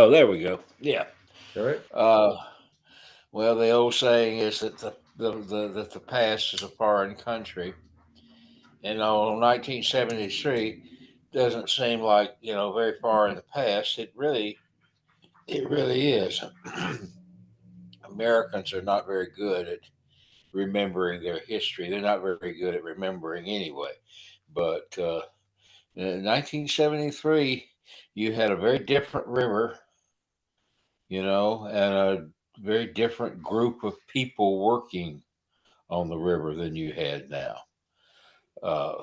Oh, there we go. Yeah. All right. Uh, well, the old saying is that that the past is a foreign country, and on 1973 doesn't seem like very far in the past. It really is. Americans are not very good at remembering their history. They're not very good at remembering anyway. But in 1973, you had a very different river, and a very different group of people working on the river than you had now. Uh,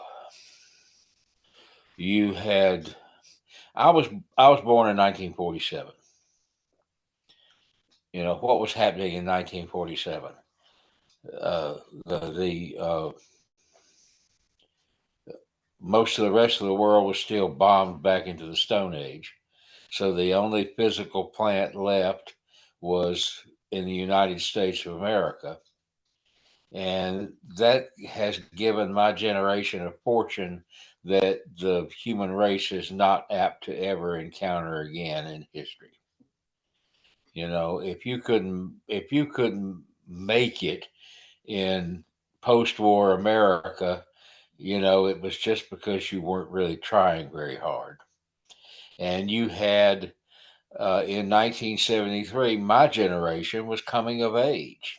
you had I was born in 1947. What was happening in 1947? Uh, the Most of the rest of the world was still bombed back into the Stone Age. So the only physical plant left was in the United States of America. And that has given my generation a fortune that the human race is not apt to ever encounter again in history. If you couldn't make it in post-war America, it was just because you weren't really trying very hard. And you had in 1973, my generation was coming of age,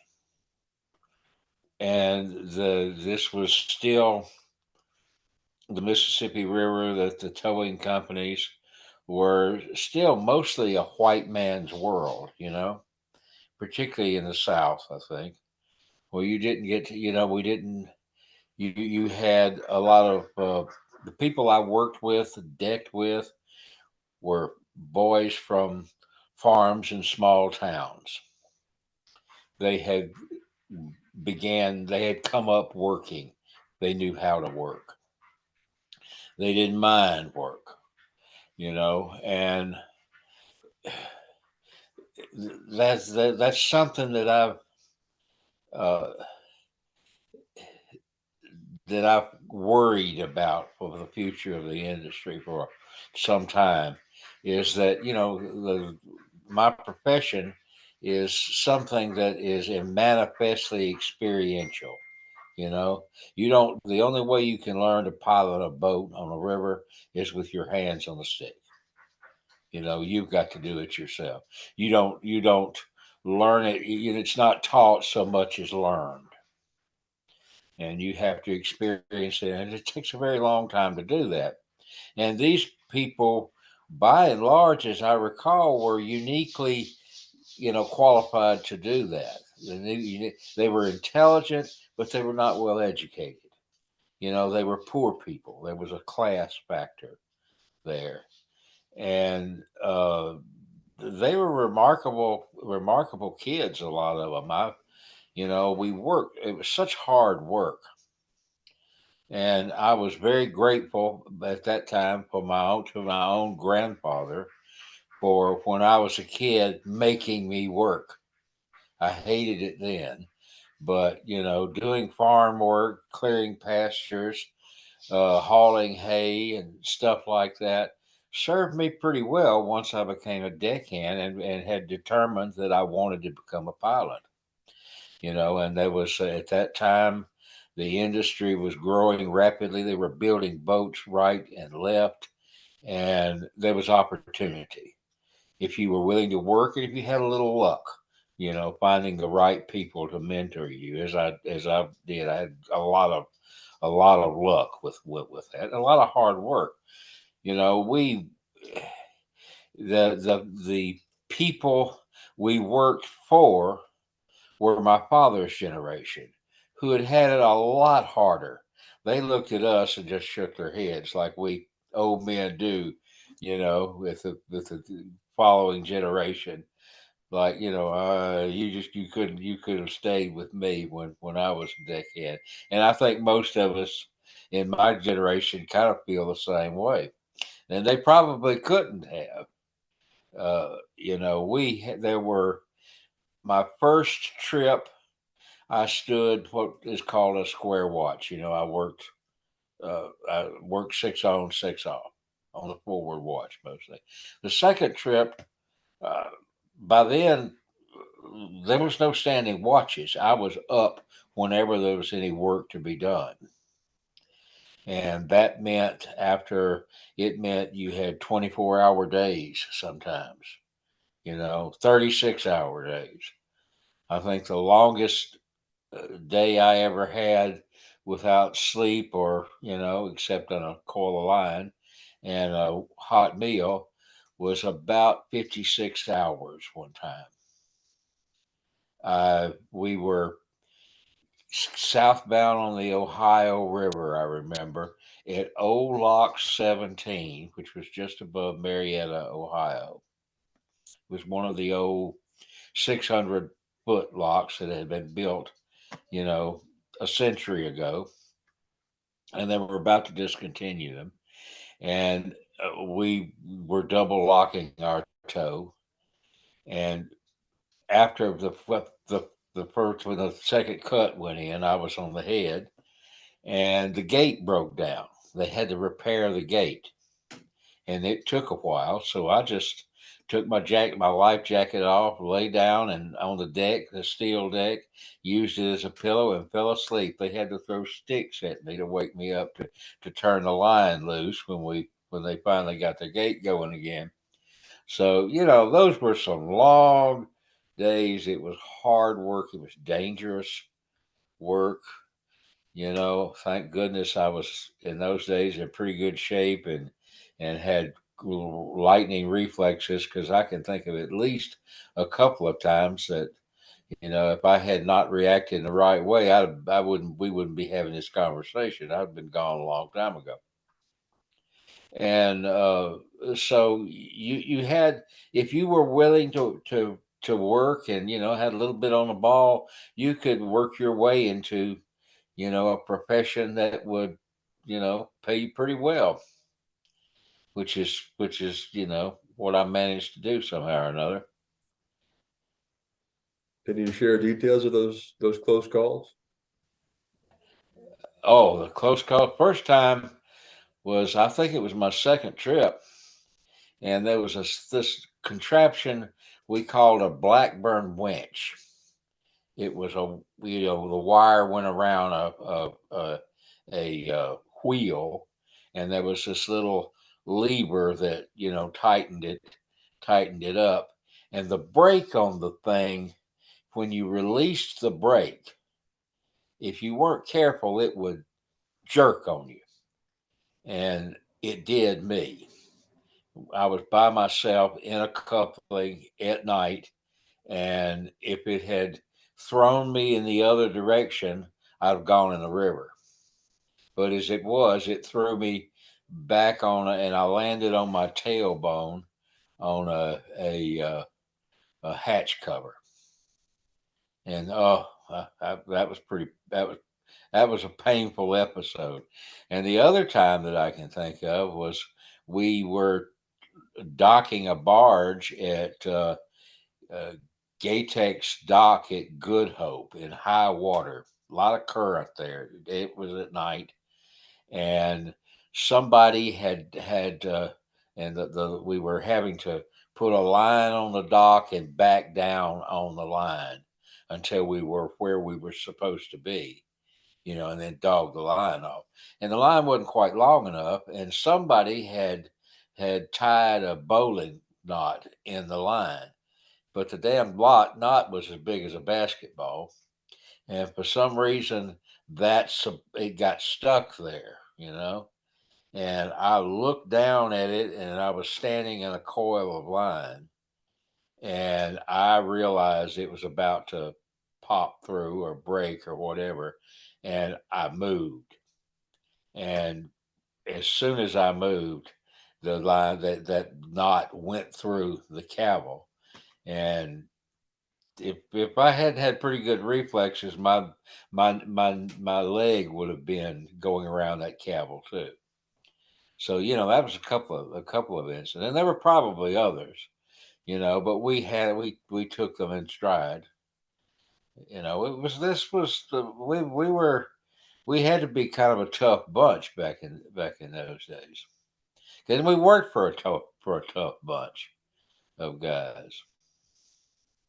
and this was still the Mississippi River, that the towing companies were still mostly a white man's world, particularly in the South, I think. Well, you didn't get to, we didn't, you had a lot of, the people I worked with, decked with, were boys from farms in small towns. They had they had come up working. They knew how to work. They didn't mind work, and that's something uh, that I've worried about for the future of the industry for some time. Is that my profession is something that is manifestly experiential. You know, you don't. The only way you can learn to pilot a boat on a river is with your hands on the stick. You've got to do it yourself. You don't learn it. It's not taught so much as learned, and you have to experience it. And it takes a very long time to do that. And these people, by and large, as I recall, were uniquely, qualified to do that. They were intelligent, but they were not well educated. They were poor people. There was a class factor there, and they were remarkable kids. A lot of them. We worked. It was such hard work, and I was very grateful at that time for my own grandfather for when I was a kid making me work. I hated it then, but doing farm work, clearing pastures, hauling hay and stuff like that served me pretty well once I became a deckhand and had determined that I wanted to become a pilot. And there was at that time the industry was growing rapidly. They were building boats right and left, and there was opportunity if you were willing to work and if you had a little luck. Finding the right people to mentor you, as I did. I had a lot of luck with that. A lot of hard work. We the people we worked for were my father's generation, who had had it a lot harder. They looked at us and just shook their heads like we old men do, with the following generation. Like you could have stayed with me when I was a deckhand, and I think most of us in my generation kind of feel the same way, and they probably couldn't have. There were my first trip. I stood what is called a square watch. I worked 6 on, 6 off on the forward watch mostly. The second trip, Uh, by then, there was no standing watches. I was up whenever there was any work to be done. And that meant it meant you had 24-hour days sometimes, 36-hour days. I think the longest day I ever had without sleep or, except on a coil of line and a hot meal was about 56 hours one time. We were southbound on the Ohio River, I remember, at Old Lock 17, which was just above Marietta, Ohio. It was one of the old 600-foot locks that had been built, you know, a century ago, and they were about to discontinue them. And we were double locking our tow. And after the first, when the second cut went in, I was on the head, and the gate broke down. They had to repair the gate, and it took a while. So I just took my life jacket off, lay down, and on the deck, the steel deck, used it as a pillow, and fell asleep. They had to throw sticks at me to wake me up to turn the line loose when they finally got the gate going again. So those were some long days. It was hard work. It was dangerous work. Thank goodness I was in those days in pretty good shape and had lightning reflexes, because I can think of at least a couple of times that if I had not reacted in the right way, I wouldn't we wouldn't be having this conversation. I'd been gone a long time ago. And so you had, if you were willing to work and had a little bit on the ball, you could work your way into a profession that would, pay you pretty well, which is what I managed to do somehow or another. Can you share details of those close calls? Oh, the close call. First time was, I think it was my second trip, and there was this contraption we called a Blackburn winch. It was the wire went around a wheel, and there was this little lever that tightened it up, and the brake on the thing, when you released the brake, if you weren't careful, it would jerk on you, and it did me. I was by myself in a coupling at night, and if it had thrown me in the other direction, I'd have gone in the river. But as it was, it threw me back and I landed on my tailbone on a hatch cover, and that was a painful episode. And the other time that I can think of was we were docking a barge at uh, Gatex dock at Good Hope in high water. A lot of current there. It was at night, and somebody and we were having to put a line on the dock and back down on the line until we were where we were supposed to be, and then dog the line off. And the line wasn't quite long enough, and somebody had tied a bowling knot in the line, but the damn knot was as big as a basketball, and for some reason it got stuck there, And I looked down at it, and I was standing in a coil of line, and I realized it was about to pop through or break or whatever, and I moved. And as soon as I moved, the line that knot went through the cable, and if I hadn't had pretty good reflexes, my leg would have been going around that cable too. So that was a couple of incidents, and there were probably others, but we took them in stride. It was this was the we had to be kind of a tough bunch back in those days, because we worked for a tough bunch. of guys.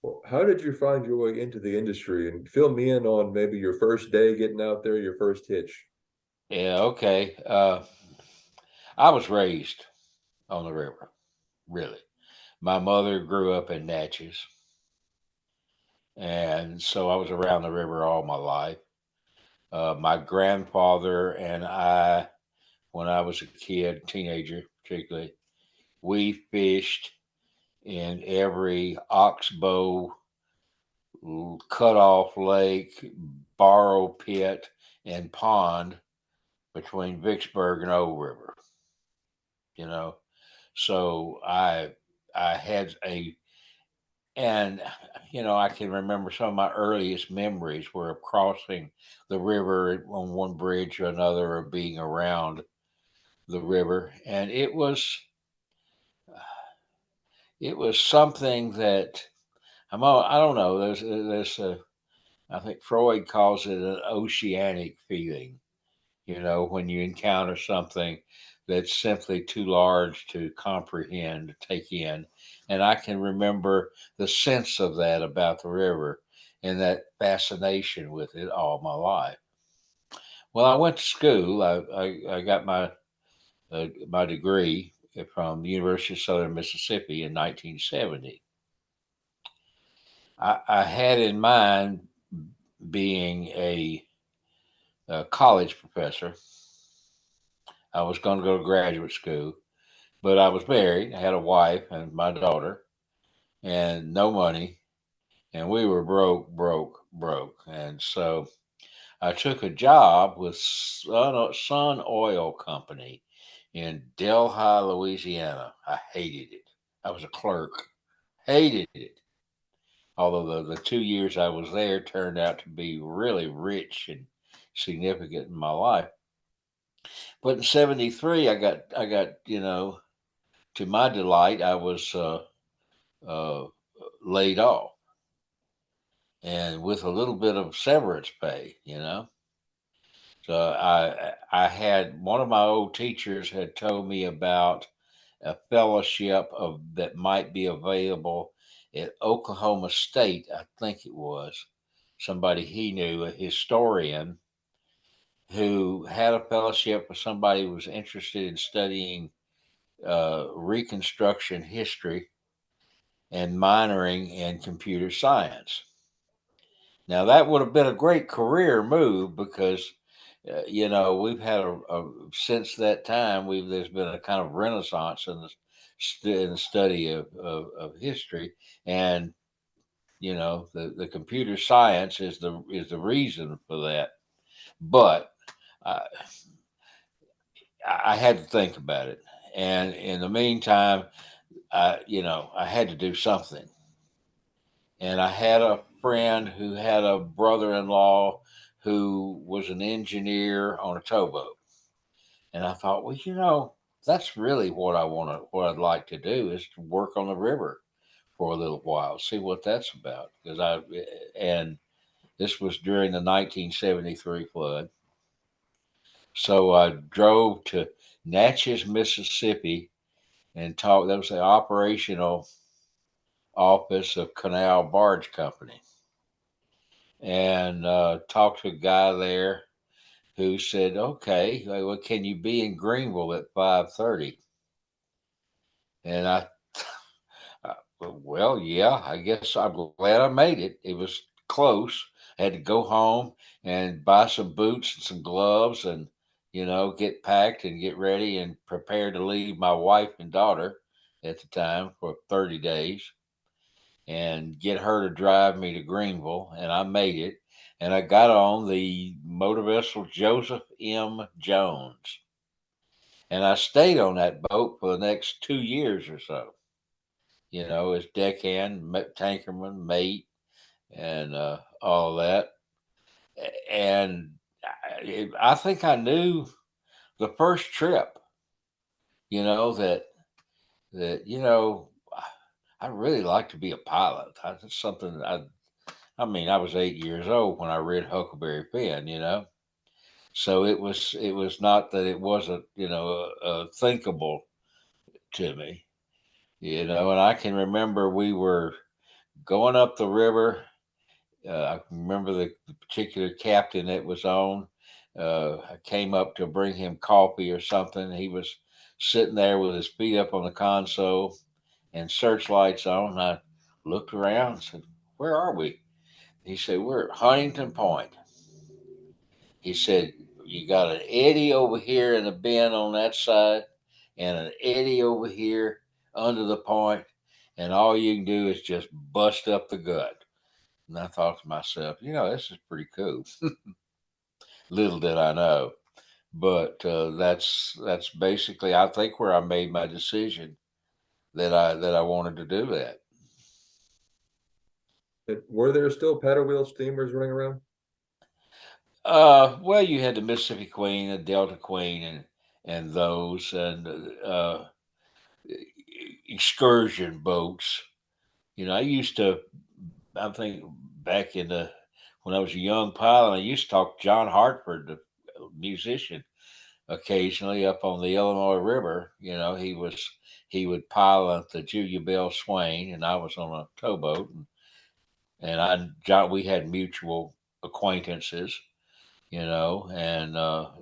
Well, how did you find your way into the industry? And fill me in on maybe your first day getting out there, your first hitch. Yeah, okay. I was raised on the river, really. My mother grew up in Natchez, and so I was around the river all my life. My grandfather and I, when I was a kid, teenager particularly, we fished in every oxbow, cutoff lake, borrow pit, and pond between Vicksburg and Old River. You know, so I had a and I can remember some of my earliest memories were of crossing the river on one bridge or another, or being around the river, and it was something that I don't know. There's a I think Freud calls it an oceanic feeling. When you encounter something that's simply too large to comprehend, to take in. And I can remember the sense of that about the river and that fascination with it all my life. Well, I went to school. I got my degree from the University of Southern Mississippi in 1970. I had in mind being a college professor. I was going to go to graduate school, but I was married. I had a wife and my daughter, and no money, and we were broke, broke, broke. And so I took a job with Sun Oil Company in Delhi, Louisiana. I hated it. I was a clerk, hated it. Although the 2 years I was there turned out to be really rich and significant in my life. But in '73, I got to my delight, I was uh, laid off, and with a little bit of severance pay. So I had one of my old teachers had told me about a fellowship that might be available at Oklahoma State. I think it was somebody he knew, a historian who had a fellowship with somebody who was interested in studying Reconstruction history and minoring in computer science. Now, that would have been a great career move because, we've had since that time, there's been a kind of renaissance in the study of history. And, the computer science is the reason for that. But I, I had to think about it. And in the meantime, I had to do something. And I had a friend who had a brother-in-law who was an engineer on a towboat, and I thought, well, that's really what I'd like to do is to work on the river for a little while, see what that's about. And this was during the 1973 flood, so I drove to Natchez, Mississippi, and talked. That was the operational office of Canal Barge Company, and talked to a guy there who said, "Okay, well, can you be in Greenville at 5:30?" And well, yeah, I guess I'm glad I made it. It was close. I had to go home and buy some boots and some gloves, and get packed and get ready and prepare to leave my wife and daughter at the time for 30 days, and get her to drive me to Greenville, and I made it. And I got on the motor vessel Joseph M. Jones, and I stayed on that boat for the next 2 years or so. As deckhand, tankerman, mate, and all that. And I think I knew the first trip. That I really like to be a pilot. That's something I was 8 years old when I read Huckleberry Finn. So it was not that it wasn't thinkable to me. And I can remember we were going up the river. I remember the particular captain that was on. I came up to bring him coffee or something. He was sitting there with his feet up on the console and searchlights on. And I looked around and said, "Where are we?" He said, "We're at Huntington Point." He said, "You got an eddy over here in the bend on that side and an eddy over here under the point, and all you can do is just bust up the gut." And I thought to myself, this is pretty cool. Little did I know. But that's basically, I think, where I made my decision that I wanted to do that. Were there still paddle wheel steamers running around? Well, you had the Mississippi Queen, the Delta Queen, and those, and excursion boats. I used to. I think back in the when I was a young pilot, I used to talk to John Hartford, the musician, occasionally up on the Illinois River. He would pilot the Julia Bell Swain, and I was on a towboat, and John, we had mutual acquaintances, and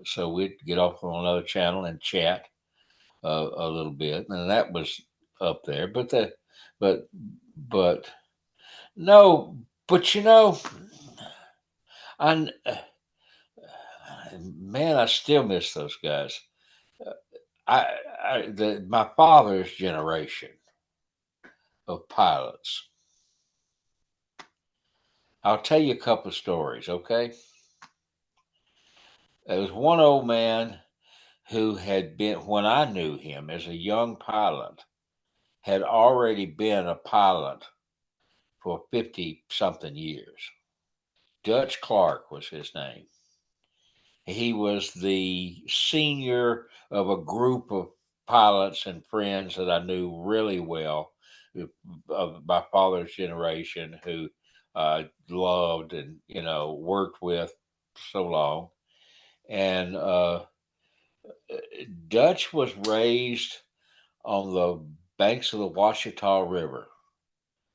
so we'd get off on another channel and chat a little bit, and that was up there. But but no, but I man, I still miss those guys. My father's generation of pilots. I'll tell you a couple of stories, okay? There was one old man who had been, when I knew him as a young pilot, had already been a pilot for 50 something years. Dutch Clark was his name. He was the senior of a group of pilots and friends that I knew really well of my father's generation who loved and worked with so long. And Dutch was raised on the banks of the Washita River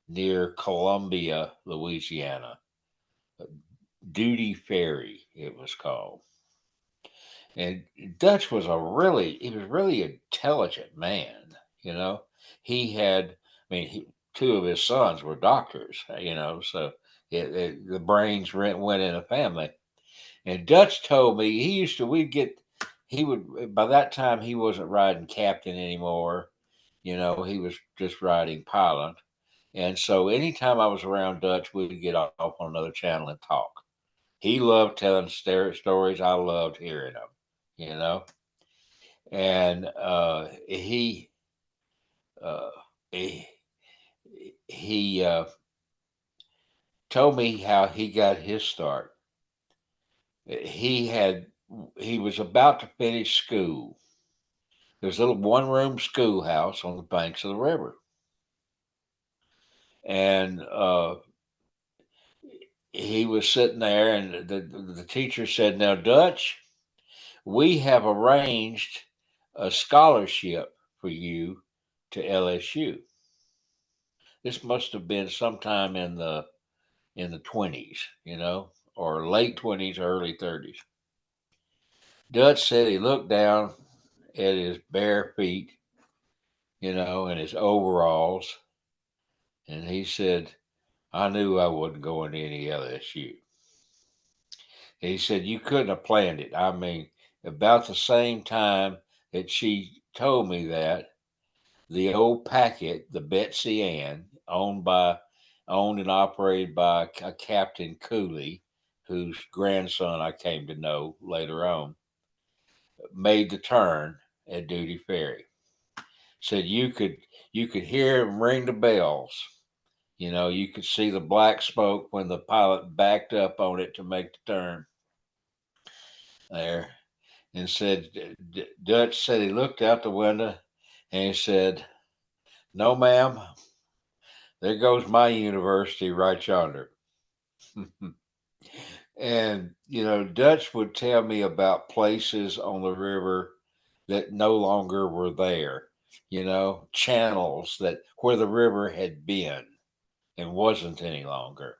near Columbia, Louisiana. Duty Ferry, it was called. And Dutch was he was really intelligent man. You know, he had, I mean, two of his sons were doctors. So the brains went in the family. And Dutch told me he would, by that time, he wasn't riding captain anymore. He was just riding pilot. And so anytime I was around Dutch, we'd get off on another channel and talk. He loved telling stories. I loved hearing them, you know. And uh, he, he told me how he got his start. He had he was about to finish school. There's a little one-room schoolhouse on the banks of the river, and he was sitting there, and the teacher said, "Now, Dutch, we have arranged a scholarship for you to LSU." This must have been sometime in the 20s, or late 20s, early 30s. Dutch said he looked down at his bare feet, and his overalls, and he said, "I knew I wasn't going to any LSU." And he said, "You couldn't have planned it. I mean, about the same time that she told me that, the old packet, the Betsy Ann, owned and operated by a Captain Cooley, whose grandson I came to know later on, made the turn at Duty Ferry. Said you could hear him ring the bells. You could see the black smoke when the pilot backed up on it to make the turn there." And said, Dutch said he looked out the window and he said, "No, ma'am, there goes my university right yonder." And, Dutch would tell me about places on the river that no longer were there. channels that where the river had been and wasn't any longer.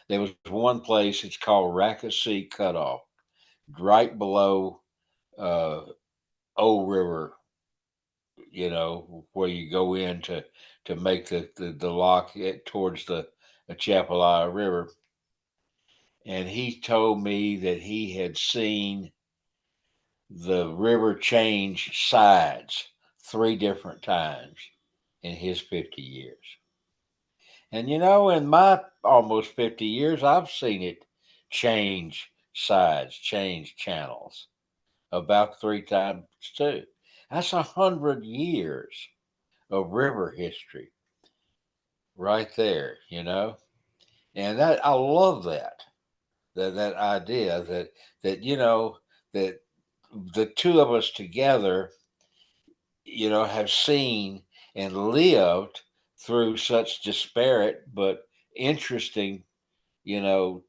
There was one place, it's called Rackasee Cutoff, right below uh, Old River, where you go in to make the lock towards the Chapala River. And he told me that he had seen the river change sides 3 different times in his 50 years. And in my almost 50 years, I've seen it change sides, change channels about 3 times too. That's 100 years of river history right there. And that I love that idea that that the two of us together have seen and lived through such disparate but interesting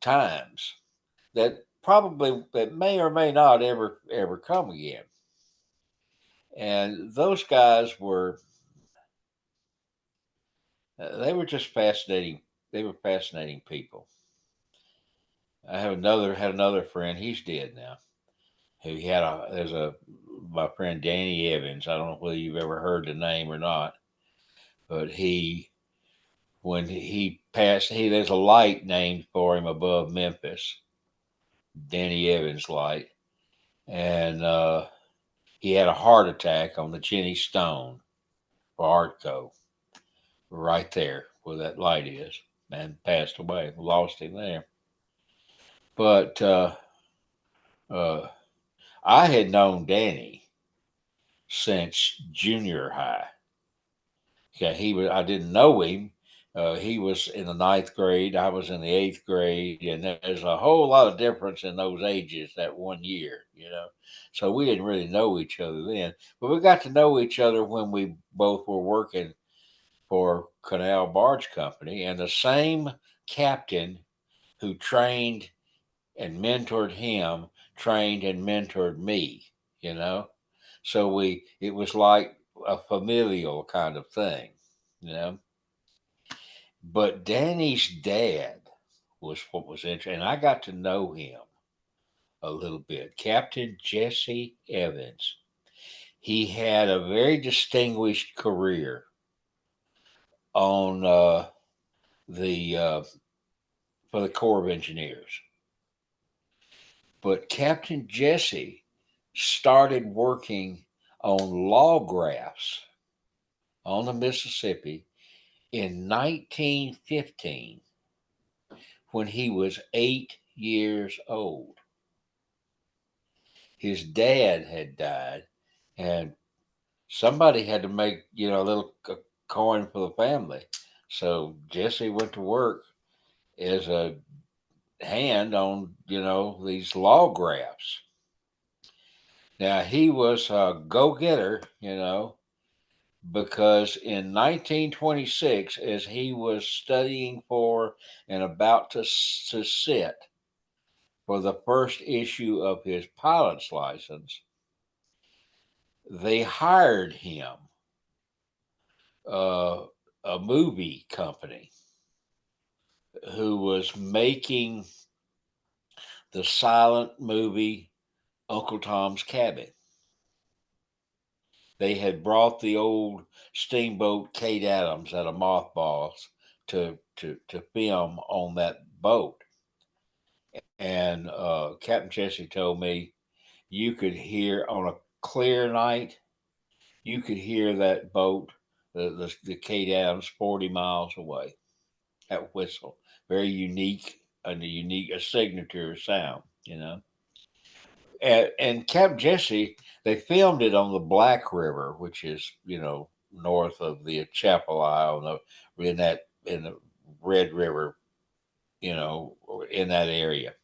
times that may or may not ever come again. And those guys they were just fascinating. They were fascinating people. I have another had another friend. He's dead now. Who had a there's a my friend Danny Evans. I don't know whether you've ever heard the name or not, but when he passed, there's a light named for him above Memphis, Danny Evans light, and he had a heart attack on the Jenny Stone for Artco, right there where that light is, and passed away. Lost him there. But uh, I had known Danny since junior high. Okay, I didn't know him. He was in the ninth grade. I was in the eighth grade, and there's a whole lot of difference in those ages that one year. So we didn't really know each other then, but we got to know each other when we both were working for Canal Barge Company, and the same captain who trained and mentored him trained and mentored me. You know, so it was like a familial kind of thing. You know, but Danny's dad was what was interesting, and I got to know him a little bit. Captain Jesse Evans. He had a very distinguished career on the for the Corps of Engineers. But Captain Jesse started working on law graphs on the Mississippi in 1915 when he was 8 years old. His dad had died, and somebody had to make a little coin for the family. So Jesse went to work as a hand on these law graphs. Now he was a go-getter, because in 1926, as he was studying for and about to sit for the first issue of his pilot's license, they hired him uh, a movie company who was making the silent movie Uncle Tom's Cabin. They had brought the old steamboat Kate Adams out of mothballs to film on that boat. And Captain Jesse told me you could hear on a clear night, you could hear that boat, the Kate Adams, 40 miles away. That whistle, very unique, and a signature sound. And Camp Jesse, they filmed it on the Black River, which is north of the Chapala, in the Red River, in that area,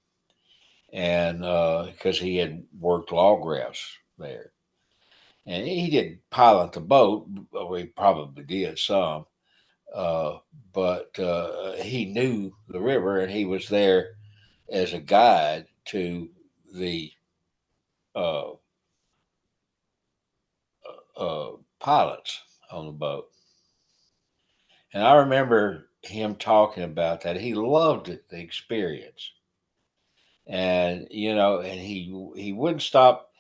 and because he had worked law graphs there, and he didn't pilot the boat, or he probably did some, uh, but he knew the river, and he was there as a guide to the uh, pilots on the boat. And I remember him talking about that. He loved it, the experience. And and he wouldn't stop.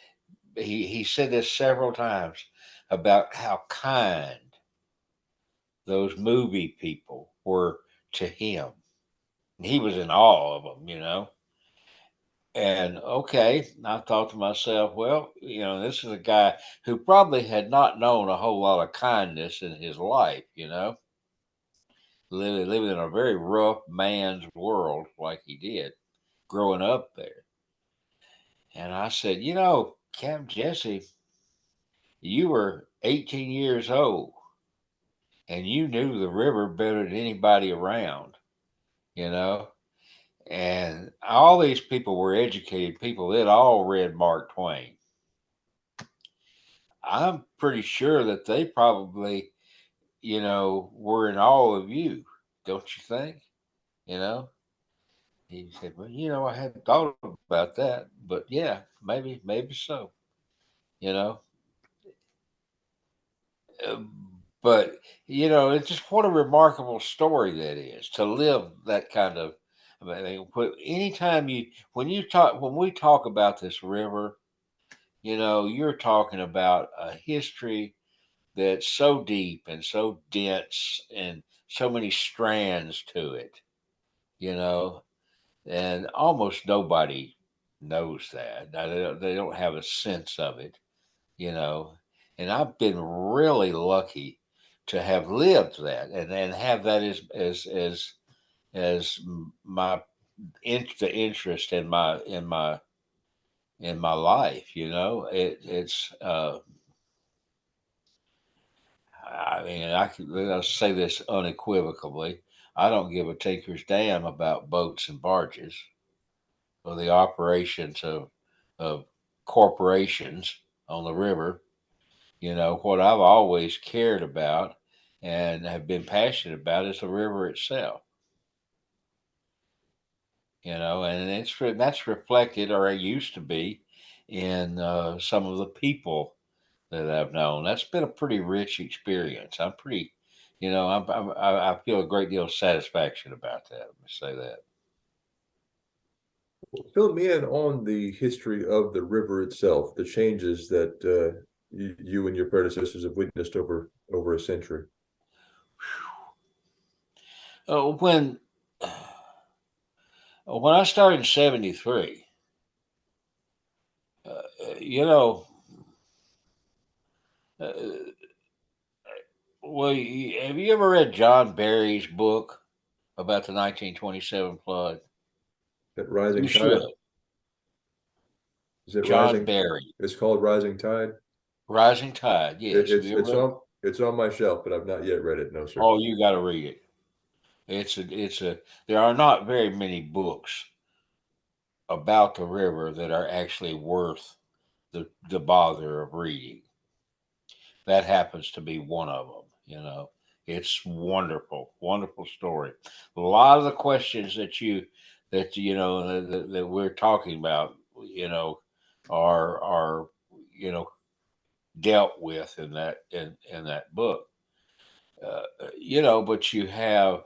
He said this several times about how kind those movie people were to him. He was in awe of them. And okay, I thought to myself, well, this is a guy who probably had not known a whole lot of kindness in his life, living in a very rough man's world like he did growing up there. And I said, Captain Jesse, you were 18 years old and you knew the river better than anybody around, you know? And all these people were educated people. They'd all read Mark Twain. I'm pretty sure that they probably, were in awe of you, don't you think? You know? He said, well, I hadn't thought about that, but yeah, maybe so, you know? Uh, But it's just what a remarkable story that is to live that kind of. I mean, anytime when we talk about this river, you're talking about a history that's so deep and so dense and so many strands to it, you know, and almost nobody knows that. Now, they don't have a sense of it, you know. And I've been really lucky to have lived that and have that as my the interest in my life. It's I mean, I'll say this unequivocally. I don't give a tinker's damn about boats and barges or the operations of corporations on the river. What I've always cared about and have been passionate about is the river itself. And that's reflected, or it used to be, in some of the people that I've known. That's been a pretty rich experience. I'm pretty, I feel a great deal of satisfaction about that. Let me say that. Fill me in on the history of the river itself, the changes that you and your predecessors have witnessed over a century. When I started in '73, uh, you know, uh, well, have you ever read John Barry's book about the 1927 flood? That You rising should. tide, is it John rising? Barry, It's called Rising Tide. Rising Tide. Yes. Have It's you ever read? it's on my shelf, but I've not yet read it. No, sir. Oh, you got to read it. It's a. There are not very many books about the river that are actually worth the bother of reading. That happens to be one of them. It's wonderful, wonderful story. A lot of the questions that we're talking about, are you know dealt with in that book. But you have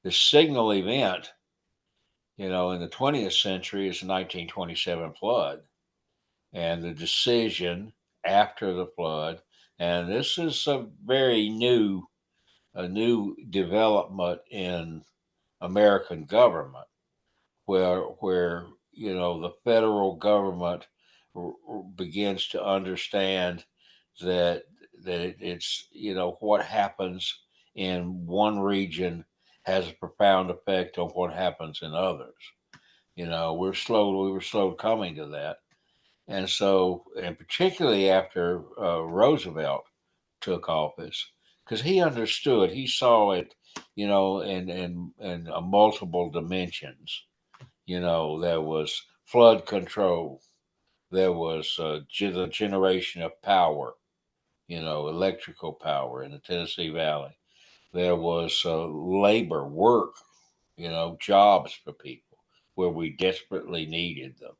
the signal event, in the 20th century is the 1927 flood and the decision after the flood. And this is a new development in American government where the federal government begins to understand that it's what happens in one region has a profound effect on what happens in others. We were slow coming to that. And so, and particularly after Roosevelt took office, because he understood, he saw it, in multiple dimensions. There was flood control, there was the generation of power, electrical power in the Tennessee Valley. There was labor, work, jobs for people where we desperately needed them.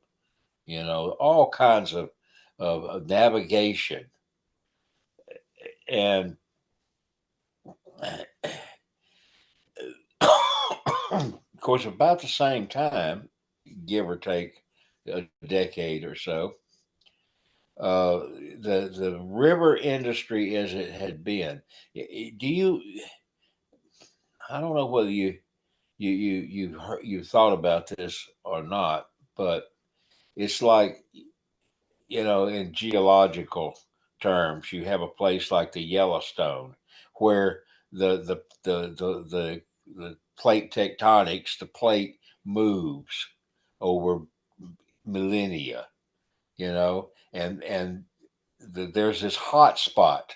All kinds of navigation And of course, about the same time, give or take a decade or so, uh, the river industry as it had been. Do you? I don't know whether you thought about this or not, but it's like, in geological terms, you have a place like the Yellowstone where the plate tectonics, the plate moves over millennia, and there's this hot spot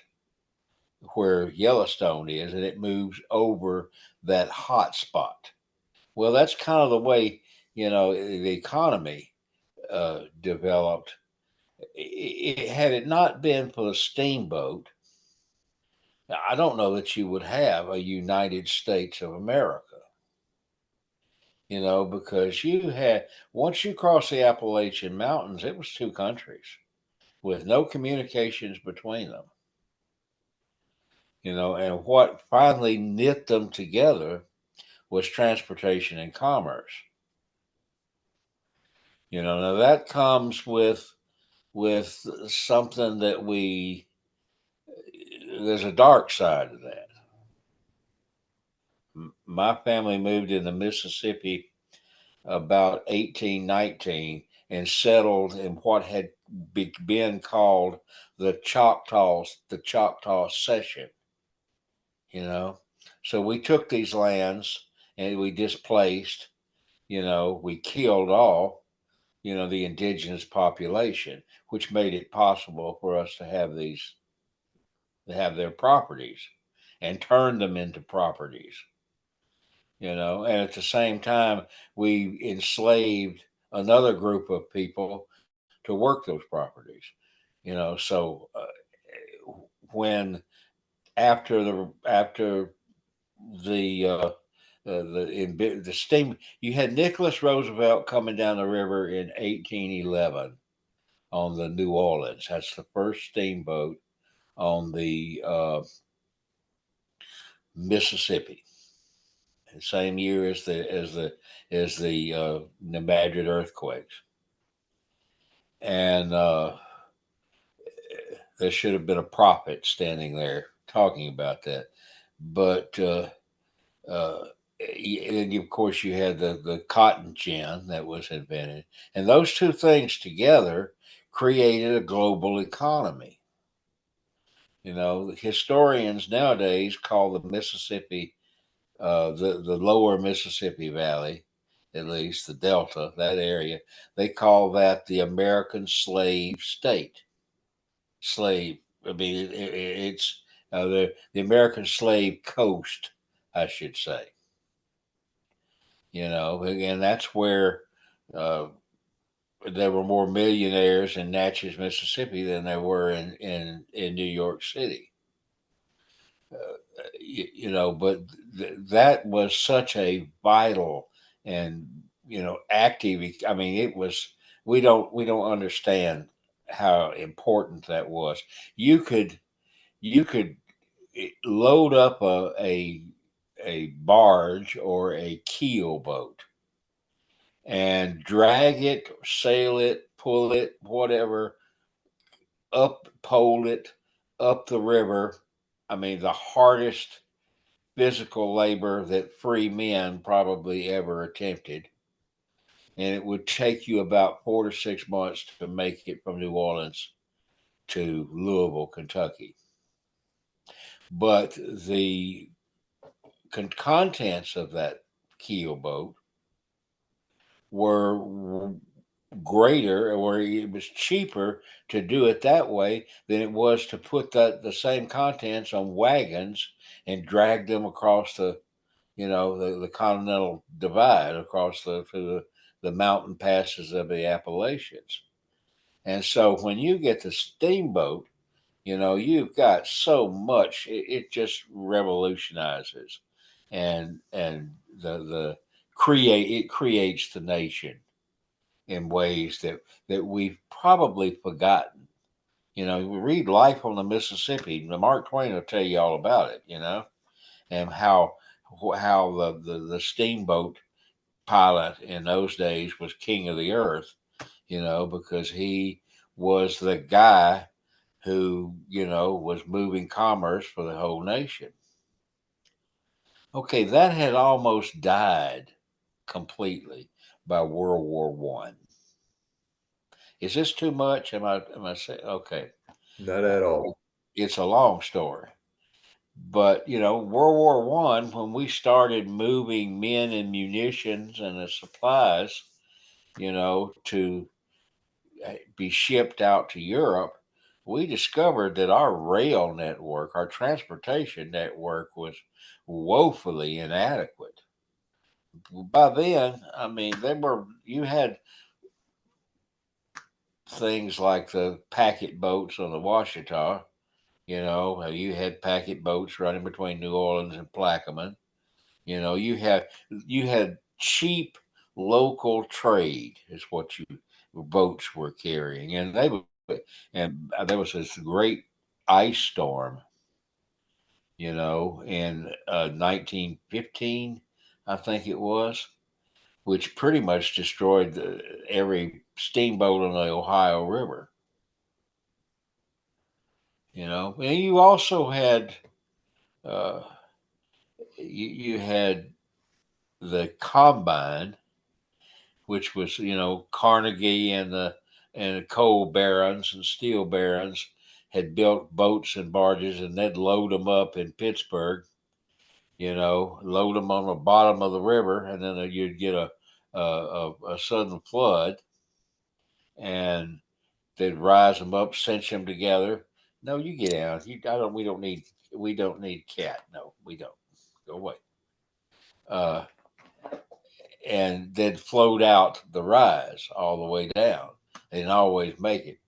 where Yellowstone is, and it moves over that hot spot. Well, that's kind of the way the economy developed. Had it not been for the steamboat, I don't know that you would have a United States of America. Because you had once you cross the Appalachian Mountains, it was two countries with no communications between them. And what finally knit them together was transportation and commerce. Now that comes with something that we there's a dark side of that. My family moved into Mississippi about 1819 and settled in what had been called the Choctaw Session. You know, so we took these lands and we displaced. We killed all the indigenous population, which made it possible for us to have their properties and turn them into properties. And at the same time, we enslaved another group of people to work those properties. So when after the steam, you had Nicholas Roosevelt coming down the river in 1811 on the New Orleans. That's the first steamboat on the Mississippi. The same year as the New Madrid earthquakes, and there should have been a prophet standing there talking about that. But uh, and of course, you had the cotton gin that was invented, and those two things together created a global economy. Historians nowadays call the Mississippi, the lower Mississippi Valley, at least the Delta, that area, they call that the American slave state. Slave, I mean, it's the American slave coast, I should say. And that's where uh, there were more millionaires in Natchez, Mississippi than there were in New York City. But that was such a vital and active. I mean, it was. We don't understand how important that was. You could load up a barge or a keel boat and drag it, sail it, pull it, whatever, up, pole it up the river. I mean, the hardest physical labor that free men probably ever attempted. And it would take you about 4 to 6 months to make it from New Orleans to Louisville, Kentucky. But the contents of that keel boat were greater, or it was cheaper to do it that way than it was to put the same contents on wagons and drag them across the continental divide across the mountain passes of the Appalachians. And so when you get the steamboat, you've got so much. It just revolutionizes, and the create it creates the nation in ways that we've probably forgotten. read Life on the Mississippi. The Mark Twain will tell you all about it. And how the steamboat pilot in those days was king of the earth. Because he was the guy who was moving commerce for the whole nation. Okay, that had almost died completely by World War One. Is this too much? Am I saying okay? Not Uh, at all. it's a long story, but World War One, when we started moving men and munitions and the supplies, to be shipped out to Europe, we discovered that our rail network, our transportation network, was woefully inadequate. By then, I mean you had things like the packet boats on the Washita. You had packet boats running between New Orleans and Plaquemine. You had cheap local trade is what you boats were carrying, and there was this great ice storm, in 1915, I think it was, which pretty much destroyed every steamboat on the Ohio River. And you also had uh, you had the combine, which was Carnegie and the coal barons and steel barons had built boats and barges, and they'd load them up in Pittsburgh. Load them on the bottom of the river, and then you'd get a sudden flood, and they'd rise them up, cinch them together. No, you get out. I don't. We don't need cat. No, we don't. Go away. Uh, and then float out the rise all the way down. They didn't always make it,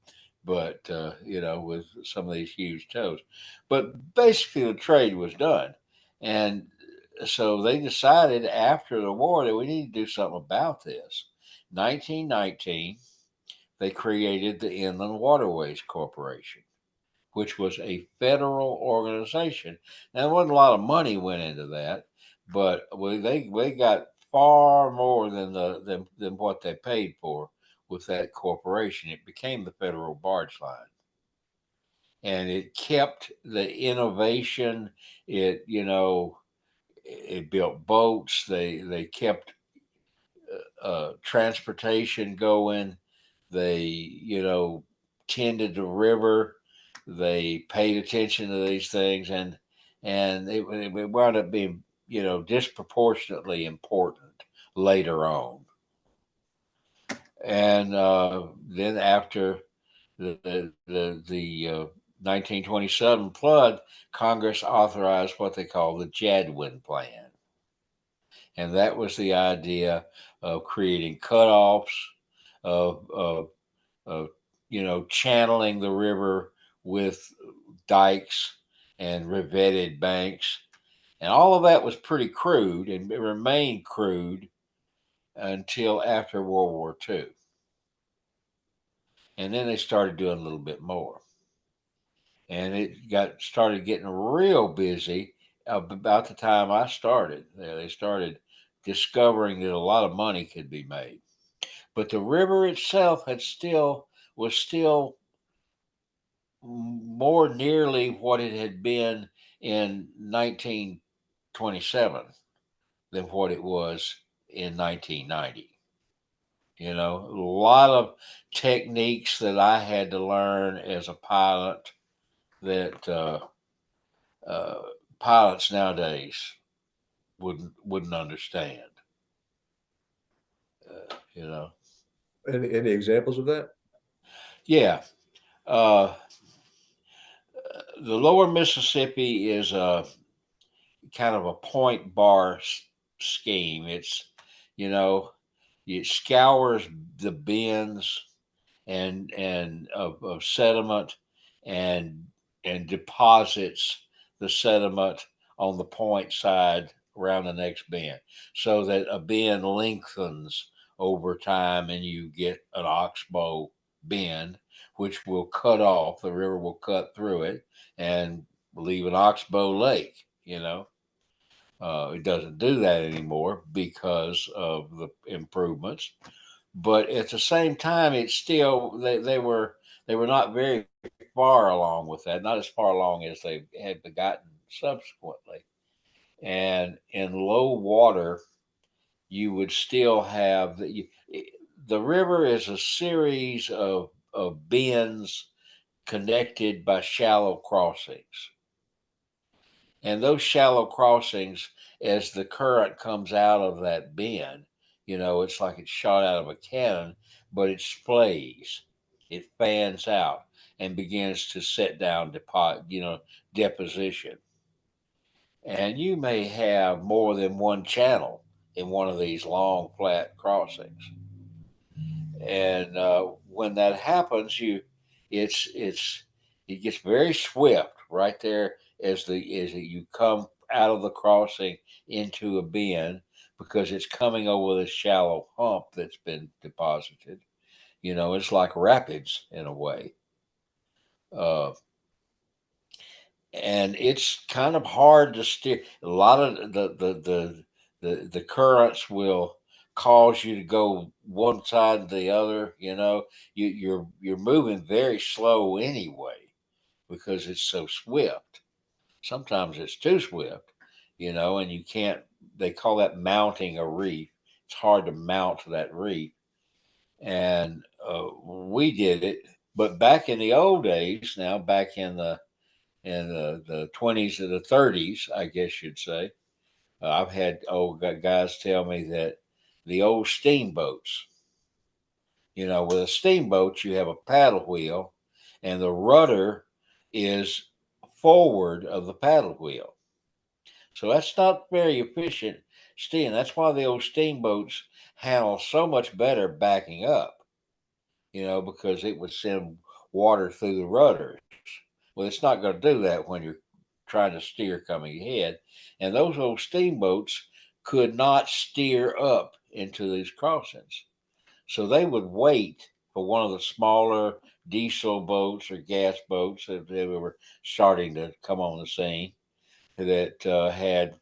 but with some of these huge tows. But basically, the trade was done, and so they decided after the war that we need to do something about this. 1919, they created the Inland Waterways Corporation, which was a federal organization. Now, there wasn't a lot of money went into that, but they got far more than what they paid for with that corporation. It became the Federal Barge Line, and it kept the innovation. It built boats. They kept transportation going. They tended the river. They paid attention to these things, and it wound up being disproportionately important later on. And then after the 1927 flood, Congress authorized what they call the Jadwin Plan, and that was the idea of creating cutoffs, of channeling the river with dikes and revetted banks, and all of that was pretty crude, and it remained crude until after World War II, and then they started doing a little bit more, and it got started getting real busy about the time I started. They started discovering that a lot of money could be made, but the river itself was still more nearly what it had been in 1927 than what it was in 1990. A lot of techniques that I had to learn as a pilot that uh, pilots nowadays wouldn't understand. You know, Any examples of that? yeah. Uh, the Lower Mississippi is a kind of a point bar scheme. You know, it scours the bins and of sediment and deposits the sediment on the point side around the next bend, so that a bend lengthens over time and you get an oxbow bend. which will cut off, the river will cut through it and leave an oxbow lake, you know. It doesn't do that anymore because of the improvements. But at the same time, it's still they were not very far along with that, not as far along as they had gotten subsequently. And in low water, you would still have the river is a series of bends connected by shallow crossings. And those shallow crossings, as the current comes out of that bend, it's like it's shot out of a cannon, but it splays, it fans out and begins to set down deposition. And you may have more than one channel in one of these long flat crossings. And when that happens, it's it gets very swift right there as you come out of the crossing into a bend because it's coming over this shallow hump that's been deposited. It's like rapids in a way. Uh, and it's kind of hard to steer. A lot of the currents will cause you to go one side to the other. You're moving very slow anyway because it's so swift. Sometimes it's too swift, and you can't. They call that mounting a reef. It's hard to mount that reef, and we did it. But back in the old days, now back in the 20s and the 30s, I guess you'd say. I've had old guys tell me that the old steamboats, with a steamboat, you have a paddle wheel and the rudder is forward of the paddle wheel. So that's not very efficient steam. That's why the old steamboats handle so much better backing up, because it would send water through the rudders. Well, it's not going to do that when you're trying to steer coming ahead. And those old steamboats could not steer up into these crossings. So they would wait for one of the smaller diesel boats or gas boats that they were starting to come on the scene that had,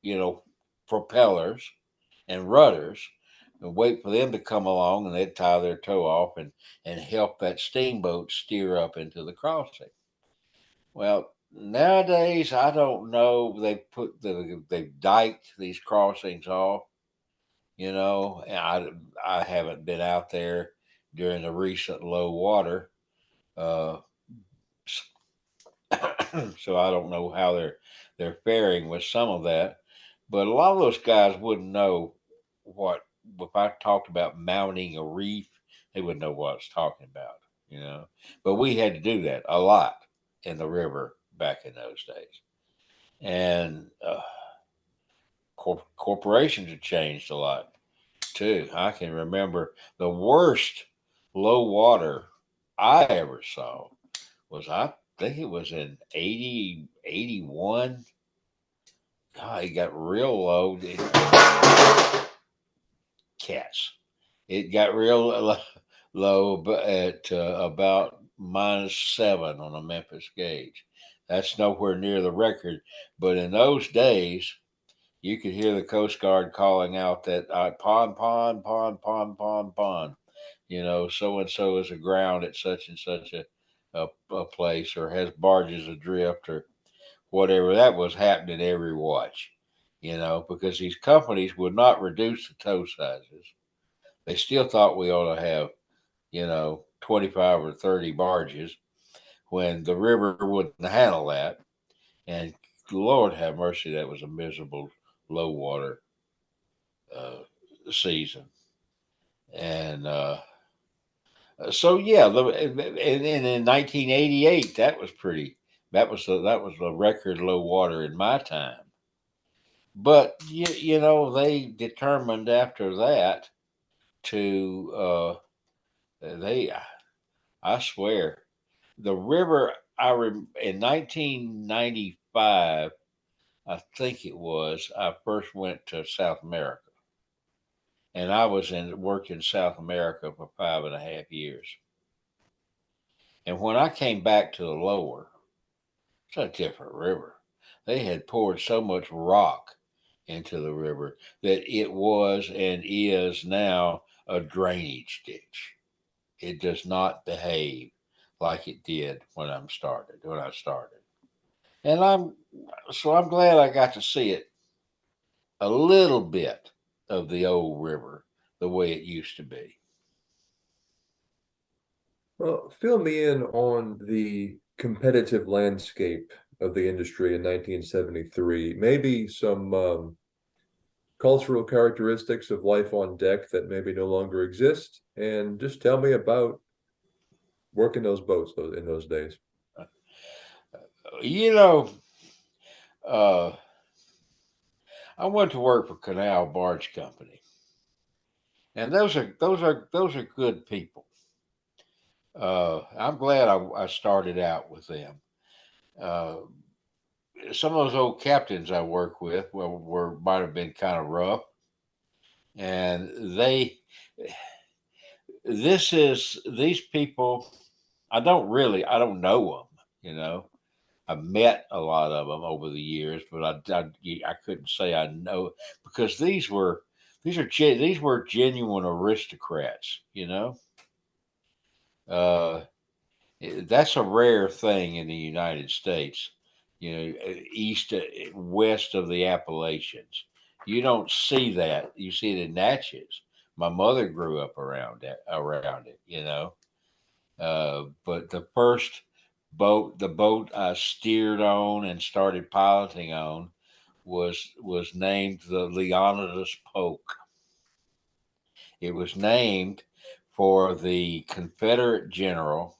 you know, propellers and rudders and wait for them to come along and they'd tie their toe off and help that steamboat steer up into the crossing. Well, nowadays I don't know. They've diked these crossings off, and I haven't been out there during the recent low water, uh, so I don't know how they're faring with some of that. But a lot of those guys wouldn't know what if I talked about mounting a reef, they wouldn't know what I was talking about, you know. But we had to do that a lot in the river back in those days, and corporations have changed a lot too. I can remember the worst low water I ever saw was I think it was in 80 81. God, it got real low. Cats. It got real low at about -7 on a Memphis gauge. That's nowhere near the record, but in those days, you could hear the Coast Guard calling out that pond, pond, pond, pond, pond, pond. So and so is aground at such and such a place, or has barges adrift, or whatever. That was happening every watch. Because these companies would not reduce the tow sizes. They still thought we ought to have 25 or 30 barges when the river wouldn't handle that. And Lord have mercy, that was a miserable low water uh, season. And so yeah, and in 1988, that was pretty. That was a record low water in my time. But they determined after that to they I swear the river in 1995, I think it was, I first went to South America, and I worked in South America for 5.5 years. And when I came back to the lower, it's a different river. They had poured so much rock into the river that it was and is now a drainage ditch. It does not behave like it did when I started. And I'm glad I got to see it a little bit of the old river the way it used to be. Well, fill me in on the competitive landscape of the industry in 1973. Maybe some cultural characteristics of life on deck that maybe no longer exist, and just tell me about working those boats in those days. You know, uh, I went to work for Canal Barge Company, and those are good people. I'm glad I started out with them. Uh, some of those old captains I work with were might have been kind of rough, and these people. I don't know them. You know, I've met a lot of them over the years, but I couldn't say I know because these were genuine aristocrats. Uh, that's a rare thing in the United States. West of the Appalachians, you don't see that. You see it in Natchez. My mother grew up around it. But the boat I steered on and started piloting on was named the Leonidas Polk. It was named for the Confederate general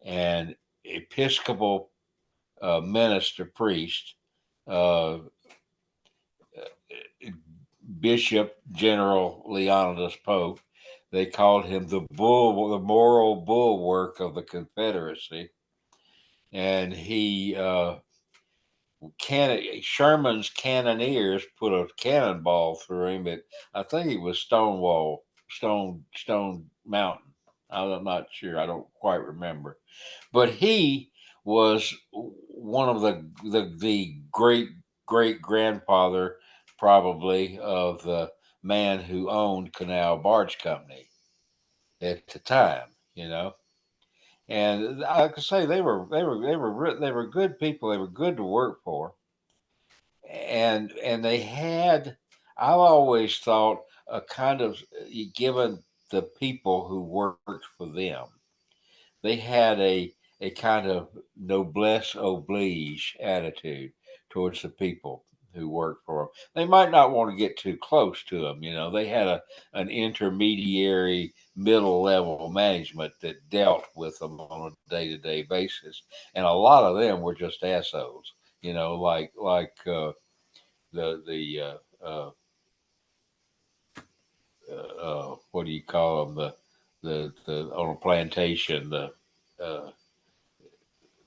and Episcopal minister priest, uh, Bishop General Leonidas Polk. They called him the moral bulwark of the Confederacy, and Sherman's cannoneers put a cannonball through him at, I think it was Stone Mountain. I'm not sure. I don't quite remember. But he was one of the great grandfather, probably, of the man who owned Canal Barge Company at the time. You know, and I could say they were good people. They were good to work for, and they had. I've always thought a kind of given the people who worked for them, they had a kind of noblesse oblige attitude towards the people who worked for them. They might not want to get too close to them. They had an intermediary middle level management that dealt with them on a day to day basis, and a lot of them were just assholes. The what do you call them, the on a plantation, uh,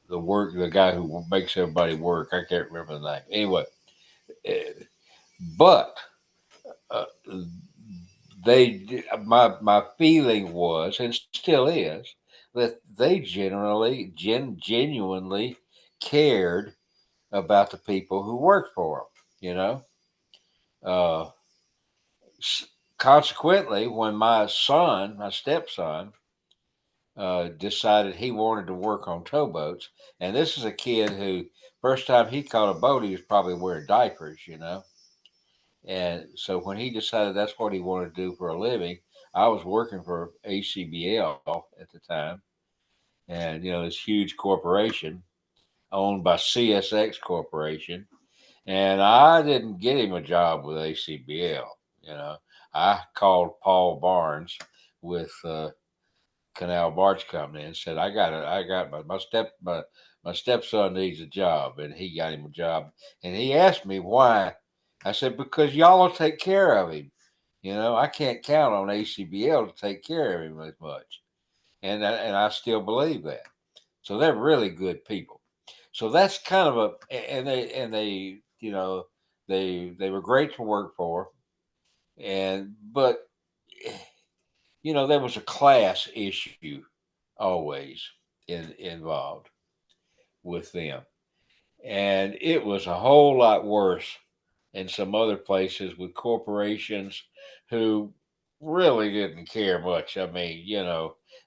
the guy who makes everybody work. I can't remember the name. Anyway, uh, but uh, my feeling was and still is that they genuinely cared about the people who worked for them. You know, uh, consequently, when my stepson, decided he wanted to work on towboats. And this is a kid who, first time he caught a boat, he was probably wearing diapers. And so when he decided that's what he wanted to do for a living, I was working for ACBL at the time. And, this huge corporation owned by CSX Corporation. And I didn't get him a job with ACBL. I called Paul Barnes with Canal Barge Company and said, I got my stepson needs a job," and he got him a job. And he asked me why. I said, because y'all will take care of him. I can't count on ACBL to take care of him as much, and I still believe that. So they're really good people. So that's kind of and they they were great to work for, but there was a class issue always. involved with them. And it was a whole lot worse in some other places with corporations who really didn't care much. I mean,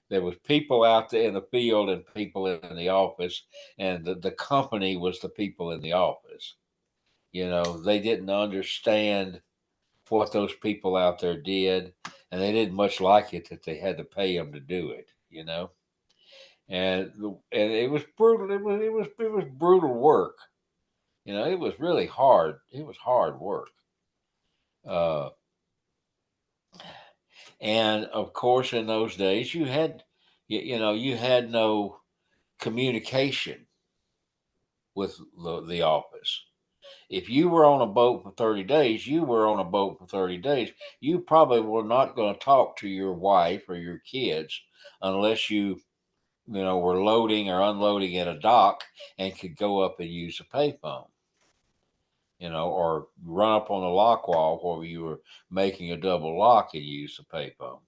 there was people out there in the field and people in the office, and the company was the people in the office. They didn't understand what those people out there did, and they didn't much like it that they had to pay them to do it. And it was brutal. It was brutal work. It was really hard. It was hard work. Uh, and of course, in those days, you had no communication with the office. If you were on a boat for 30 days, you were on a boat for 30 days. You probably were not going to talk to your wife or your kids unless you were loading or unloading at a dock and could go up and use a payphone, or run up on the lock wall where you were making a double lock and use the payphone.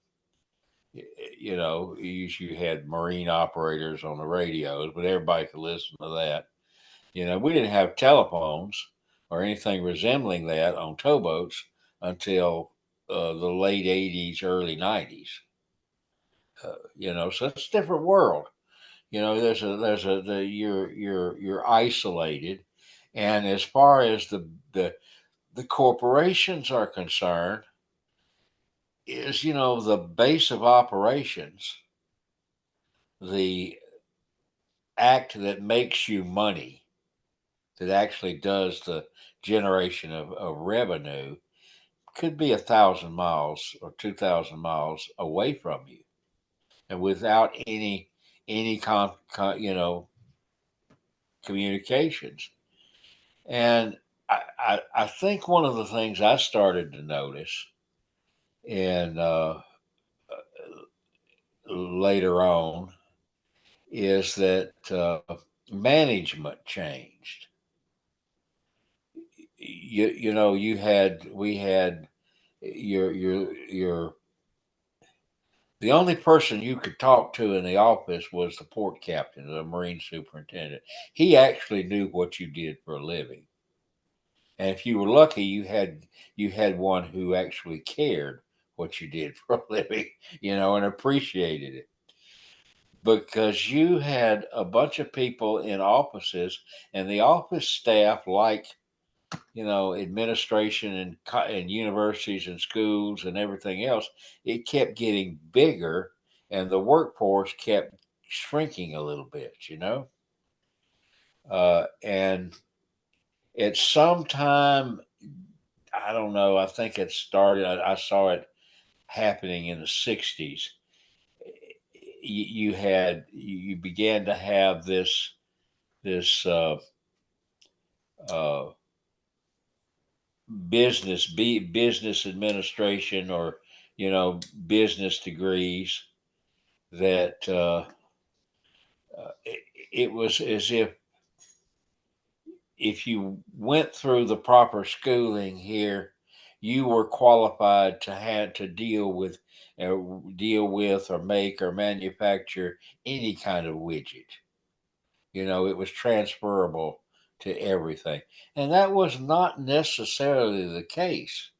You had marine operators on the radios, but everybody could listen to that. We didn't have telephones or anything resembling that on towboats until the late '80s, early '90s. So it's a different world. You're isolated, and as far as the corporations are concerned, is the base of operations, the act that makes you money, that actually does the generation of revenue, could be 1,000 miles or 2,000 miles away from you, and without any communications. And I think one of the things I started to notice, and later on, is that management changed. We had your the only person you could talk to in the office was the port captain, the marine superintendent. He actually knew what you did for a living, and if you were lucky, you had one who actually cared what you did for a living, and appreciated it, because you had a bunch of people in offices, and the office staff, like administration and universities and schools and everything else, it kept getting bigger, and the workforce kept shrinking a little bit. And at some time, I don't know. I think it started. I saw it happening in the '60s. You began to have this uh, business administration, or business degrees, that it was as if you went through the proper schooling here, you were qualified to have to deal with or make or manufacture any kind of widget. It was transferable to everything, and that was not necessarily the case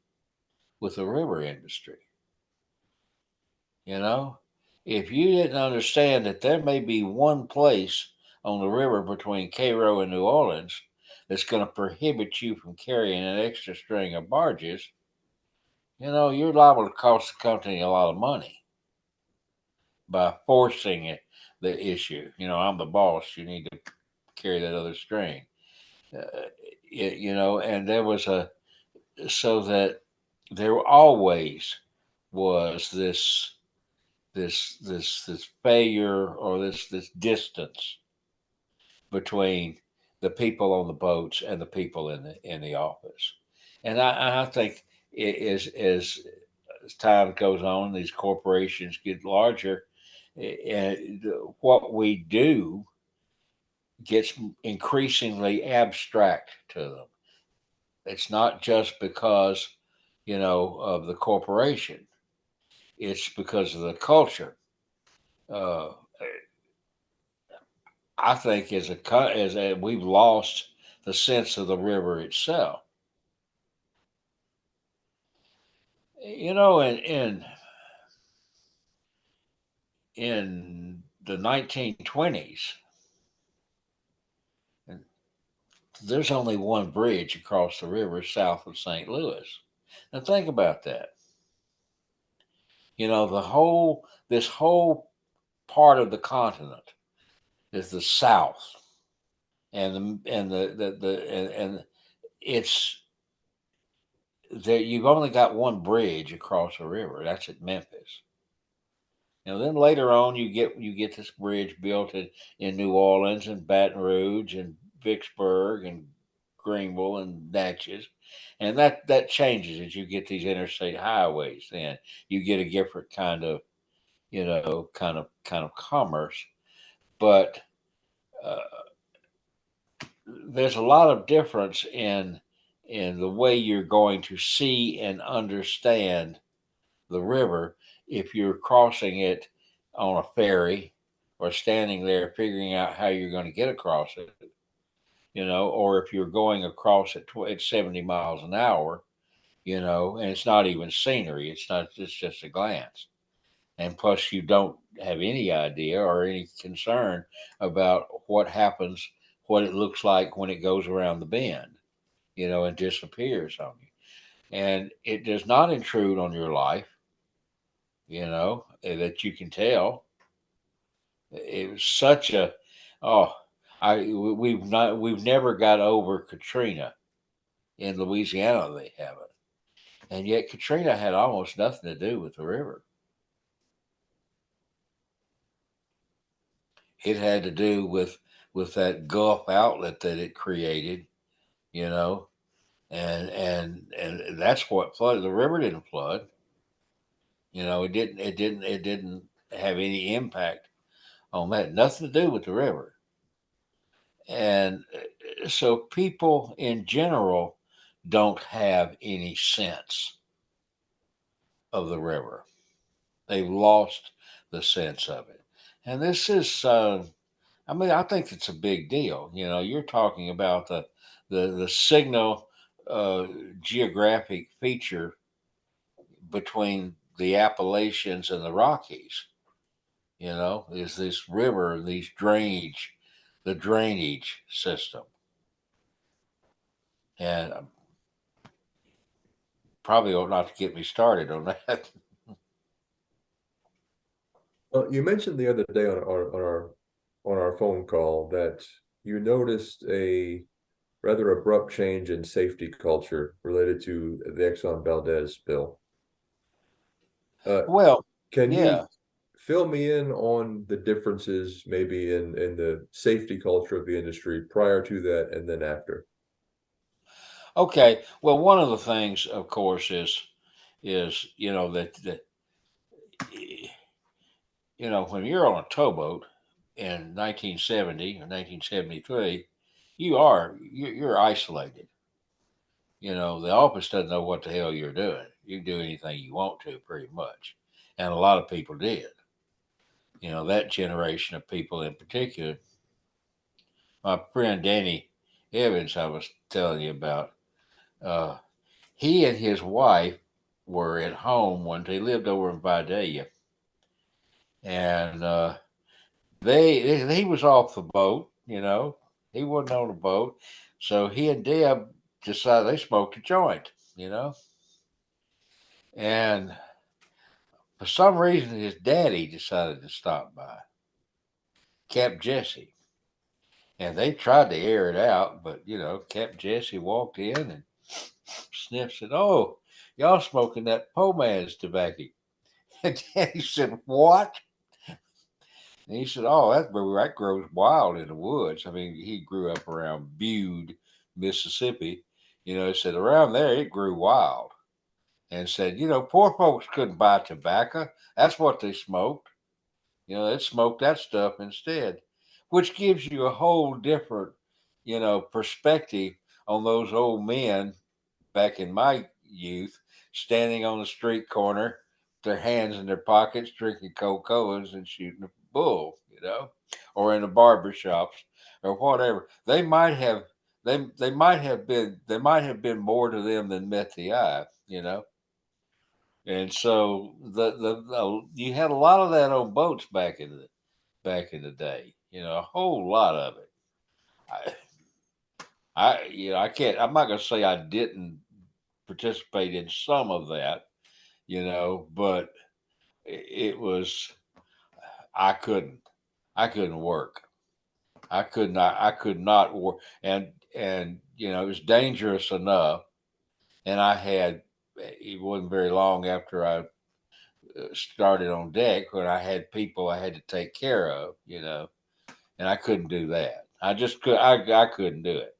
with the river industry. You know, if you didn't understand that there may be one place on the river between Cairo and New Orleans that's going to prohibit you from carrying an extra string of barges, you're liable to cost the company a lot of money by forcing the issue. I'm the boss. You need to carry that other string. And there was so that there always was this failure, or this distance between the people on the boats and the people in the office. And I think it is, as time goes on, these corporations get larger, and what we do gets increasingly abstract to them. It's not just because of the corporation; it's because of the culture. Uh, I think as we've lost the sense of the river itself. You know, in the 1920s, there's only one bridge across the river south of St. Louis. Now think about that. You know, this whole part of the continent is the South, and it's there. You've only got one bridge across the river. That's at Memphis. Then later on, you get this bridge built in New Orleans and Baton Rouge and Vicksburg and Greenville and Natchez, and that changes as you get these interstate highways. Then you get a different kind of commerce, but uh, there's a lot of difference in the way you're going to see and understand the river if you're crossing it on a ferry or standing there figuring out how you're going to get across it, or if you're going across it at 70 miles an hour, and it's not even scenery, it's just a glance. And plus, you don't have any idea or any concern about what happens, what it looks like when it goes around the bend, and disappears on you. And it does not intrude on your life, that you can tell. It was such a, oh, we've never got over Katrina in Louisiana. They haven't, and yet Katrina had almost nothing to do with the river. It had to do with that Gulf outlet that it created, you know, and that's what flooded. The river didn't flood. It didn't have any impact on that. Nothing to do with the river. And so people in general don't have any sense of the river. They've lost the sense of it. And this is, I mean, I think it's a big deal. You're talking about the signal uh, geographic feature between the Appalachians and the Rockies. Is this river, the drainage system, and probably ought not to get me started on that. Well, you mentioned the other day on our phone call that you noticed a rather abrupt change in safety culture related to the Exxon Valdez spill. Uh, Well, can you yeah. fill me in on the differences maybe in the safety culture of the industry prior to that and then after? Okay. Well, one of the things, of course, is that when you're on a towboat in 1970 or 1973, you're isolated. The office doesn't know what the hell you're doing. You can do anything you want to, pretty much, and a lot of people did. That generation of people in particular. My friend Danny Evans, I was telling you about. Uh, he and his wife were at home when they lived over in Vidalia, and he was off the boat. He wasn't on the boat, so he and Deb decided they smoked a joint. And for some reason, his daddy decided to stop by, Capt Jesse, and they tried to air it out, but Capt Jesse walked in and sniffed, said, "Oh, y'all smoking that poor man's tobacco." And Daddy said, "What?" And he said, "Oh, that grows wild in the woods." I mean, he grew up around Bude, Mississippi. He said around there it grew wild, and said, poor folks couldn't buy tobacco. That's what they smoked. They smoked that stuff instead, which gives you a whole different, perspective on those old men back in my youth, standing on the street corner, their hands in their pockets, drinking Coca-Colas and shooting a bull. or in the barber shops or whatever. They might have been more to them than met the eye. And so you had a lot of that on boats back in the day. A whole lot of it. I I can't. I'm not going to say I didn't participate in some of that, but it was I couldn't. I couldn't work. I could not work, and it was dangerous enough. And it wasn't very long after I started on deck when I had people I had to take care of, and I couldn't do that. I just could. I couldn't do it.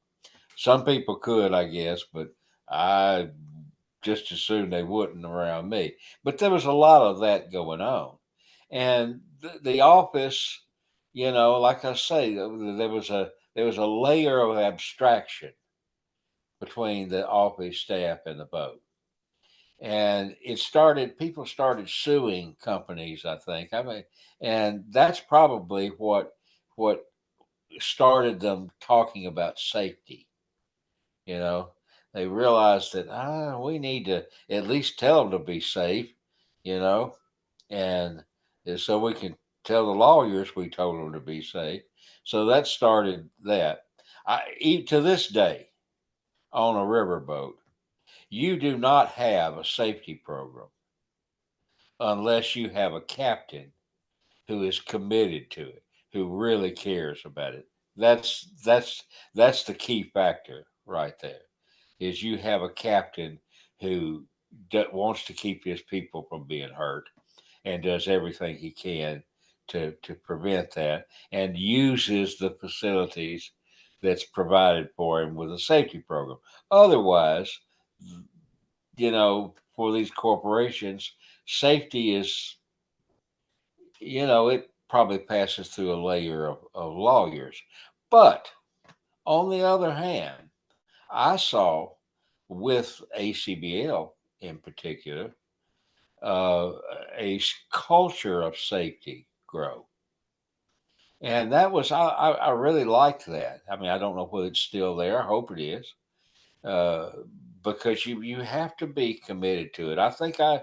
Some people could, I guess, but I just as soon they wouldn't around me. But there was a lot of that going on, and the office, like I say, there was a layer of abstraction between the office staff and the boat, and people started suing companies. I think. I mean, and that's probably what started them talking about safety. You know, they realized that we need to at least tell them to be safe. You know, and so we can tell the lawyers we told them to be safe. So that started that. To this day, on a riverboat, you do not have a safety program unless you have a captain who is committed to it, who really cares about it. That's the key factor right there. Is you have a captain who wants to keep his people from being hurt and does everything he can to prevent that and uses the facilities that's provided for him with a safety program. Otherwise, for these corporations, safety is, it probably passes through a layer of lawyers. But on the other hand, I saw with ACBL in particular, uh, culture of safety grow. And that was, I really liked that. I mean, I don't know whether it's still there. I hope it is, uh, because you have to be committed to it. I think I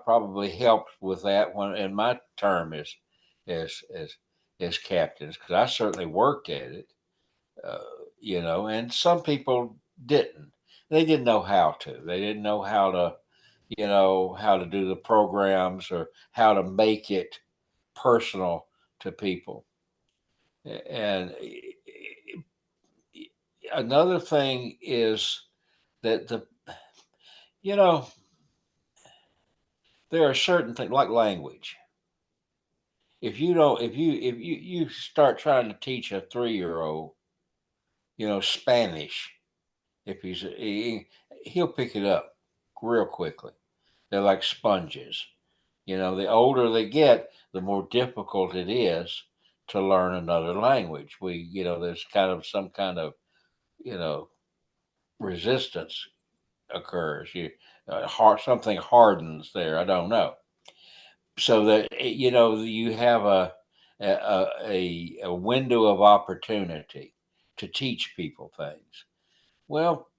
probably helped with that when in my term as as as captains because I certainly worked at it. Uh, and some people didn't. They didn't know how to. They didn't know how to do the programs or how to make it personal to people. And another thing is that you know, there are certain things like language. If you don't, if you start trying to teach a 3-year-old, Spanish, if he'll pick it up real quickly. They're like sponges. The older they get, the more difficult it is to learn another language. There's kind of some kind of, you know, resistance occurs. Something hardens there. I don't know. So that you have a window of opportunity to teach people things. Well,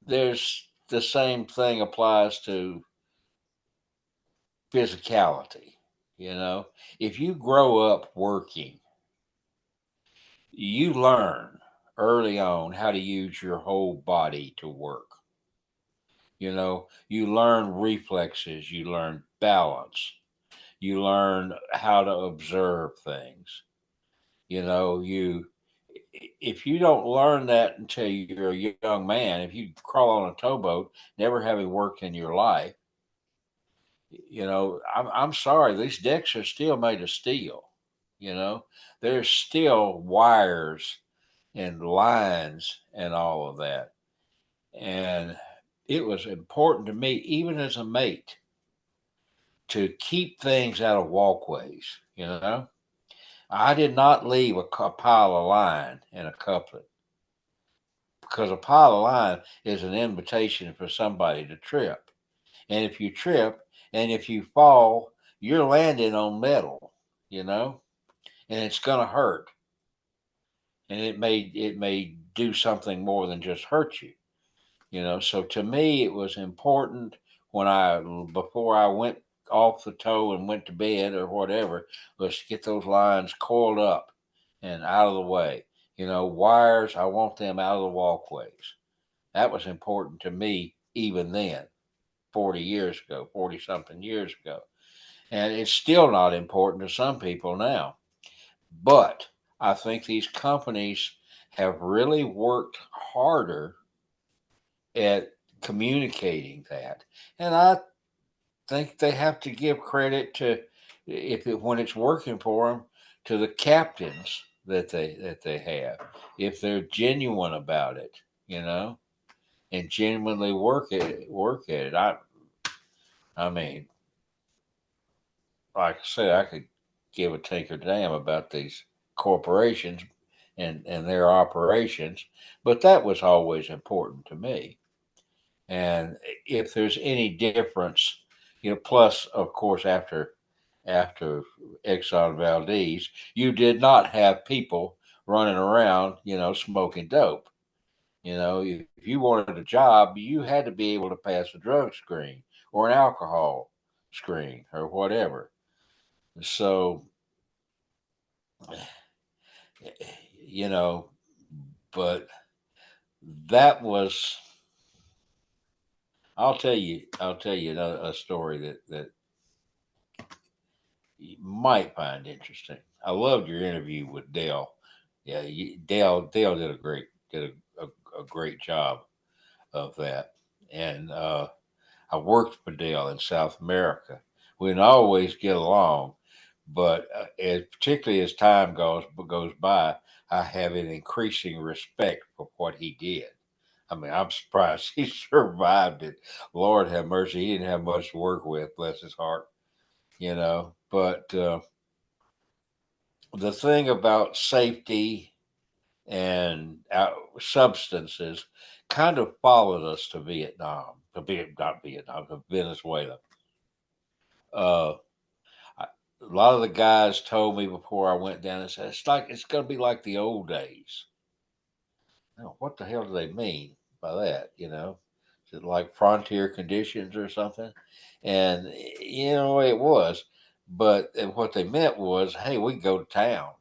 there's the same thing applies to physicality. You know, if you grow up working, you learn early on how to use your whole body to work. You learn reflexes, you learn balance, you learn how to observe things. You if you don't learn that until you're a young man, if you crawl on a towboat, never having worked in your life, I'm sorry, these decks are still made of steel. You know, there's still wires and lines and all of that. And it was important to me, even as a mate, to keep things out of walkways. I did not leave a pile of line in a couplet because a pile of line is an invitation for somebody to trip. And if you trip and if you fall, you're landing on metal, you know? and it's going to hurt, and it may do something more than just hurt you. So to me it was important when I before I went off the tow and went to bed or whatever, was to get those lines coiled up and out of the way. Wires, I want them out of the walkways. That was important to me even then, 40 years ago, 40 something years ago. And it's still not important to some people now. But I think these companies have really worked harder at communicating that. And I think they have to give credit to, when it's working for them, to the captains that they have, if they're genuine about it, you know, and genuinely work at it. I mean, like I said, I could give a tinker damn about these corporations and their operations, but that was always important to me. And if there's any difference, plus of course after Exxon Valdez, you did not have people running around, smoking dope. If you wanted a job, you had to be able to pass a drug screen or an alcohol screen or whatever. So, you know, but that was. I'll tell you a story that you might find interesting. I loved your interview with Dale. Yeah, Dale did a great job of that, and I worked for Dale in South America. We didn't always get along, but particularly as time goes by, I have an increasing respect for what he did. I mean, I'm surprised he survived it. Lord have mercy, he didn't have much to work with, bless his heart. But the thing about safety and substances kind of followed us to Vietnam, not Vietnam, to Venezuela. Uh, a lot of the guys told me before I went down and said it's going to be like the old days. Now, what the hell do they mean by that? Is it like frontier conditions or something? And it was, but what they meant was, hey, we can go to town.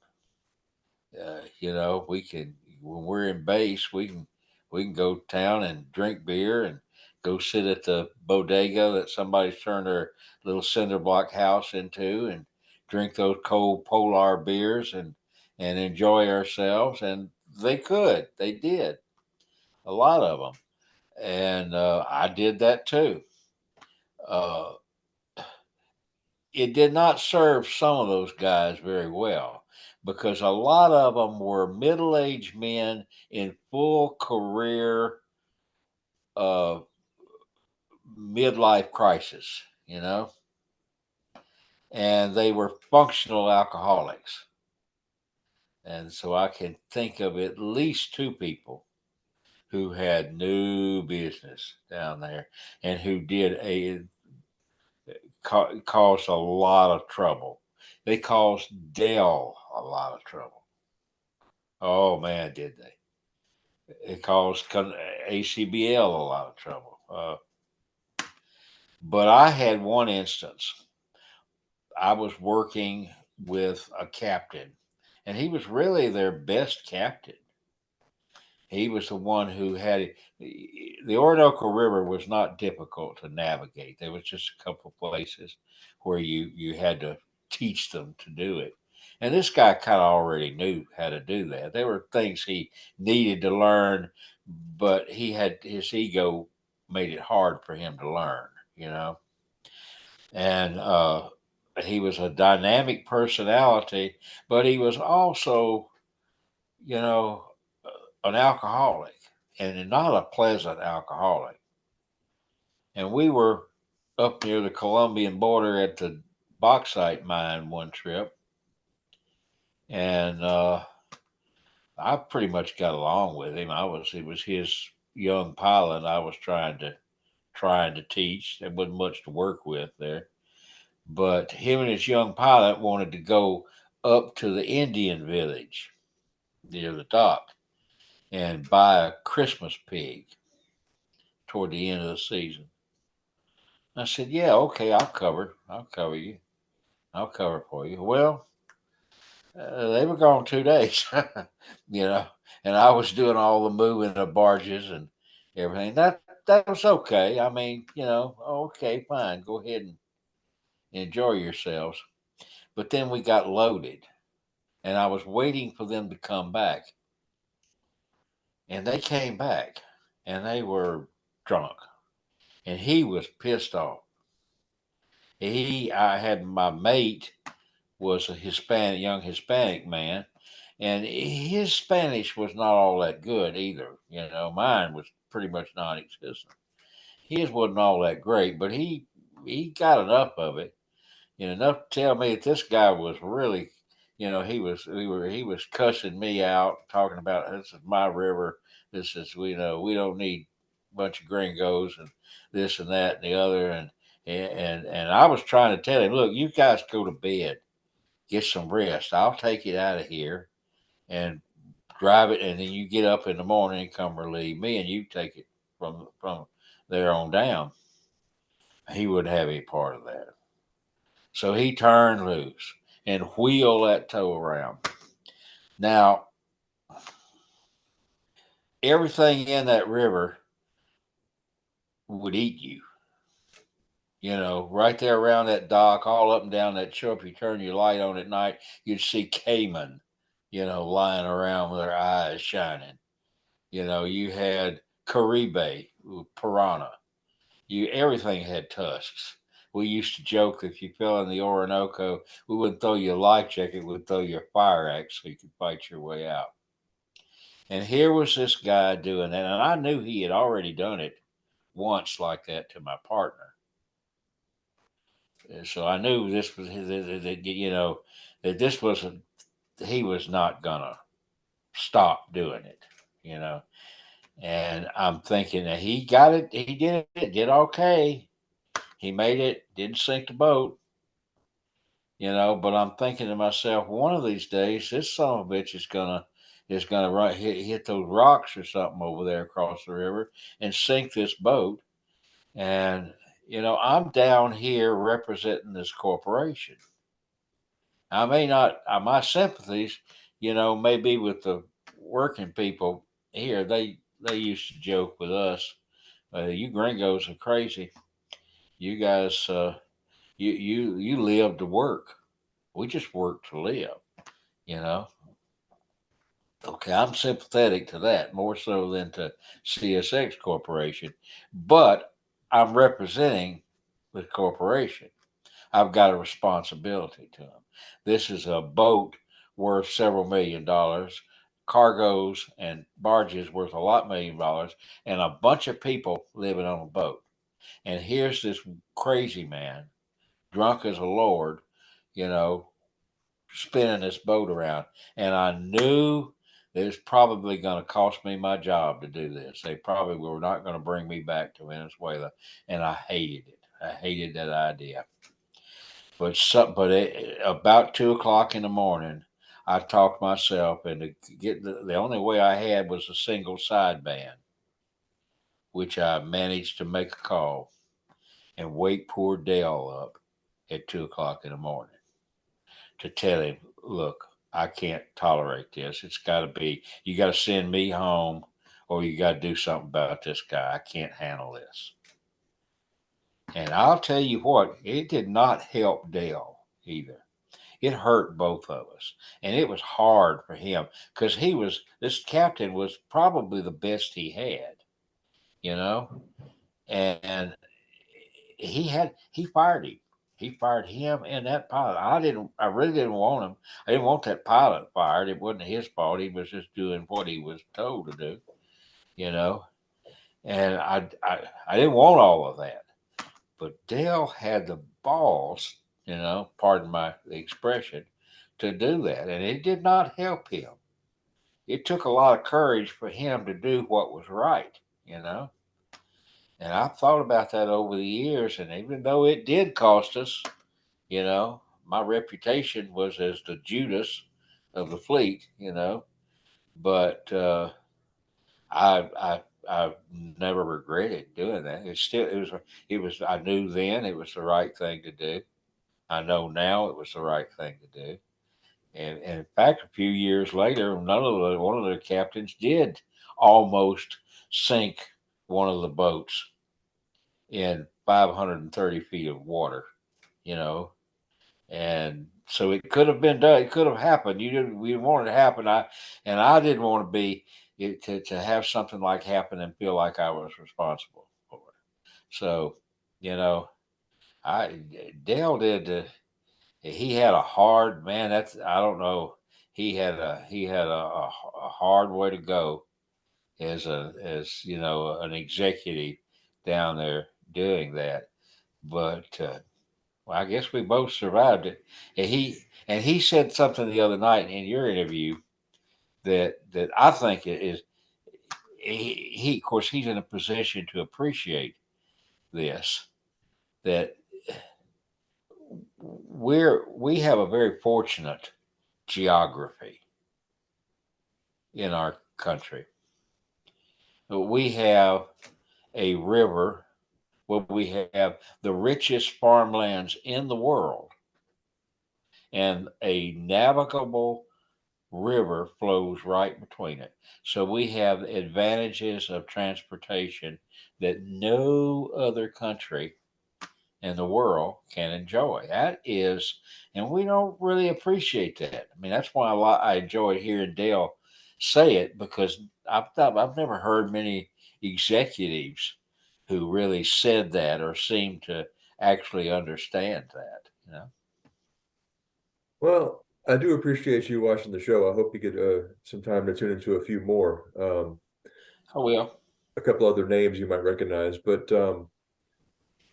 We can, when we're in base, we can go to town and drink beer and go sit at the bodega that somebody's turned their little cinder block house into and drink those cold polar beers and enjoy ourselves. And they did, a lot of them, and I did that too. Uh, it did not serve some of those guys very well because a lot of them were middle-aged men in full career uh, midlife crisis, and they were functional alcoholics. And so I can think of at least two people who had no business down there and who did caused a lot of trouble. They caused Dell a lot of trouble. Oh man, did they? It caused ACBL a lot of trouble. But I had one instance. I was working with a captain, and he was really their best captain. He was the one who had the Orinoco River was not difficult to navigate. There was just a couple of places where you had to teach them to do it. And this guy kind of already knew how to do that. There were things he needed to learn, but he had his ego made it hard for him to learn, you know. And he was a dynamic personality, but he was also, you know, an alcoholic and not a pleasant alcoholic. And we were up near the Colombian border at the bauxite mine one trip, and I pretty much got along with him. It was his young pilot I was trying to teach. There wasn't much to work with there, but him and his young pilot wanted to go up to the Indian village near the dock and buy a Christmas pig toward the end of the season. I said, yeah, okay, I'll cover you. I'll cover for you. Well, they were gone 2 days, you know, and I was doing all the moving of barges and everything. That was okay. I mean, okay, fine, go ahead and enjoy yourselves. But then we got loaded, and I was waiting for them to come back, and they came back, and they were drunk, and he was pissed off. I had my mate was a young Hispanic man, and his Spanish was not all that good either. Mine was pretty much non-existent. His wasn't all that great, but he got enough of it, enough to tell me that this guy was really, he was cussing me out, talking about this is my river, this is we don't need a bunch of gringos and this and that and the other, and I was trying to tell him, look, you guys go to bed, get some rest. I'll take it out of here and drive it, and then you get up in the morning and come relieve me, and you take it from there on down. He wouldn't have any part of that. So he turned loose and wheeled that tow around. Now, everything in that river would eat you. Right there around that dock, all up and down that shore. If you turn your light on at night, you'd see caiman, lying around with their eyes shining. You had caribe, piranha. Everything had tusks. We used to joke that if you fell in the Orinoco, we wouldn't throw you a life jacket, we'd throw you a fire axe so you could fight your way out. And here was this guy doing that, and I knew he had already done it once like that to my partner. And so I knew this was that this wasn't he was not gonna stop doing it. You know, and I'm thinking that he got it, he did okay. He made it, didn't sink the boat, but I'm thinking to myself, one of these days, this son of a bitch is gonna hit those rocks or something over there across the river and sink this boat. And I'm down here representing this corporation. I may not, my sympathies, may be with the working people here. They used to joke with us, "You gringos are crazy. You guys, you live to work. We just work to live." You know. Okay, I'm sympathetic to that more so than to CSX Corporation, but I'm representing the corporation. I've got a responsibility to them. This is a boat worth several $1 million, cargoes and barges worth a lot $1 million, and a bunch of people living on a boat. And here's this crazy man, drunk as a lord, you know, spinning this boat around. And I knew it was probably going to cost me my job to do this. They probably were not going to bring me back to Venezuela. And I hated it. I hated that idea. About 2 o'clock in the morning, I talked myself into get the only way I had was a single sideband, which I managed to make a call and wake poor Dale up at 2 o'clock in the morning to tell him, look, I can't tolerate this. It's got to be, you got to send me home or you got to do something about this guy. I can't handle this. And I'll tell you what, it did not help Dale either. It hurt both of us. And it was hard for him because this captain was probably the best he had, you know? And he fired him. He fired him and that pilot. I really didn't want him. I didn't want that pilot fired. It wasn't his fault. He was just doing what he was told to do, you know. And I didn't want all of that. But Dale had the balls, pardon my expression, to do that. And it did not help him. It took a lot of courage for him to do what was right, you know. And I've thought about that over the years. And even though it did cost us, my reputation was as the Judas of the fleet, but I never regretted doing that. It was I knew then it was the right thing to do. I know now it was the right thing to do. And in fact, a few years later, one of the captains did almost sink one of the boats in 530 feet of water. You know, and so it could have been done. It could have happened. You didn't. We wanted it to happen. I didn't want to be to have something like happen and feel like I was responsible for it. So, you know, I Dale did. He had a hard man. That's I don't know. He had a hard way to go as an executive down there doing that. But well, I guess we both survived it. And he said something the other night in your interview that I think is he of course he's in a position to appreciate this that we have a very fortunate geography in our country. We have a river where we have the richest farmlands in the world and a navigable river flows right between it. So we have advantages of transportation that no other country in the world can enjoy. That is, and we don't really appreciate that. I mean, that's why I enjoy hearing Dale say it because I've never heard many executives who really said that or seemed to actually understand that. Well, I do appreciate you watching the show. I hope you get some time to tune into a few more. Oh well. A couple other names you might recognize, but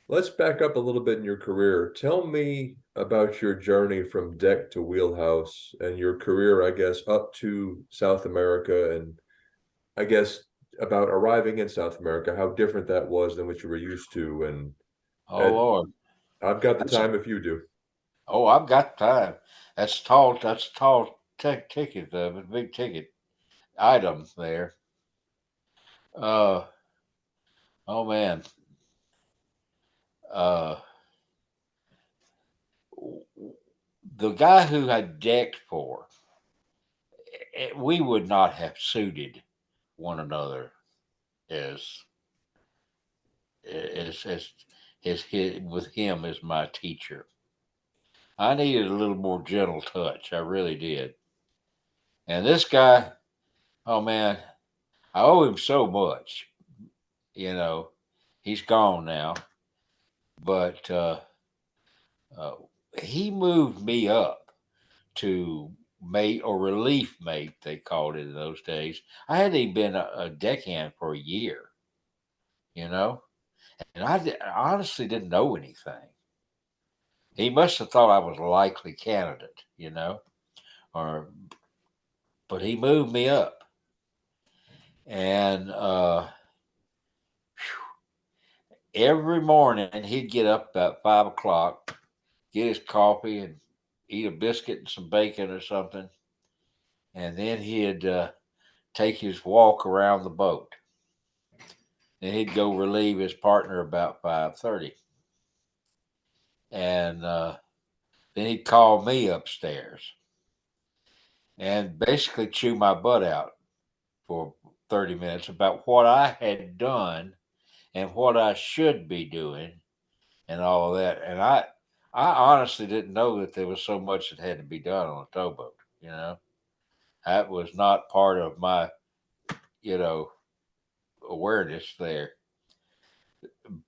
let's back up a little bit in your career. Tell me about your journey from deck to wheelhouse and your career, I guess, up to South America, and I guess about arriving in South America, how different that was than what you were used to. Oh And Lord. I've got the That's time if you do. Oh, I've got time. That's tall. That's tall ticket. A big ticket item there. Uh, oh man. Uh, the guy who I decked for, we would not have suited one another as as with him as my teacher. I needed a little more gentle touch. I really did. And this guy, oh man, I owe him so much. You know, he's gone now, but uh, he moved me up to mate or relief mate, they called it in those days. I hadn't even been a deckhand for a year, you know, and I honestly didn't know anything. He must have thought I was a likely candidate, or but he moved me up, and every morning he'd get up about 5 o'clock, get his coffee, and eat a biscuit and some bacon or something, and then he'd take his walk around the boat. Then he'd go relieve his partner about 5:30, and then he'd call me upstairs and basically chew my butt out for 30 minutes about what I had done and what I should be doing and all of that. And I honestly didn't know that there was so much that had to be done on a towboat. That was not part of my you know awareness there.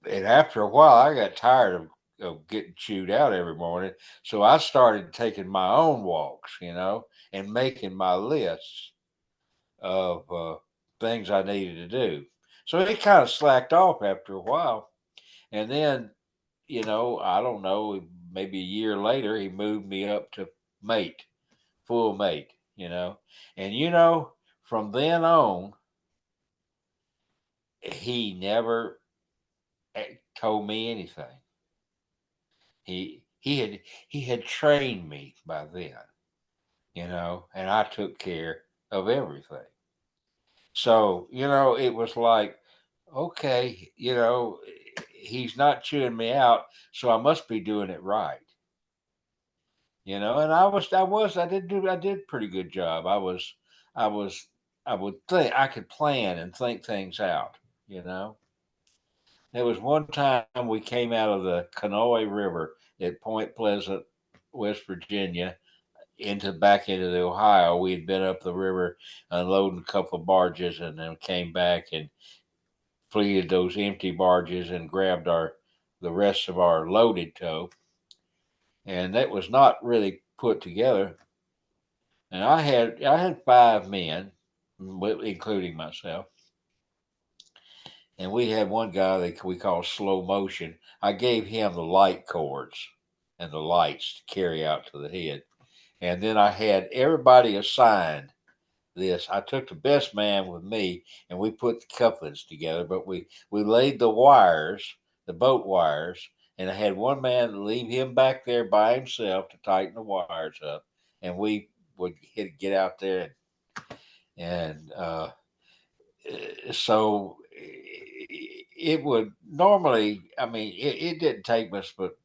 And after a while, I got tired of getting chewed out every morning. So I started taking my own walks, and making my lists of things I needed to do. So it kind of slacked off after a while. And then, I don't know, maybe a year later, he moved me up to mate, full mate, And, from then on, he never told me anything. he had he had trained me by then, and I took care of everything. So, it was like, okay, he's not chewing me out, so I must be doing it right. And I did pretty good job. I was, I would think I could plan and think things out, you know. There was one time we came out of the Kanawha River at Point Pleasant, West Virginia, back into the Ohio. We had been up the river unloading a couple of barges, and then came back and fleeted those empty barges and grabbed the rest of our loaded tow. And that was not really put together. And I had 5 men, including myself, and we had one guy that we call slow motion. I gave him the light cords and the lights to carry out to the head, and then I had everybody assigned this. I took the best man with me, and we put the couplings together. But we laid the wires, the boat wires, and I had one man leave him back there by himself to tighten the wires up, and we would get out there and so it would normally. I mean, it didn't take us but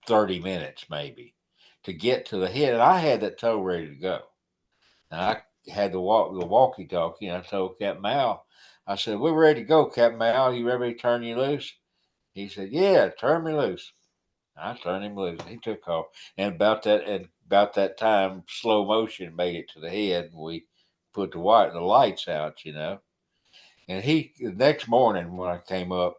30 minutes maybe to get to the head, and I had that tow ready to go. And I had the walkie talkie, and I told Captain Mal, I said, "We're ready to go, Captain Mal. You ready to turn you loose?" He said, "Yeah, turn me loose." I turned him loose. He took off, and about that time, slow motion made it to the head, and we put the lights out. And the next morning when I came up,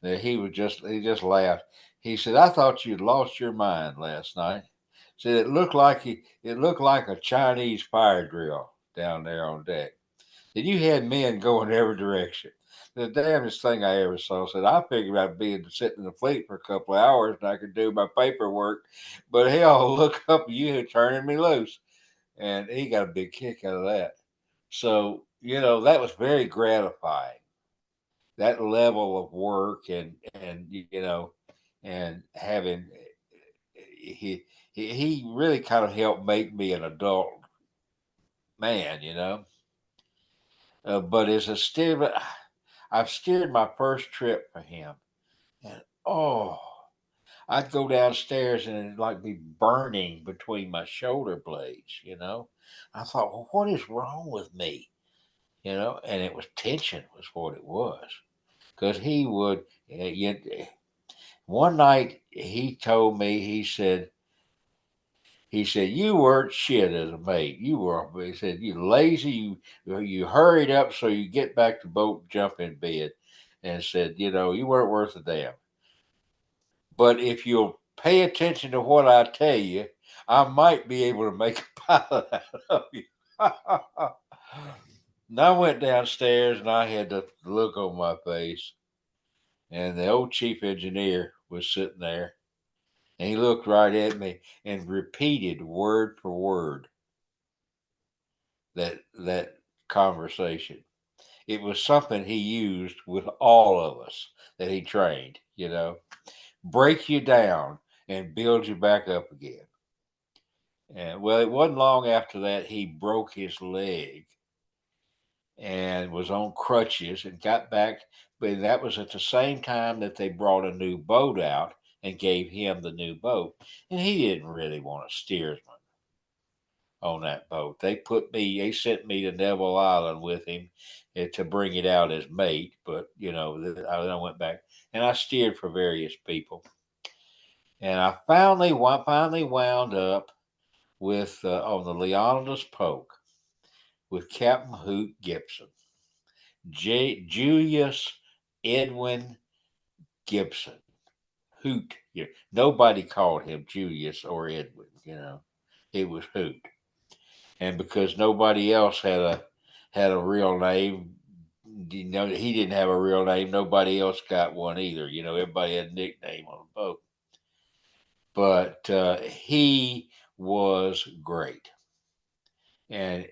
that he just laughed. He said, "I thought you'd lost your mind last night." Said it looked like a Chinese fire drill down there on deck. And you had men going every direction. The damnedest thing I ever saw. Said I figured I'd be sitting in the fleet for a couple of hours and I could do my paperwork, but hell, look up, you had turning me loose, and he got a big kick out of that. So that was very gratifying. That level of work and having he really kind of helped make me an adult man. But as a steer, I've steered my first trip for him, and oh, I'd go downstairs and it'd like be burning between my shoulder blades. I thought, well, what is wrong with me? And it was tension was what it was, because he would. One night he told me, he said, "You weren't shit as a mate. You were." He said, "You lazy. You hurried up so you get back to boat, and jump in bed," and said, "You weren't worth a damn. But if you'll pay attention to what I tell you, I might be able to make a pilot out of you." And I went downstairs and I had the look on my face, and the old chief engineer was sitting there, and he looked right at me and repeated word for word that conversation. It was something he used with all of us that he trained. Break you down and build you back up again. And well, it wasn't long after that he broke his leg and was on crutches and got back. But that was at the same time that they brought a new boat out and gave him the new boat. And he didn't really want a steersman on that boat. They sent me to Neville Island with him to bring it out as mate. But I went back and I steered for various people, and I finally wound up with on the Leonidas Polk with Captain Hoot Gibson, Julius Edwin Gibson. Hoot. Yeah. Nobody called him Julius or Edwin. It was Hoot. And because nobody else had a real name, he didn't have a real name. Nobody else got one either. Everybody had a nickname on the boat. But he was great and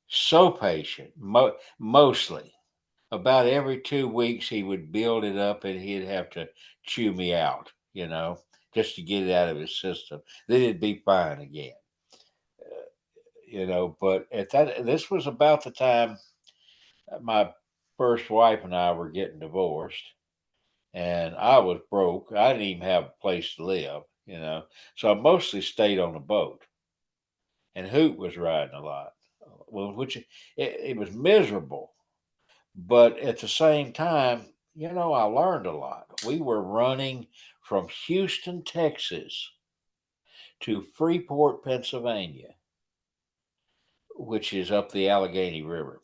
so patient. Mostly, about every 2 weeks, he would build it up, and he'd have to chew me out. just to get it out of his system. Then it'd be fine again. But this was about the time my first wife and I were getting divorced, and I was broke. I didn't even have a place to live. So I mostly stayed on the boat, and Hoot was riding a lot. Well, which it was miserable, but at the same time, I learned a lot. We were running from Houston, Texas to Freeport, Pennsylvania, which is up the Allegheny River.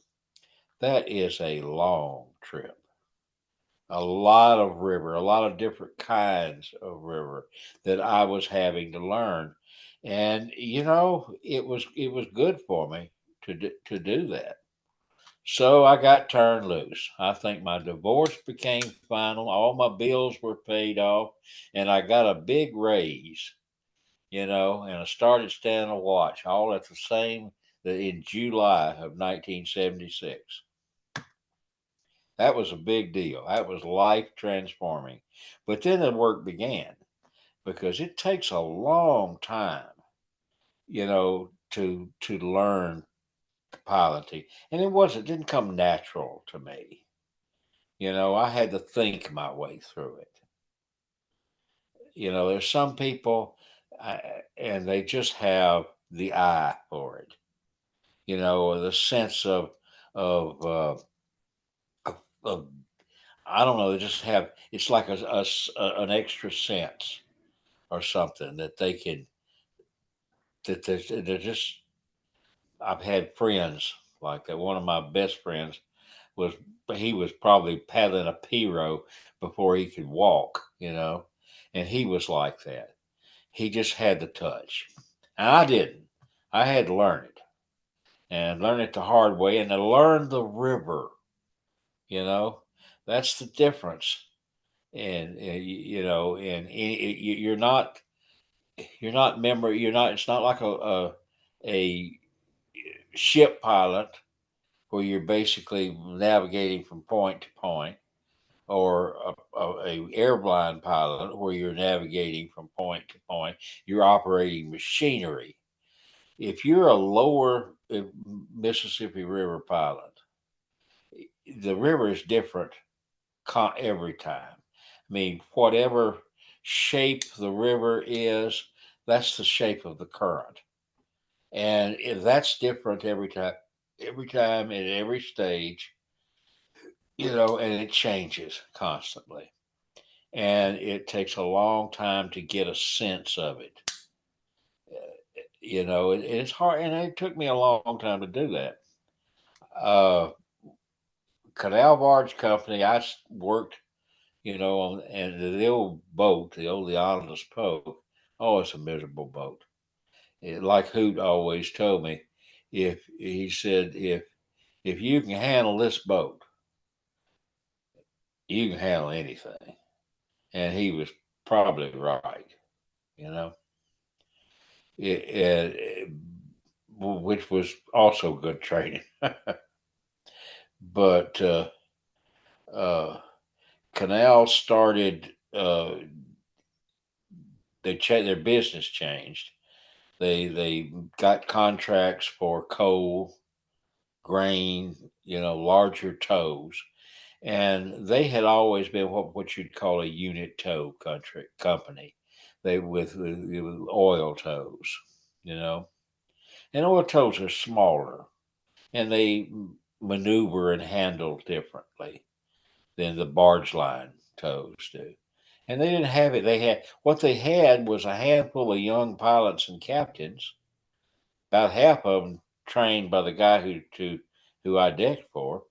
That is a long trip. A lot of river, a lot of different kinds of river that I was having to learn. And it was good for me to do that. So I got turned loose. I think my divorce became final. All my bills were paid off, and I got a big raise, and I started standing a watch all at the same in July of 1976. That was a big deal. That was life transforming. But then the work began because it takes a long time, to learn piloting. And it didn't come natural to me. I had to think my way through it. There's some people, and they just have the eye for it. Or the sense of I don't know. They just have. It's like an extra sense or something that they can. That they're just. I've had friends like that. One of my best friends was he was probably paddling a pirogue before he could walk. And he was like that. He just had the touch, and I didn't. I had to learn it and learn it the hard way, and to learn the river. You know, that's the difference. And you're not. It's not like a ship pilot where you're basically navigating from point to point, or a airline pilot where you're navigating from point to point. You're operating machinery. If you're a lower Mississippi River pilot, the river is different every time. I mean, whatever shape the river is, that's the shape of the current. And that's different every time at every stage, and it changes constantly. And it takes a long time to get a sense of it. It's hard, and it took me a long time to do that. Uh, Canal Barge Company, worked, and the old boat, the old Leonidas boat. Oh, it's a miserable boat. Like Hoot always told me, if he said, if you can handle this boat, you can handle anything. And he was probably right, you know, it, which was also good training. But uh, Canal started, their business changed. They got contracts for coal, grain, larger tows, and they had always been what you'd call a unit tow company. They with oil tows, you know, and oil tows are smaller, and they maneuver and handle differently than the barge line tows do. And they didn't have it. What they had was a handful of young pilots and captains, about half of them trained by the guy who I decked for,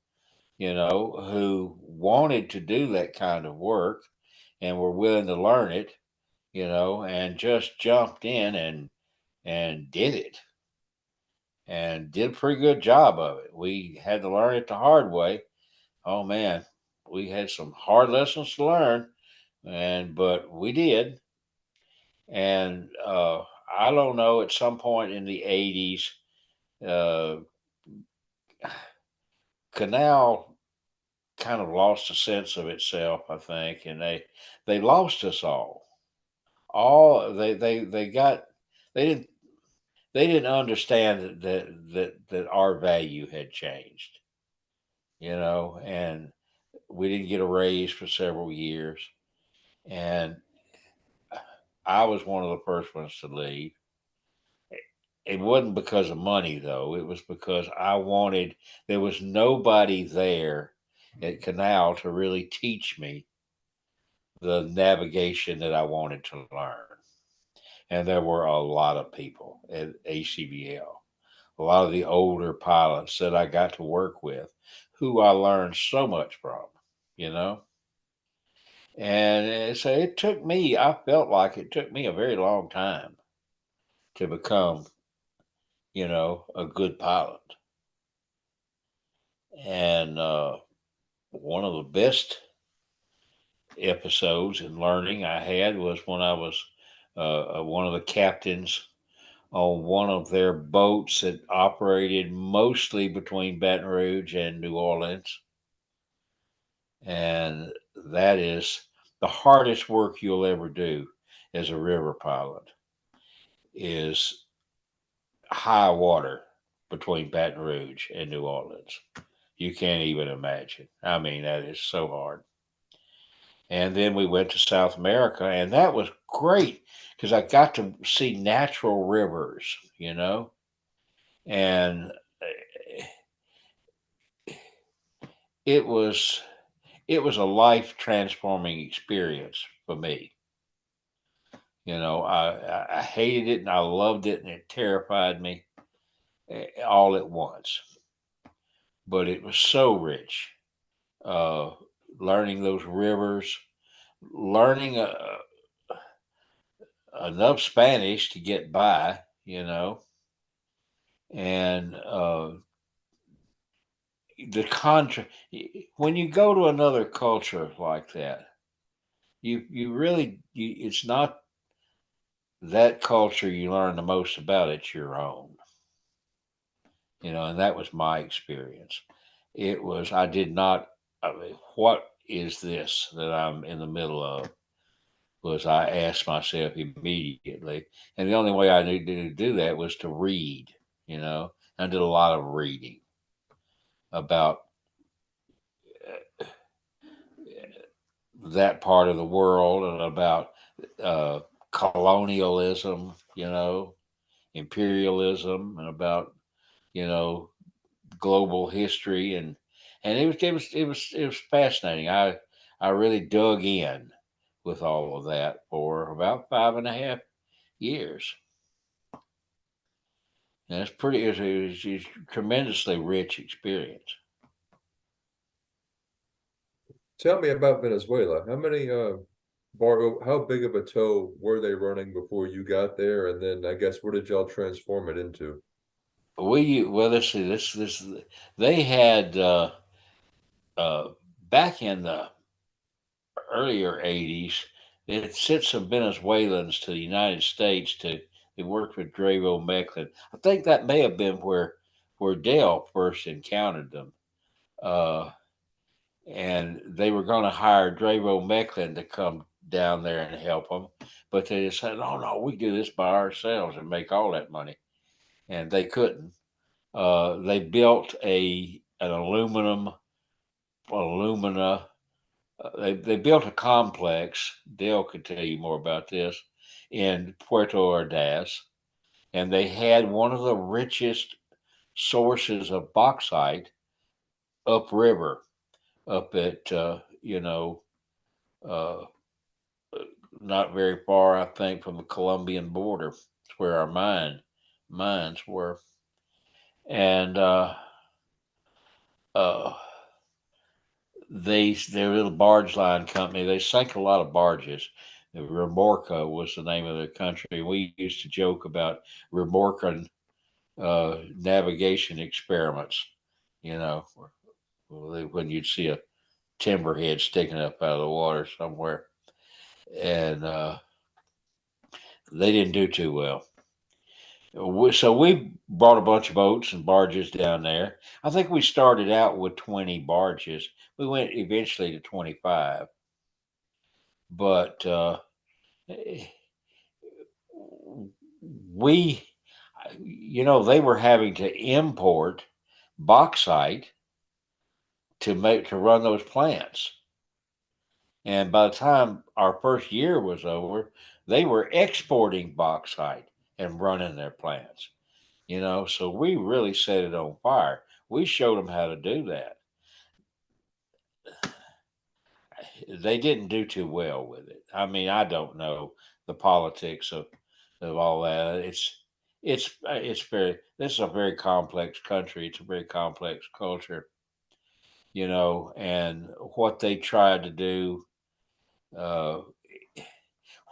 who wanted to do that kind of work and were willing to learn it, and just jumped in and did it, and did a pretty good job of it. We had to learn it the hard way. Oh man, we had some hard lessons to learn, but we did. And I don't know, at some point in the 80s, uh, Canal kind of lost a sense of itself, I think, and they lost us all all they got they didn't they didn't understand that our value had changed, and we didn't get a raise for several years, and I was one of the first ones to leave. It wasn't because of money though. It was because there was nobody there at Canal to really teach me the navigation that I wanted to learn. And there were a lot of people at ACBL, a lot of the older pilots that I got to work with, who I learned so much from, you know. And so I felt like it took me a very long time to become, a good pilot. And one of the best episodes in learning I had was when I was one of the captains on one of their boats that operated mostly between Baton Rouge and New Orleans. And that is the hardest work you'll ever do as a river pilot is high water between Baton Rouge and New Orleans. You can't even imagine. I mean, that is so hard. And then we went to South America, and that was great because I got to see natural rivers, and it was it was a life transforming experience for me. I hated it and I loved it and it terrified me all at once. But it was so rich. Uh, Learning those rivers, learning enough Spanish to get by, and the contra. When you go to another culture like that, you really it's not that culture you learn the most about. It's your own, and that was my experience. It was I did not. I mean, what is this that I'm in the middle of? Was I asked myself immediately, and the only way I knew to do that was to read. I did a lot of reading about that part of the world and about uh, colonialism, imperialism, and about you know global history, and it was fascinating. I really dug in with all of that for about 5.5 years, and it's a tremendously rich experience. Tell me about Venezuela. How big of a tow were they running before you got there? And then I guess what did y'all transform it into? Let's see, this they had uh, back in the earlier '80s, they had sent some Venezuelans to the United States to they worked with Dravo Mecklin. I think that may have been where Dale first encountered them. Uh, and they were going to hire Dravo Mecklin to come down there and help them, but they just said, "Oh no, we do this by ourselves and make all that money," and they couldn't. They built a an alumina. They built a complex. Dale could tell you more about this in Puerto Ordaz, and they had one of the richest sources of bauxite upriver, up at uh, not very far, I think, from the Colombian border. It's where our mines were, and uh, their little barge line company. They sank a lot of barges. Remorca was the name of the country. We used to joke about remorking navigation experiments. You know, when you'd see a timber head sticking up out of the water somewhere, and they didn't do too well. So we brought a bunch of boats and barges down there. I think we started out with 20 barges. We went eventually to 25, but we, they were having to import bauxite to run those plants. And by the time our first year was over, they were exporting bauxite and running their plants. So we really set it on fire. We showed them how to do that. They didn't do too well with it. I mean, I don't know the politics of all that. It's very, this is a very complex country. It's a very complex culture, and what they tried to do, uh,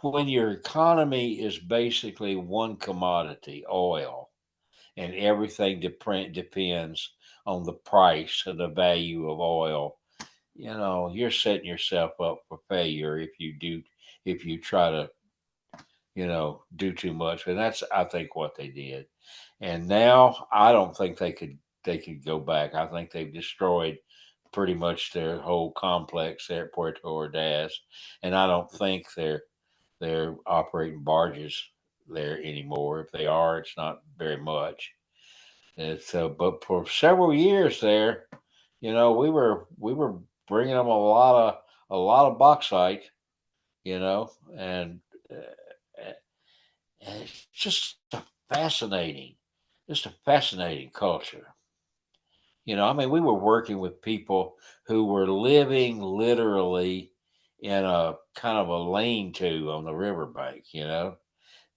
when your economy is basically one commodity, oil, and everything depends on the price and the value of oil, you're setting yourself up for failure if you try to, do too much. And that's, I think, what they did. And now I don't think they could go back. I think they've destroyed pretty much their whole complex there at Puerto Ordaz, and I don't think they're operating barges there anymore. If they are, it's not very much. And so, but for several years there, we were bringing them a lot of bauxite, and uh, and it's fascinating, just a fascinating culture. I mean, we were working with people who were living literally in a kind of a lean-to on the riverbank,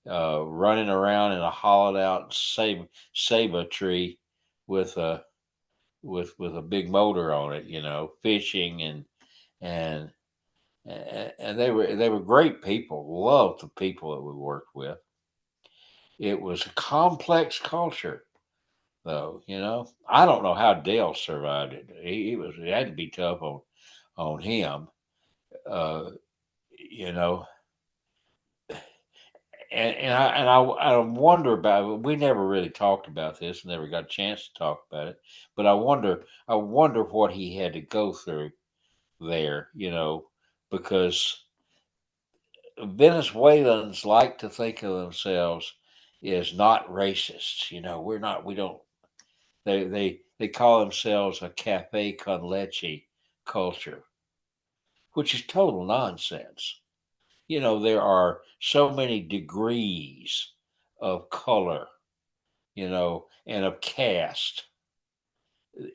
running around in a hollowed out ceiba tree with a with a big motor on it, fishing and and they were great people. Loved the people that we worked with. It was a complex culture, though. I don't know how Dale survived it. It had to be tough on him. Uh, you know, and I wonder about it. We never really talked about this, never got a chance to talk about it. But I wonder what he had to go through there. Because Venezuelans like to think of themselves as not racists. We're not. We don't. They call themselves a cafe con leche culture, which is total nonsense. There are so many degrees of color, and of caste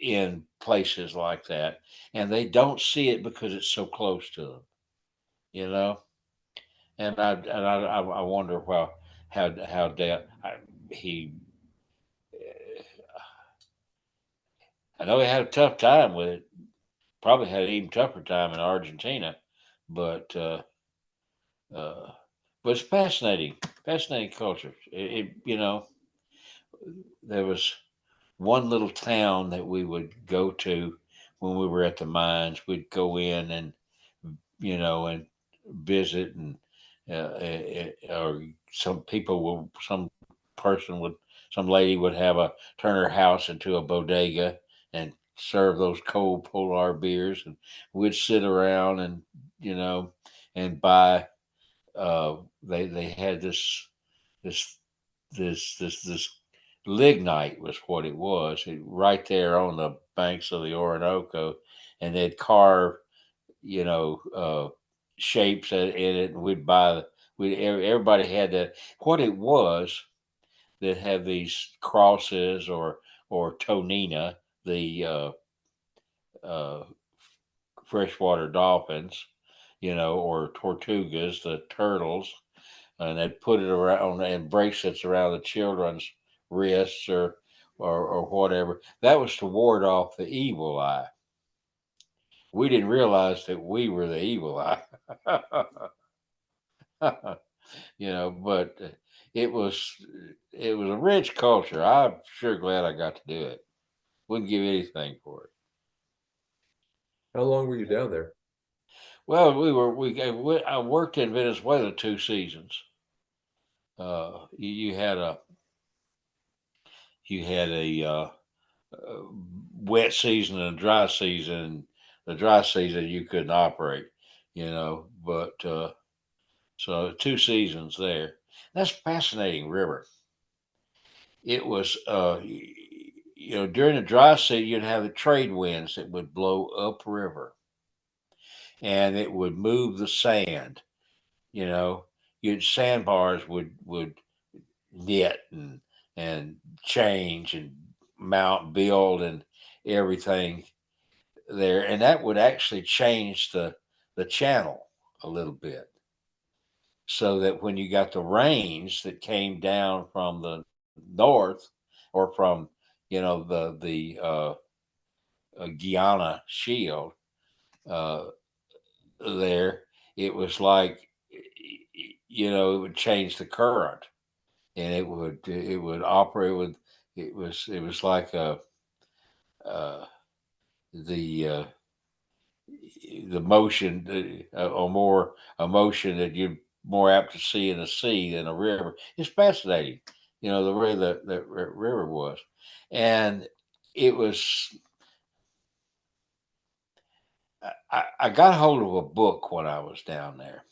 in places like that, and they don't see it because it's so close to them, you know. And I wonder how that he. I know he had a tough time with it. Probably had an even tougher time in Argentina, but uh, but it's fascinating, fascinating culture. There was one little town that we would go to when we were at the mines. We'd go in and visit, and or some lady would have a turn her house into a bodega and serve those cold polar beers, and we'd sit around and you know and buy. They had this this lignite was what it was, right there on the banks of the Orinoco, and they'd carve shapes in it, and we'd buy. Everybody had that. What it was that have these crosses or tonina, the uh, freshwater dolphins, or tortugas, the turtles, and they'd put it around and bracelets around the children's wrists or whatever. That was to ward off the evil eye. We didn't realize that we were the evil eye. But it was it was a rich culture. I'm sure glad I got to do it. Wouldn't give anything for it. How long were you down there? Well, I worked in Venezuela 2 seasons. You had a wet season and a dry season. The dry season you couldn't operate, but so 2 seasons there. That's a fascinating river. it was during the dry season you'd have the trade winds that would blow upriver, and it would move the sand. You know, you'd sandbars would knit and change and mount build and everything there, and that would actually change the channel a little bit, so that when you got the rains that came down from the north or from the Guyana Shield uh, there, it was like it would change the current, and it would operate with it was like uh, the the motion or more a motion that you're more apt to see in the sea than a river. It's fascinating, the way that river was, and it was. I got hold of a book when I was down there.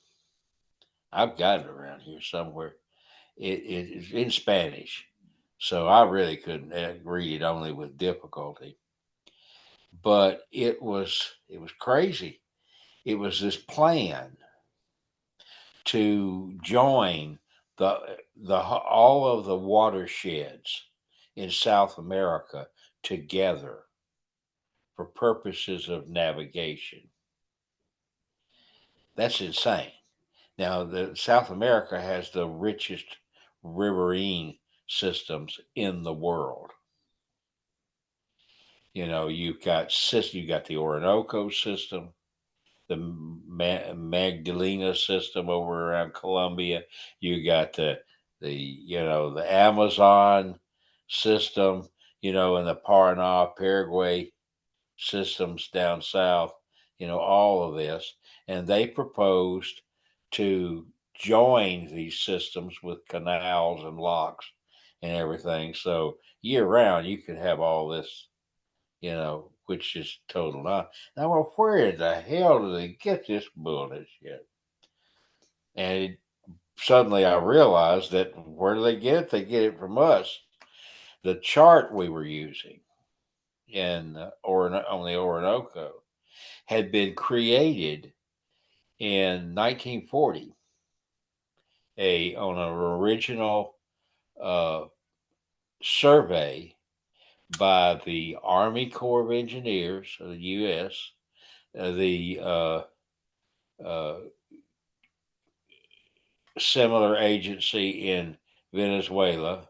I've got it around here somewhere. It is in Spanish, so I really couldn't read it only with difficulty. But it was crazy. It was this plan to join all of the watersheds in South America together for purposes of navigation. That's insane. Now, the South America has the richest riverine systems in the world. You've got the Orinoco system, the Magdalena system over around Colombia. You got the Amazon system, and the Paraná, Paraguay systems down south. All of this, and they proposed to join these systems with canals and locks and everything. So year round, you could have all this, which is total not. Now, well, where in the hell do they get this bullshit? And suddenly I realized that where do they get it? They get it from us. The chart we were using on the Orinoco had been created in 1940 on an original uh, survey by the Army Corps of Engineers of the U.S., the uh, similar agency in Venezuela,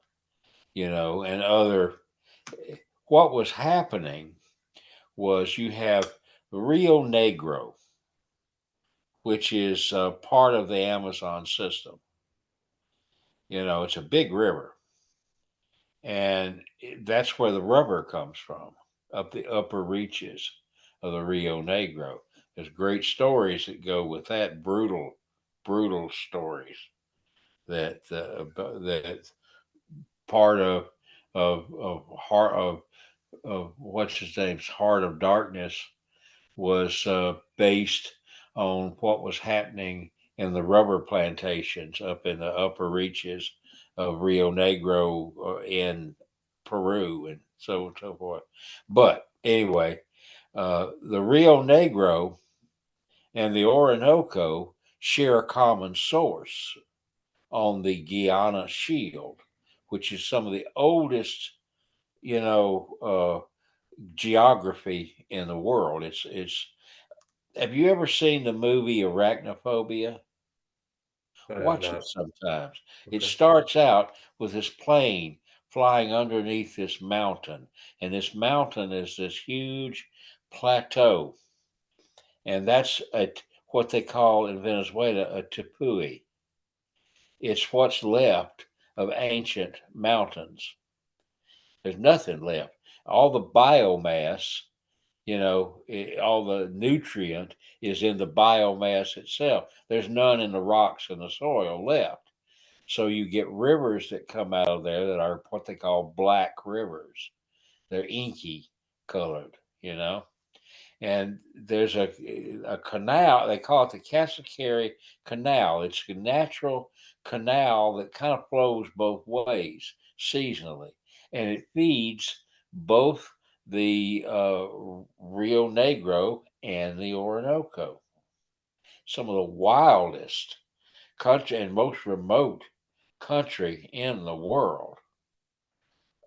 and other. What was happening was you have Rio Negro, which is part of the Amazon system. It's a big river, and that's where the rubber comes from, up the upper reaches of the Rio Negro. There's great stories that go with that, brutal, brutal stories that part of heart of what's his name's Heart of Darkness was based on what was happening in the rubber plantations up in the upper reaches of Rio Negro in Peru and so on and so forth. But anyway, the Rio Negro and the Orinoco share a common source on the Guyana Shield, which is some of the oldest, you know, geography in the world. It's Have you ever seen the movie Arachnophobia? I have Watch it not. sometimes. It Okay. starts out with this plane flying underneath this mountain, and this mountain is this huge plateau, and that's what they call in Venezuela a tepui. It's what's left of ancient mountains. There's nothing left. All the biomass, all the nutrient is in the biomass itself. There's none in the rocks and the soil left. So you get rivers that come out of there that are what they call black rivers. They're inky colored, And there's a canal, they call it the Cascari Canal. It's a natural canal that kind of flows both ways. seasonally, and it feeds both the Rio Negro and the Orinoco, some of the wildest country and most remote country in the world.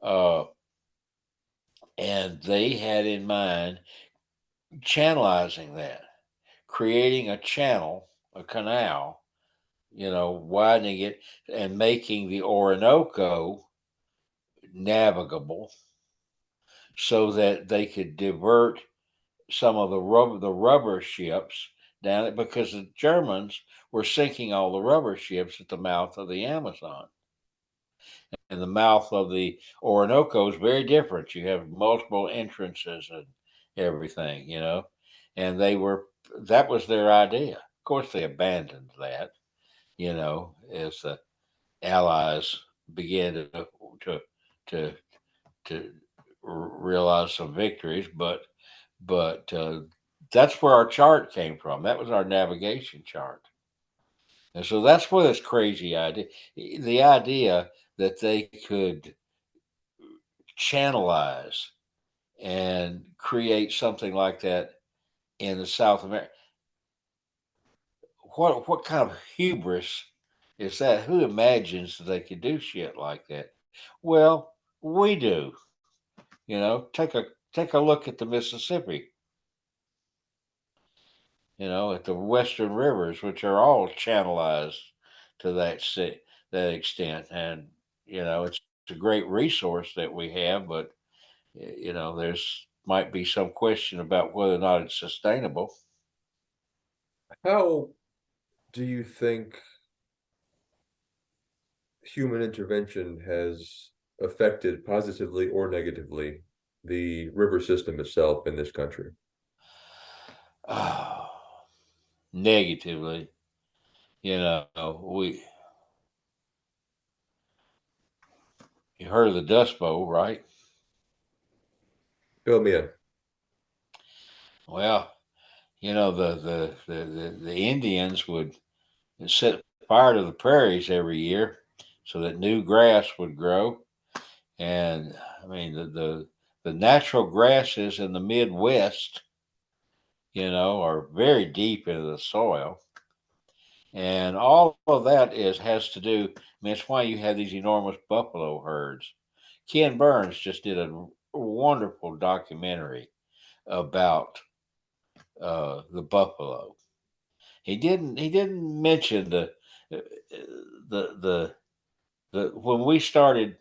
Uh, and they had in mind channelizing that, creating a channel, a canal, widening it and making the Orinoco navigable so that they could divert some of the rubber ships down it, because the Germans were sinking all the rubber ships at the mouth of the Amazon. And the mouth of the Orinoco is very different. You have multiple entrances and everything, and that was their idea. Of course, they abandoned that, as the Allies began to to to realize some victories, but that's where our chart came from. That was our navigation chart, and so that's where this crazy idea, the idea that they could channelize and create something like that in the South America. What kind of hubris is that? Who imagines that they could do shit like that? Well, we do. Take a look at the Mississippi. At the western rivers, which are all channelized to that extent, and it's a great resource that we have, but there's might be some question about whether or not it's sustainable. How do you think human intervention has affected positively or negatively the river system itself in this country? Oh, negatively, you know, we you heard of the Dust Bowl, right? Fill me in. Well, the Indians would set fire to the prairies every year so that new grass would grow. And I mean, the natural grasses in the Midwest, are very deep into the soil. And all of that has to do. I mean, it's why you have these enormous buffalo herds. Ken Burns just did a wonderful documentary about the buffalo. He didn't mention the the when we started.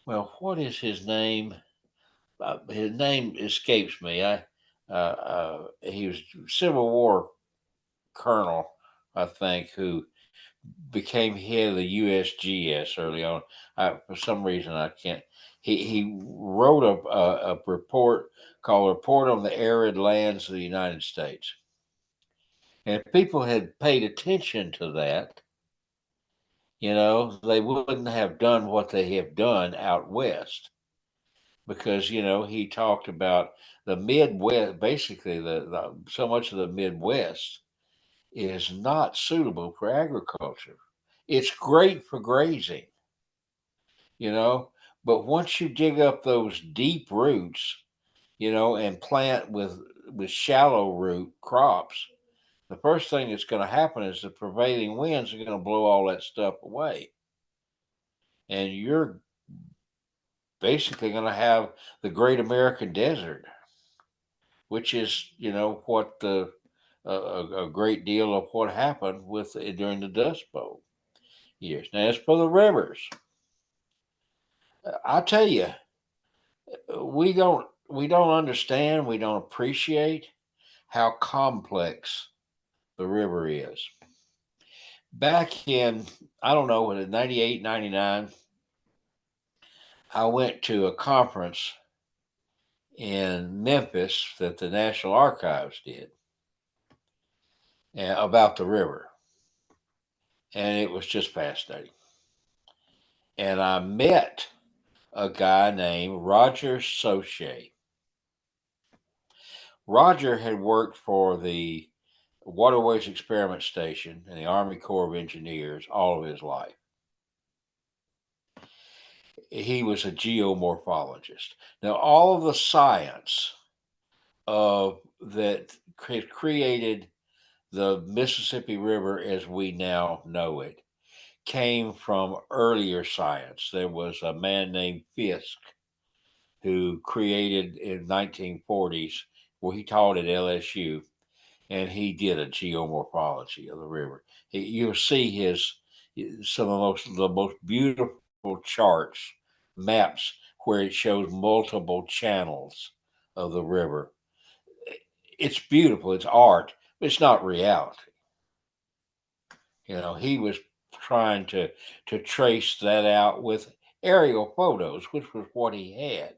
Well, what is his name? His name escapes me. He was Civil War colonel, I think, who became head of the USGS early on. For some reason, I can't. He wrote a report called "Report on the Arid Lands of the United States," and if people had paid attention to that, they wouldn't have done what they have done out west, because he talked about the Midwest. Basically, the so much of the Midwest is not suitable for agriculture. It's great for grazing, you know, but once you dig up those deep roots, and plant with shallow root crops, the first thing that's going to happen is the prevailing winds are going to blow all that stuff away, and you're basically going to have the Great American Desert, which is what a great deal of what happened with during the Dust Bowl years. Now, as for the rivers, I tell you, we don't understand, we don't appreciate how complex the river is. Back in, I don't know, in 98, 99, I went to a conference in Memphis that the National Archives did about the river, and it was just fascinating. And I met a guy named Roger Sauché. Roger had worked for the Waterways Experiment Station in the Army Corps of Engineers all of his life. He was a geomorphologist. Now, all of the science that created the Mississippi River as we now know it came from earlier science. There was a man named Fisk who created in 1940s, well, he taught at LSU, and he did a geomorphology of the river. You'll see his some of the most beautiful charts, maps where it shows multiple channels of the river. It's beautiful. It's art, but it's not reality. He was trying to trace that out with aerial photos, which was what he had.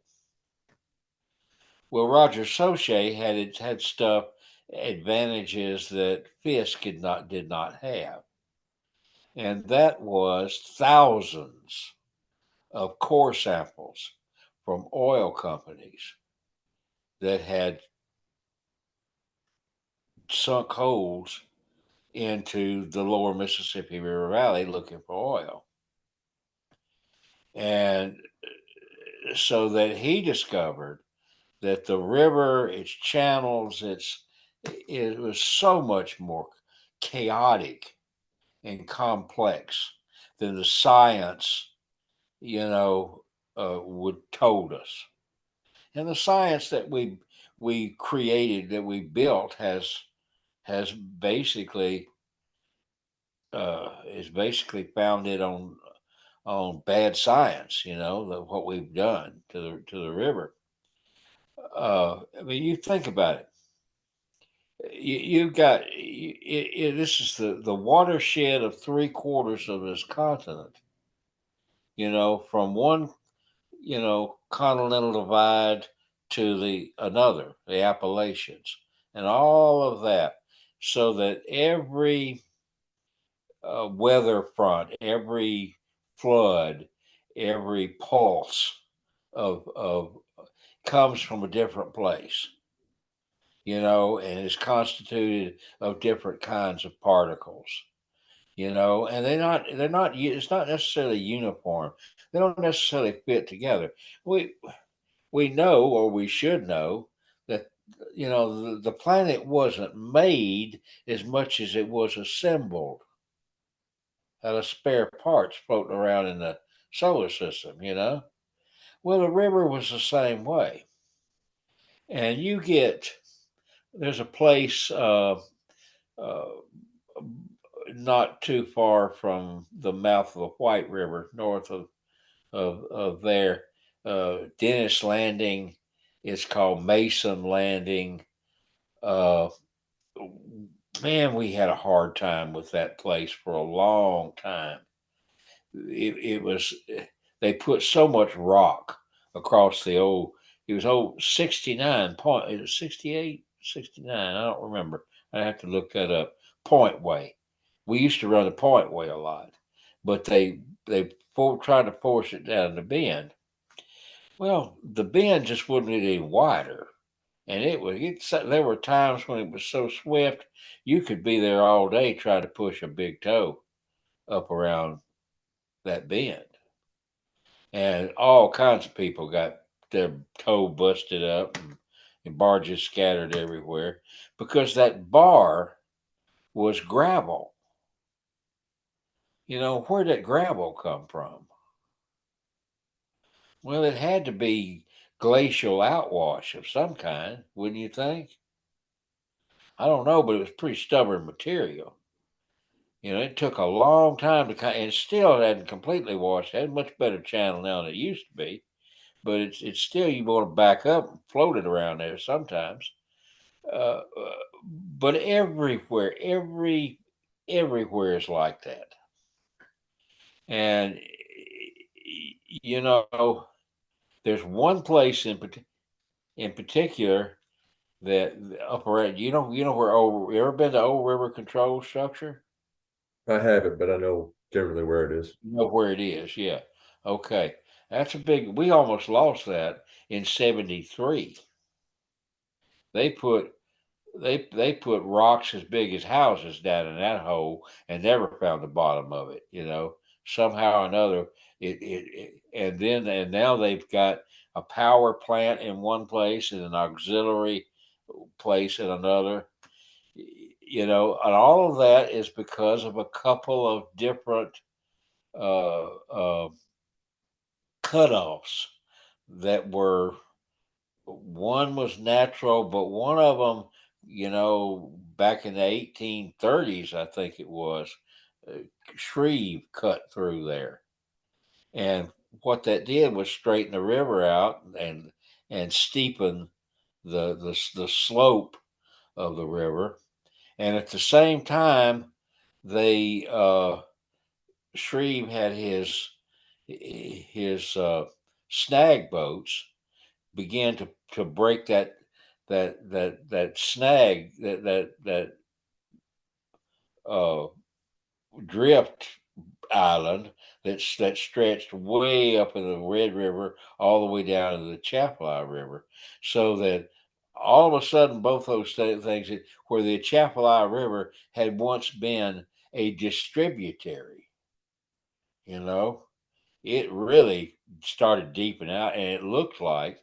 Well, Roger Saucher had stuff advantages that Fisk did not have, and that was thousands of core samples from oil companies that had sunk holes into the lower Mississippi River Valley looking for oil. And so that he discovered that the river, its channels, it was so much more chaotic and complex than the science, would told us. And the science that we created, that we built, has basically is basically founded on bad science. What we've done to the river. I mean, you think about it. You've got this is the watershed of three-quarters of this continent. From one continental divide to the another, the Appalachians, and all of that, so that every weather front, every flood, every pulse of comes from a different place, and is constituted of different kinds of particles, and they're not it's not necessarily uniform. They don't necessarily fit together. We know, or we should know, that the planet wasn't made as much as it was assembled out of spare parts floating around in the solar system. Well, the river was the same way. And there's a place uh, not too far from the mouth of the White River, north of there, Dennis Landing. It's called Mason Landing. Uh, Man, we had a hard time with that place for a long time. It was They put so much rock across the old. It was old 69 point. It was 68, 69. I don't remember. I have to look that up. Point way. We used to run the point way a lot, but they tried to force it down the bend. Well, the bend just wouldn't get any wider, and there were times when it was so swift you could be there all day trying to push a big toe up around that bend, and all kinds of people got their toe busted up, and barges scattered everywhere because that bar was gravel. Where did gravel come from? Well, it had to be glacial outwash of some kind, wouldn't you think? I don't know, but it was pretty stubborn material. It took a long time and still hadn't completely washed. It had a much better channel now than it used to be, but it's still, you want to back up and float it around there sometimes. But everywhere is like that. And you know, there's one place in particular that operate. Where you ever been to Old River Control Structure? I haven't, but I know generally where it is. You know where it is, yeah. Okay, that's a big. We almost lost that in '73. They put they put rocks as big as houses down in that hole and never found the bottom of it. somehow or another. And now they've got a power plant in one place and an auxiliary place in another. And all of that is because of a couple of different uh, uh, cutoffs that were, one was natural, but one of them, back in the 1830s, I think it was, uh, Shreve cut through there. And what that did was straighten the river out and steepen the slope of the river. And at the same time, they Shreve had his snag boats began to break that snag that uh, drift island that stretched way up in the Red River all the way down to the Chapelai River, so that all of a sudden both those things where the Chapelai River had once been a distributary, you know, it really started deepening out, and it looked like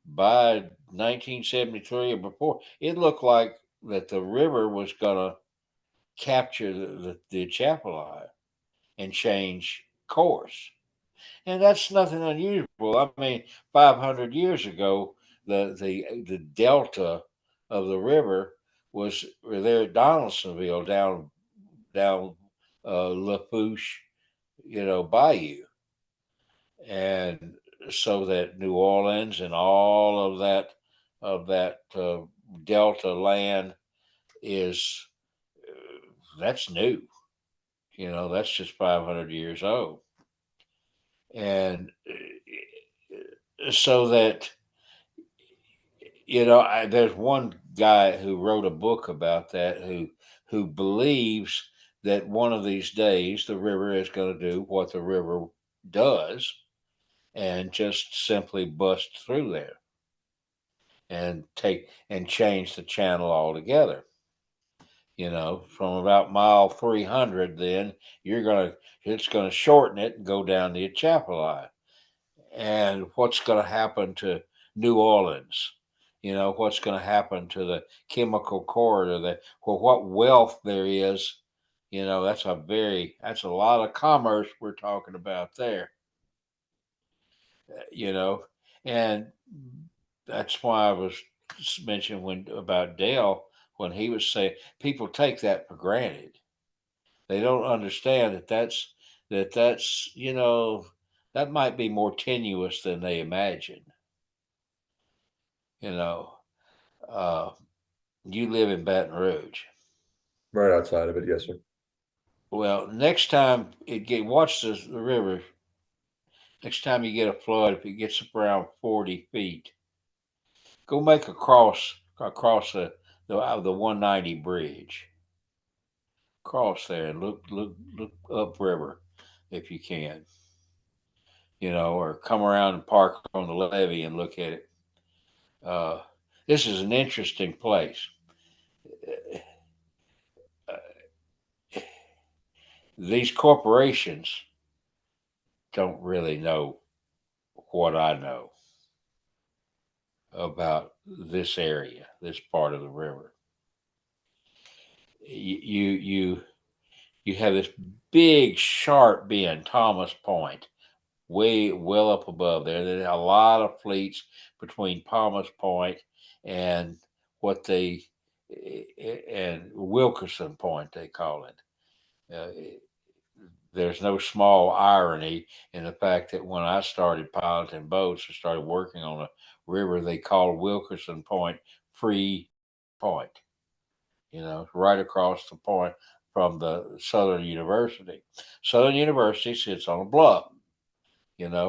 by 1973 or before, it looked like that the river was going to capture the Chapelai and change course. And that's nothing unusual. I mean, 500 years ago, the delta of the river was there at Donaldsonville down Lafourche, Bayou, and so that New Orleans and all of that delta land is that's new. That's just 500 years old, and so that there's one guy who wrote a book about that who believes that one of these days the river is going to do what the river does and just simply bust through there and take and change the channel altogether. From about mile 300, then it's gonna shorten it and go down the Chapelai. And what's going to happen to New Orleans? What's going to happen to the chemical corridor? That well, what wealth there is? That's a lot of commerce we're talking about there. You know, and that's why I was mentioning when about Dale when he was saying people take that for granted. They don't understand that's that might be more tenuous than they imagine. You know, uh, you live in Baton Rouge. Right outside of it, yes, sir. Well, next time watch the river. Next time you get a flood, if it gets up around 40 feet, go make a cross across the 190 bridge. Cross there and look upriver if you can. Or come around and park on the levee and look at it. Uh, this is an interesting place. Uh, these corporations don't really know what I know about this area, this part of the river. You have this big sharp bend, Thomas Point, way well up above there. There's a lot of fleets between Thomas Point and what they and Wilkerson Point they call it. There's no small irony in the fact that when I started piloting boats, I started working on a river they called Wilkerson Point Free Point, right across the point from the Southern University. Southern University sits on a bluff,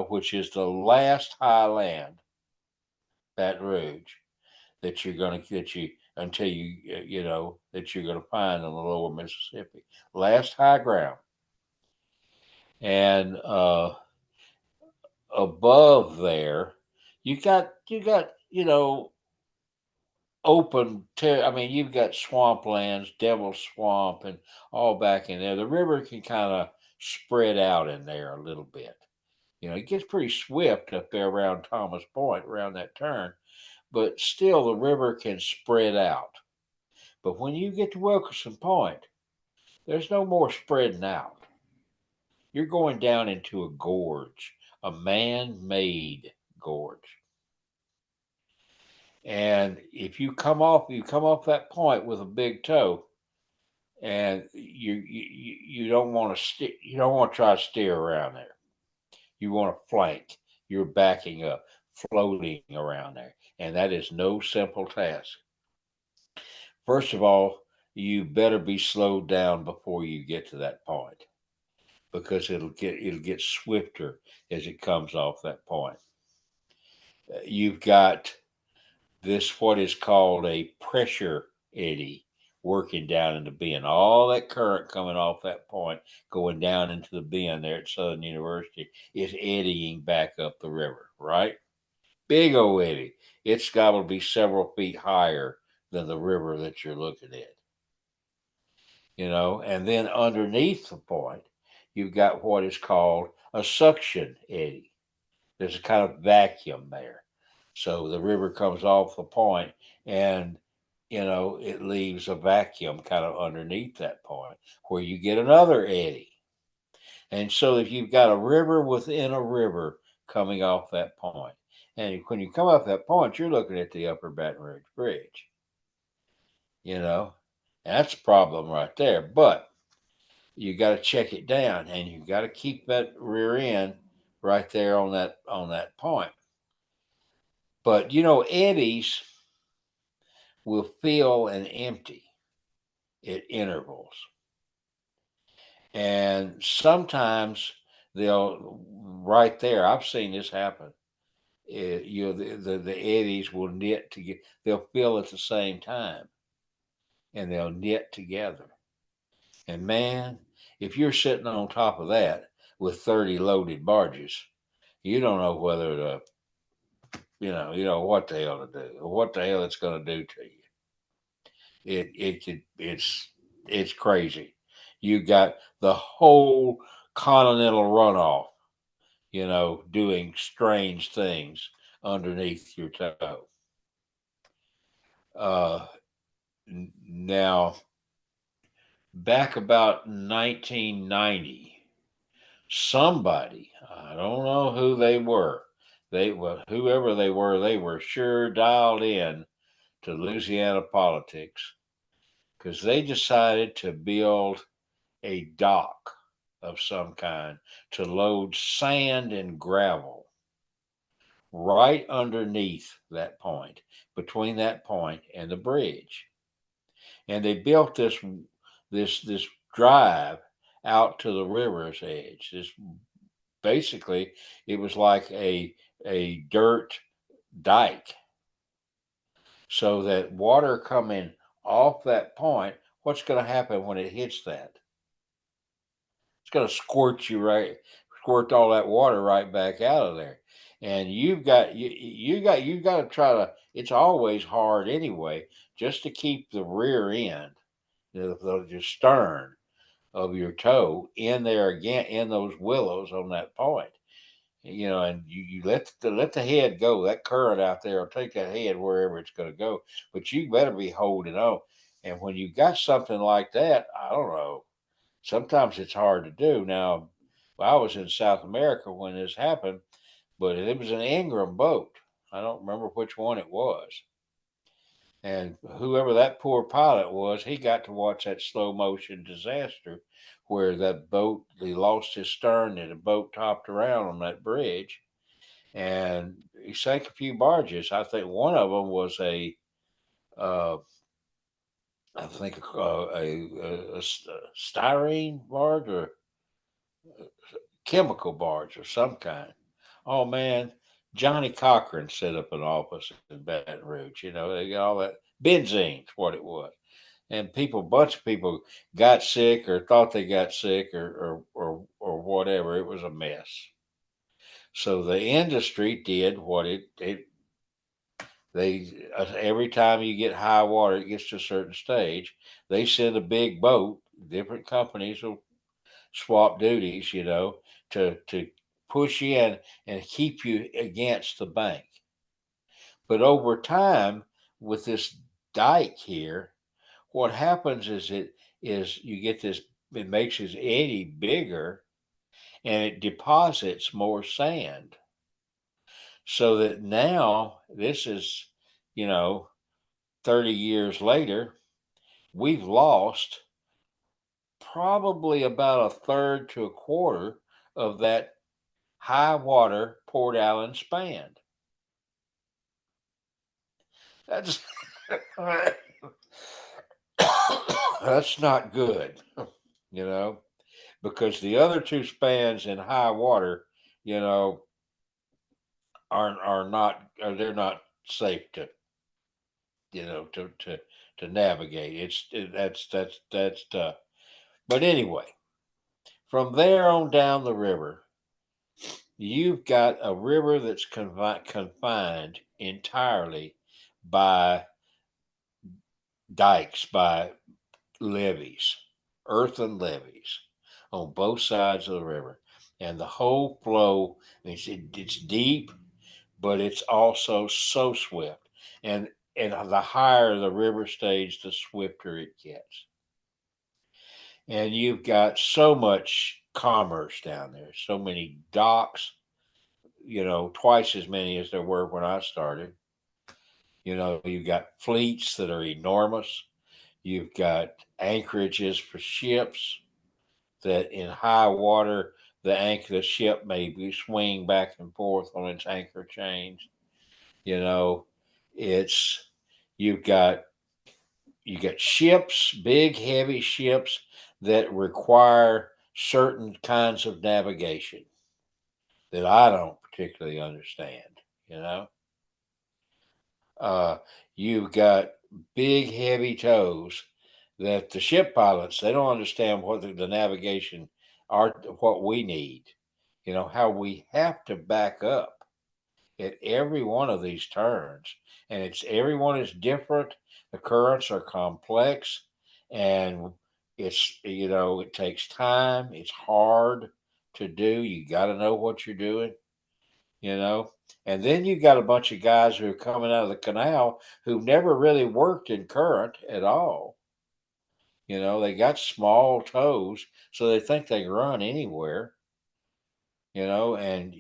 which is the last high land, Baton Rouge, that you're going to get you until that you're going to find in the lower Mississippi. Last high ground. And above there, you got I mean, you've got swamplands, Devil's Swamp, and all back in there. The river can kind of spread out in there a little bit. It gets pretty swift up there around Thomas Point, around that turn, but still the river can spread out. But when you get to Wilkerson Point, there's no more spreading out. You're going down into a gorge, a man-made gorge. And if you come off that point with a big toe, and you don't want to you don't want to try to steer around there. You want to flank. You're backing up, floating around there, and that is no simple task. First of all, you better be slowed down before you get to that point, because it'll get swifter as it comes off that point. You've got this what is called a pressure eddy working down in the bend. All that current coming off that point, going down into the bend there at Southern University, is eddying back up the river, right? Big old eddy. It's got to be several feet higher than the river that you're looking at. And then underneath the point, you've got what is called a suction eddy. There's a kind of vacuum there. So the river comes off the point, and it leaves a vacuum kind of underneath that point where you get another eddy. And so if you've got a river within a river coming off that point, and when you come off that point, you're looking at the Upper Baton Rouge Bridge. That's a problem right there. But you got to check it down, and you got to keep that rear end right there on that point. But eddies will fill and empty at intervals, and sometimes they'll right there. I've seen this happen. The eddies will knit together. They'll fill at the same time, and they'll knit together. And man, if you're sitting on top of that with 30 loaded barges, you don't know whether to, what the hell to do, or what the hell it's going to do to you. It's crazy. You got the whole continental runoff, doing strange things underneath your toe. Uh, Now, back about 1990, somebody, I don't know who whoever they were sure dialed in to Louisiana politics, because they decided to build a dock of some kind to load sand and gravel right underneath that point, between that point and the bridge. And they built this drive out to the river's edge. This basically, it was like a dirt dike, so that water coming off that point, what's going to happen when it hits that? It's going to squirt all that water right back out of there. And you got to try to. It's always hard anyway, just to keep the rear end, the stern of your toe in there again, in those willows on that point. And you let the head go. That current out there will take that head wherever it's going to go. But you better be holding on. And when you got something like that, I don't know. Sometimes it's hard to do. Now, I was in South America when this happened, but it was an Ingram boat. I don't remember which one it was. And whoever that poor pilot was, he got to watch that slow motion disaster where that boat, he lost his stern and the boat topped around on that bridge. And he sank a few barges. I think one of them was uh, a styrene barge or chemical barge of some kind. Oh man, Johnny Cochran set up an office in Baton Rouge. They got all that benzene's what it was, and bunch of people got sick or thought they got sick or whatever. It was a mess. So the industry did what it they every time you get high water, it gets to a certain stage, they send a big boat. Different companies will swap duties, to push in and keep you against the bank. But over time, with this dike here, what happens is you get this. It makes this eddy bigger, and it deposits more sand. So that now this is, you know, 30 years later, we've lost probably about a third to a quarter of that high water Port Allen span. That's that's not good, you know, because the other two spans in high water, you know, are not they're not safe to to navigate. That's tough. But anyway, from there on down the river, you've got a river that's confined entirely by dikes, by levees, earthen levees on both sides of the river. And the whole flow, it's deep, but it's also so swift. And the higher the river stays, the swifter it gets. And you've got so much commerce down there, so many docks, twice as many as there were when I started. You've got fleets that are enormous. You've got anchorages for ships that in high water, the ship may be swing back and forth on its anchor chains. You know, it's you've got ships, big heavy ships that require certain kinds of navigation that I don't particularly understand. You know, uh, you've got big heavy tows that the ship pilots they don't understand what the navigation are, what we need. How we have to back up at every one of these turns, and it's every one is different. The currents are complex, and it takes time. It's hard to do. You got to know what you're doing. you know. And then you got a bunch of guys who are coming out of the canal who've never really worked in current at all. They got small toes, so they think they can run anywhere. And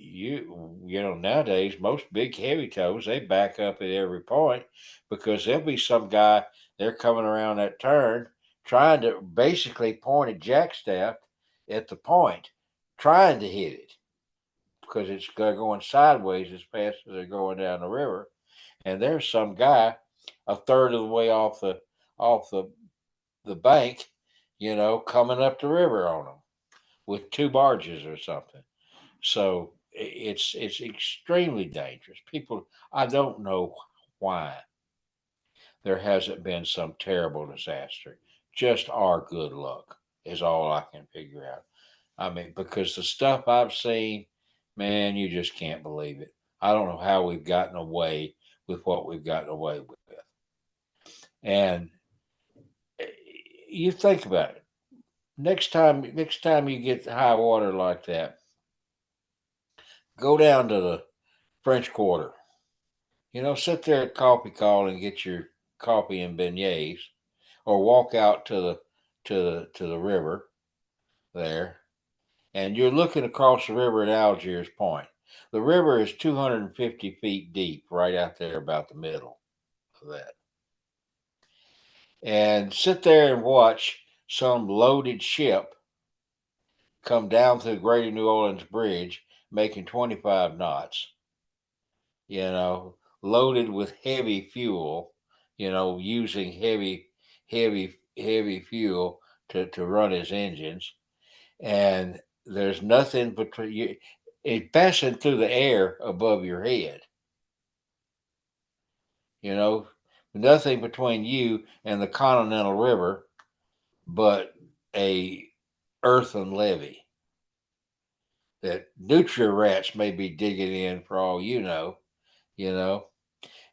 nowadays most big heavy toes they back up at every point because there'll be some guy they're coming around that turn trying to basically point a jackstaff at the point, trying to hit it because it's going sideways as fast as they're going down the river. And there's some guy a third of the way off the bank, coming up the river on them with two barges or something. So it's extremely dangerous. People, I don't know why there hasn't been some terrible disaster. Just our good luck is all I can figure out. I mean, because the stuff I've seen, man, you just can't believe it. I don't know how we've gotten away with what we've gotten away with. And eh, you think about it. Next time you get high water like that, go down to the French Quarter. Sit there at coffee call and get your coffee and beignets, or walk out to the river there, and you're looking across the river at Algiers Point. The river is 250 feet deep, right out there about the middle of that. And sit there and watch some loaded ship come down through the Greater New Orleans Bridge, making 25 knots. You know, loaded with heavy fuel. Using heavy fuel to run his engines, and there's nothing between you. It's passing through the air above your head. You know, nothing between you and the Continental River but a earthen levee that nutria rats may be digging in for all you know. You know,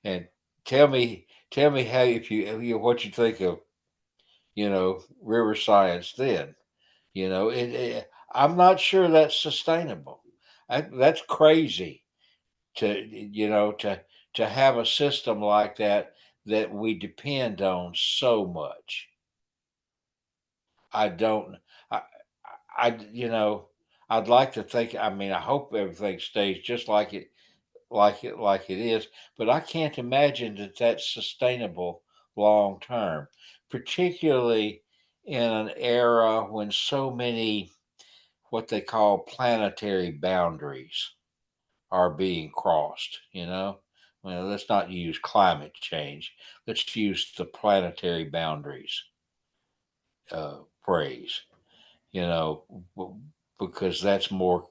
and tell me how what you think of river science then. I'm not sure that's sustainable. That's crazy to have a system like that we depend on so much. I don't. I I'd like to think. I mean, I hope everything stays just like it is, but I can't imagine that that's sustainable long term, particularly in an era when so many what they call planetary boundaries are being crossed. Well, let's not use climate change. Let's use the planetary boundaries phrase. You know, because that's more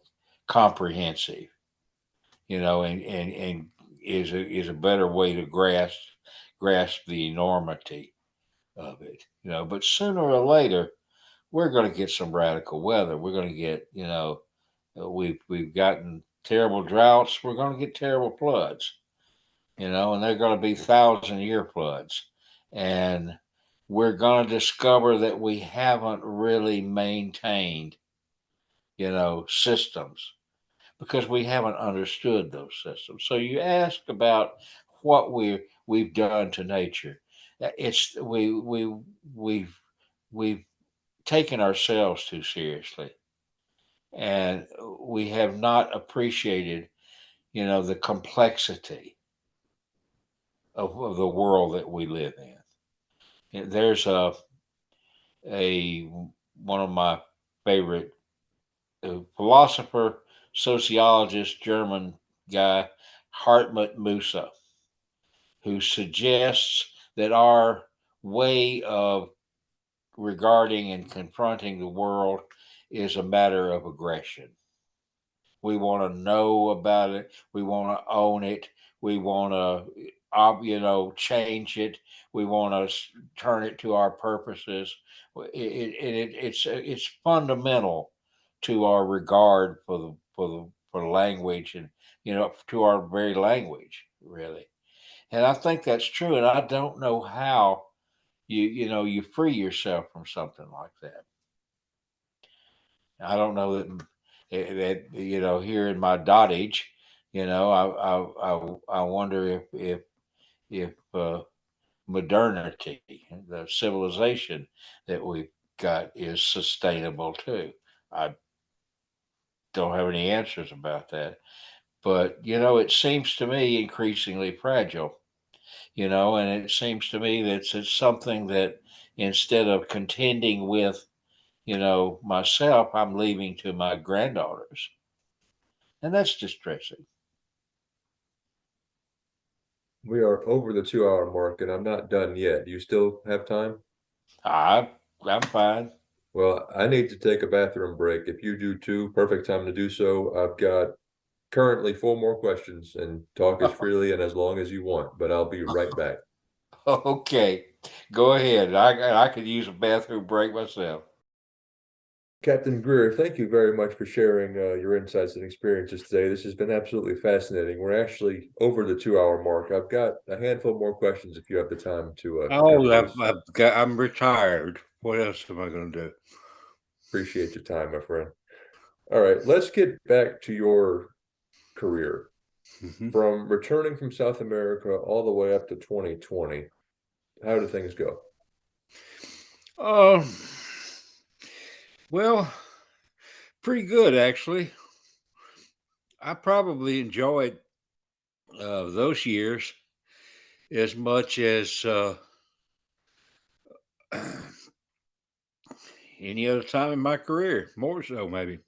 comprehensive. And is a better way to grasp the enormity of it. But sooner or later, we're going to get some radical weather. We're going to get, we've gotten terrible droughts. We're going to get terrible floods. And they're going to be 1,000-year floods, and we're going to discover that we haven't really maintained, systems because we haven't understood those systems. So you ask about what we've done to nature. It's we've taken ourselves too seriously, and we have not appreciated, the complexity of the world that we live in. There's a one of my favorite philosopher, sociologist, German guy, Hartmut Musa, who suggests that our way of regarding and confronting the world is a matter of aggression. We want to know about it. We want to own it. We want to, change it. We want to turn it to our purposes. It's fundamental to our regard for the language and to our very language, really. And I think that's true. And I don't know how you free yourself from something like that. I don't know that here in my dotage, I wonder if modernity, the civilization that we've got, is sustainable too. I don't have any answers about that, but it seems to me increasingly fragile. And it seems to me that it's something that instead of contending with, myself, I'm leaving to my granddaughters. And that's distressing. We are over the 2 hour mark, and I'm not done yet. Do you still have time? I'm fine. Well, I need to take a bathroom break. If you do too, perfect time to do so. I've got currently 4 more questions, and talk as freely and as long as you want, but I'll be right back. Okay, go ahead. I could use a bathroom break myself. Captain Greer, thank you very much for sharing your insights and experiences today. This has been absolutely fascinating. We're actually over the 2 hour mark. I've got a handful more questions if you have the time to Oh, do those. I'm retired. What else am I going to do? Appreciate your time, my friend. All right, let's get back to your career. Hmm. From returning from South America all the way up to 2020, how did things go? Um, well, pretty good actually. I probably enjoyed those years as much as any other time in my career, more so maybe.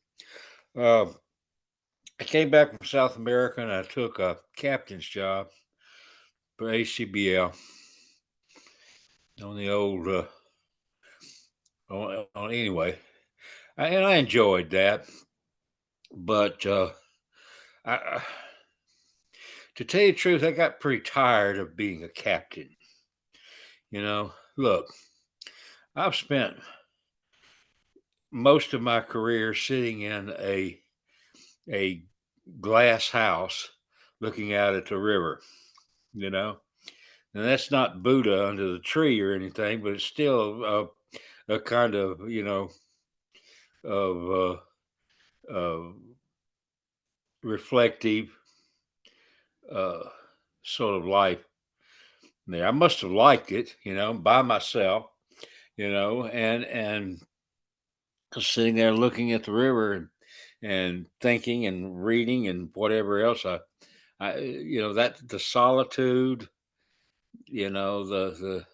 Uh, I came back from South America and I took a captain's job for ACBL on the old anyway, and I enjoyed that. But I, to tell you the truth, I got pretty tired of being a captain. Look, I've spent most of my career sitting in a glass house looking out at the river. You know, and that's not Buddha under the tree or anything, but it's still a kind of of uh, reflective uh, sort of life there. I must have liked it, by myself, and sitting there looking at the river and thinking and reading and whatever else. That the solitude, the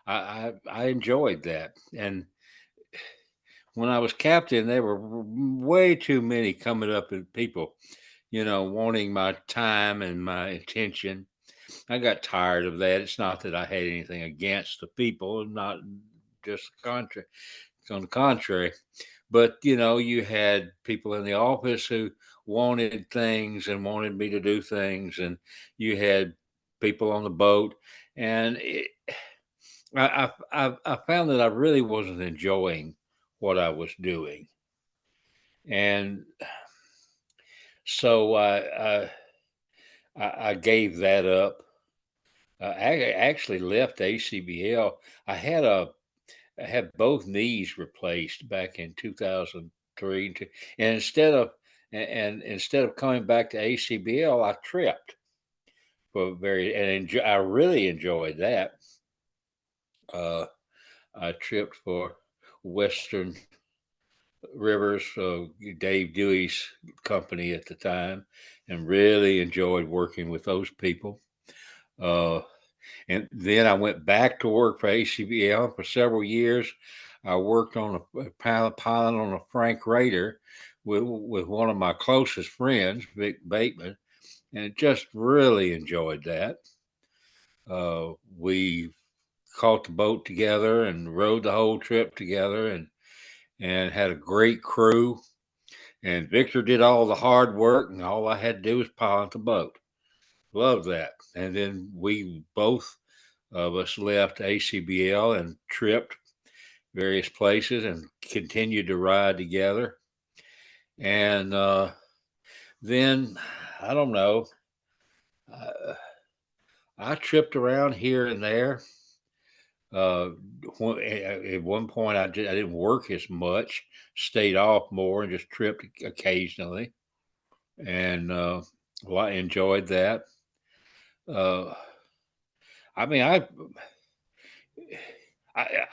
I enjoyed that. And when I was captain, there were way too many coming up and people, wanting my time and my attention. I got tired of that. It's not that I had anything against the people, not just the contrary. On the contrary, but you had people in the office who wanted things and wanted me to do things, and you had people on the boat, and I found that I really wasn't enjoying what I was doing, and so I gave that up. I actually left ACBL. I had a I had both knees replaced back in 2003, and instead of coming back to ACBL, I tripped I really enjoyed that. Uh, I tripped for Western Rivers, Dave Dewey's company at the time, and really enjoyed working with those people. Uh, And then I went back to work for ACBL for several years. I worked on a pilot on a Frank Raider with one of my closest friends, Vic Bateman, and just really enjoyed that. We caught the boat together and rode the whole trip together, and had a great crew. And Victor did all the hard work, and all I had to do was pilot the boat. Love that. And then we both of us left ACBL and tripped various places and continued to ride together. And then, I don't know, uh, I tripped around here and there. Uh, at one point, I didn't work as much, stayed off more, and just tripped occasionally. And well, I enjoyed that. Uh, I mean,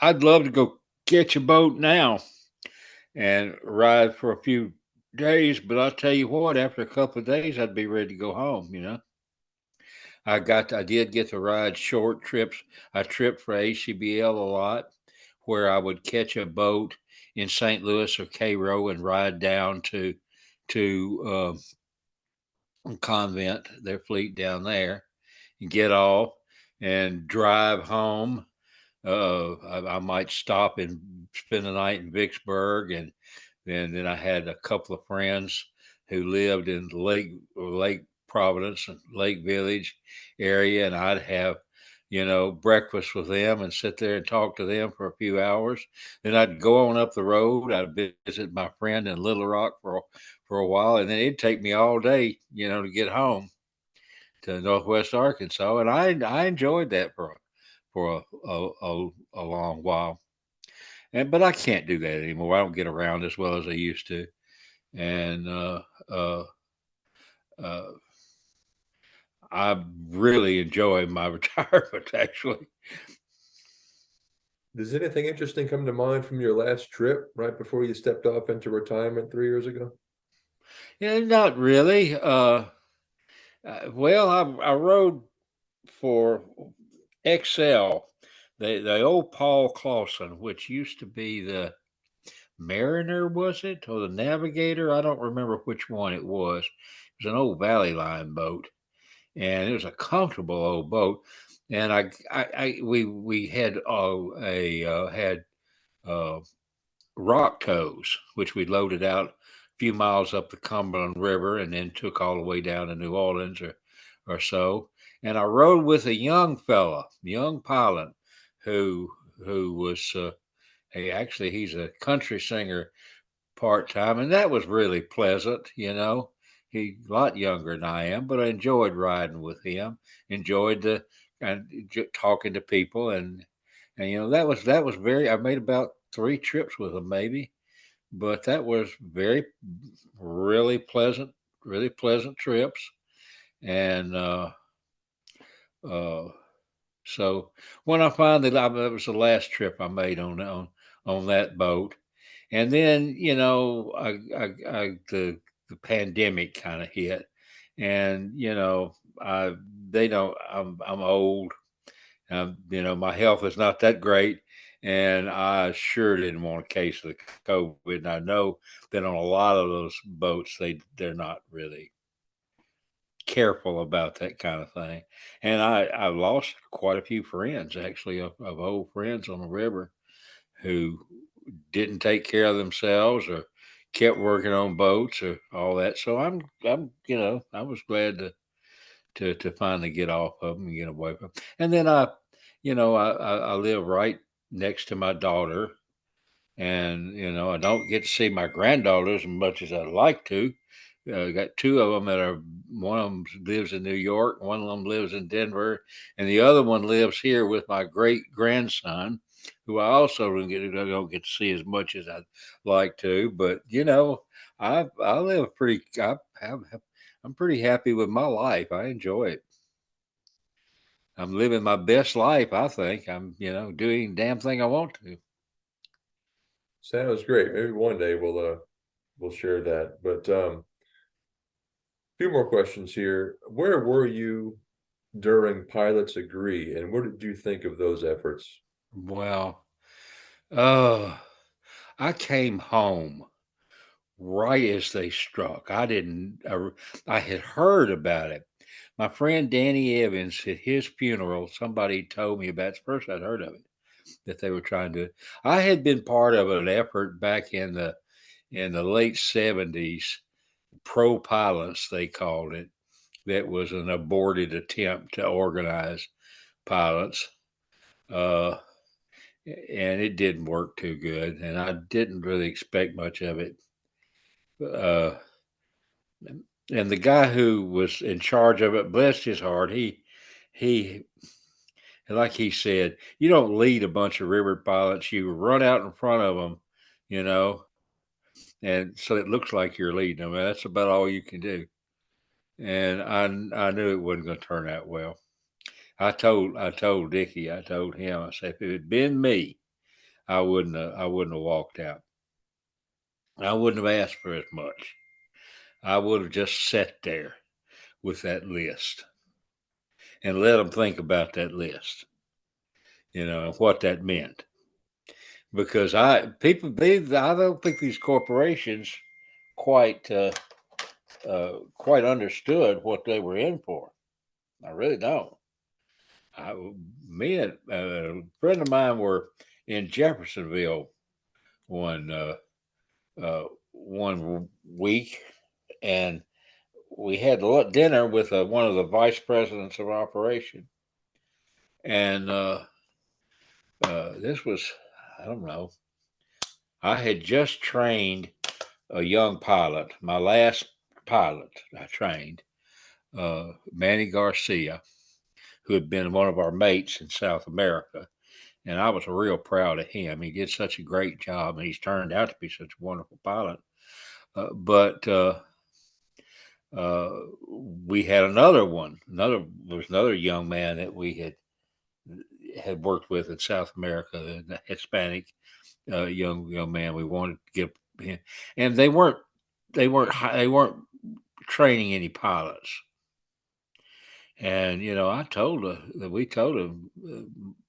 I'd love to go catch a boat now and ride for a few days. But I'll tell you what, after a couple of days, I'd be ready to go home. I did get to ride short trips. I tripped for ACBL a lot, where I would catch a boat in St. Louis or Cairo and ride down to Convent, their fleet down there, and get off and drive home. I might stop and spend the night in Vicksburg, and then I had a couple of friends who lived in Lake Providence and Lake Village area, and I'd have breakfast with them and sit there and talk to them for a few hours. Then I'd go on up the road. I'd visit my friend in Little Rock for a while, and then it'd take me all day, to get home to Northwest Arkansas, and I enjoyed that for a long while. But I can't do that anymore. I don't get around as well as I used to, and uh, uh, I really enjoy my retirement. Actually, Does anything interesting come to mind from your last trip right before you stepped off into retirement 3 years ago? yeah, not really. Well, I rode for XL, the old Paul Clausen, which used to be the Mariner, was it, or the Navigator? I don't remember which one it was. It was an old Valley Line boat, and it was a comfortable old boat. And we had had uh, rock tows, which we loaded out a few miles up the Cumberland River, and then took all the way down to New Orleans or so. And I rode with a young fella, young pilot, who was he's a country singer part time, and that was really pleasant. He a lot younger than I am, but I enjoyed riding with him. Enjoyed the and talking to people, and that was very. I made about 3 trips with him, maybe, but that was really really pleasant trips. And uh, so when I finally, that was the last trip I made on that boat. And then the pandemic kind of hit, and I they don't. I'm old. My health is not that great, and I sure didn't want a case of the COVID. And I know that on a lot of those boats, they're not really careful about that kind of thing. And I lost quite a few friends, actually, of old friends on the river who didn't take care of themselves or kept working on boats or all that. So I was glad to finally get off of them and get away from 'em. And then I live right next to my daughter, and I don't get to see my granddaughters as much as I'd like to. I got two of them that are, one of them lives in New York, one of them lives in Denver, and the other one lives here with my great grandson, who I also don't get to see as much as I'd like to. But I live pretty. I'm pretty happy with my life. I enjoy it. I'm living my best life. I think I'm doing the damn thing I want to. Sounds great. Maybe one day we'll share that. But a few more questions here. Where were you during Pilots Agree, and what did you think of those efforts? Well, uh, I came home right as they struck. I had heard about it. My friend Danny Evans at his funeral, somebody told me about it. First, I'd heard of it, that they were trying to. I had been part of an effort back in the late '70s, pro pilots they called it. That was an aborted attempt to organize pilots. Uh, and it didn't work too good, and I didn't really expect much of it. Uh, and the guy who was in charge of it, bless his heart, he like he said, you don't lead a bunch of river pilots, you run out in front of them, you know, and so it looks like you're leading them. And that's about all you can do. And I knew it wasn't going to turn out well. I told Dickie, I told him, I said, if it had been me, I wouldn't have walked out. I wouldn't have asked for as much. I would have just sat there with that list and let them think about that list, and what that meant. Because I don't think these corporations quite quite understood what they were in for. I really don't. I, Me and a friend of mine were in Jeffersonville one one week, and we had dinner with one of the vice presidents of operation, and this was, I don't know, I had just trained a young pilot, my last pilot I trained, Manny Garcia, who had been one of our mates in South America. And I was real proud of him. He did such a great job, and he's turned out to be such a wonderful pilot. But uh, we had another one. There was another young man that we had worked with in South America, the Hispanic young man. We wanted to get him, and they weren't training any pilots. And we told him,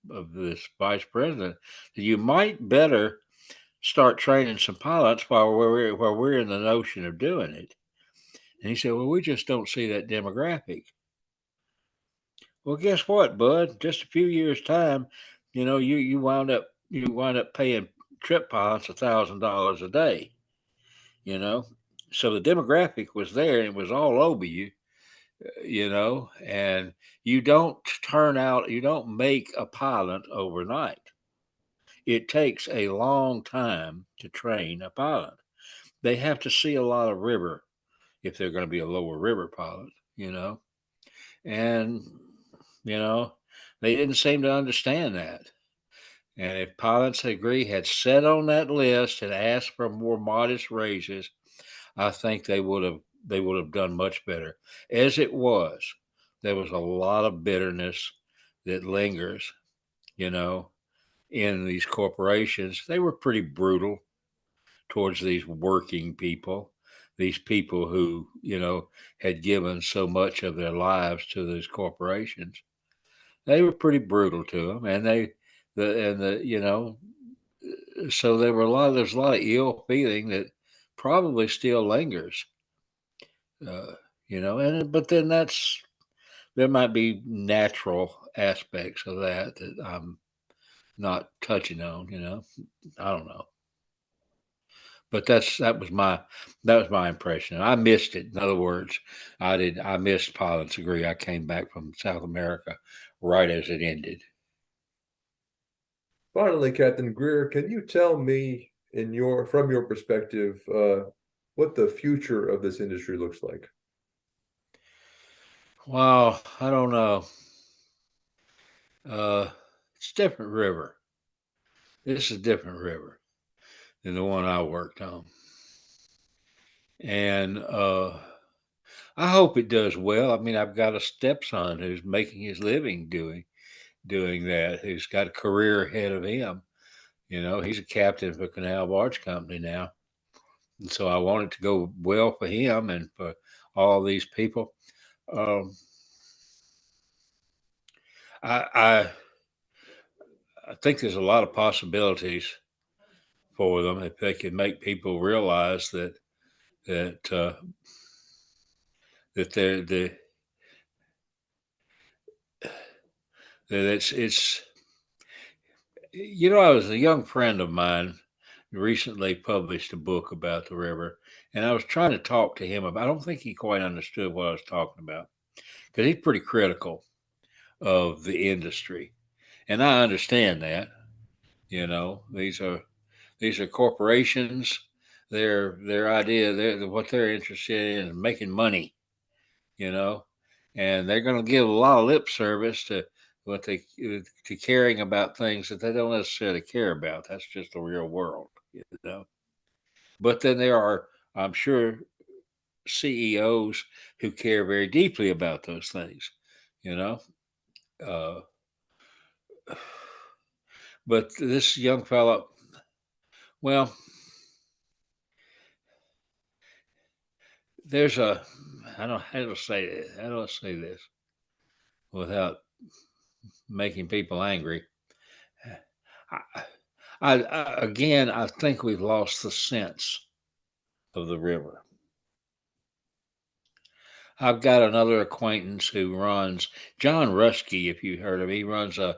of this vice president, that you might better start training some pilots while we're in the notion of doing it. And he said, well, we just don't see that demographic. Well, guess what, bud? Just a few years time, you wind up paying trip pilots $1,000 a day. You know, so the demographic was there and it was all over you. And you don't make a pilot overnight. It takes a long time to train a pilot. They have to see a lot of river if they're going to be a lower river pilot. And you know they didn't seem to understand that. And if pilots agree had sat on that list and asked for more modest raises, I think they would have done much better. As it was, there was a lot of bitterness that lingers, you know, in these corporations. They were pretty brutal towards these working people, these people who, had given so much of their lives to these corporations. They were pretty brutal to them, and so there's a lot of ill feeling that probably still lingers, uh, and but then there might be natural aspects of that I'm not touching on, I don't know. But that was my impression. I missed it. In other words, I missed Pilots Agree. I came back from South America right as it ended. Finally, Captain Greer, can you tell me, from your perspective, what the future of this industry looks like? Well, I don't know. Uh, it's a different river. This is a different river than the one I worked on, and I hope it does well. I mean, I've got a stepson who's making his living doing that. Who's got a career ahead of him. He's a captain for Canal Barge Company now. And so I want it to go well for him and for all these people. Um, I, I I think there's a lot of possibilities for them if they can make people realize that that they're that it's I was a young friend of mine recently published a book about the river, and I was trying to talk to him about. I don't think he quite understood what I was talking about because he's pretty critical of the industry, and I understand that. These are corporations. Their idea, what they're interested in is making money. You know, and they're going to give a lot of lip service to what they to caring about things that they don't necessarily care about. That's just the real world. But then there are, I'm sure, CEOs who care very deeply about those things. You know. Uh, but this young fellow, well, there's a I don't how to say this. How do I say this without making people angry? I, again, I think we've lost the sense of the river. I've got another acquaintance who runs John Rusky, if you heard of him. He runs a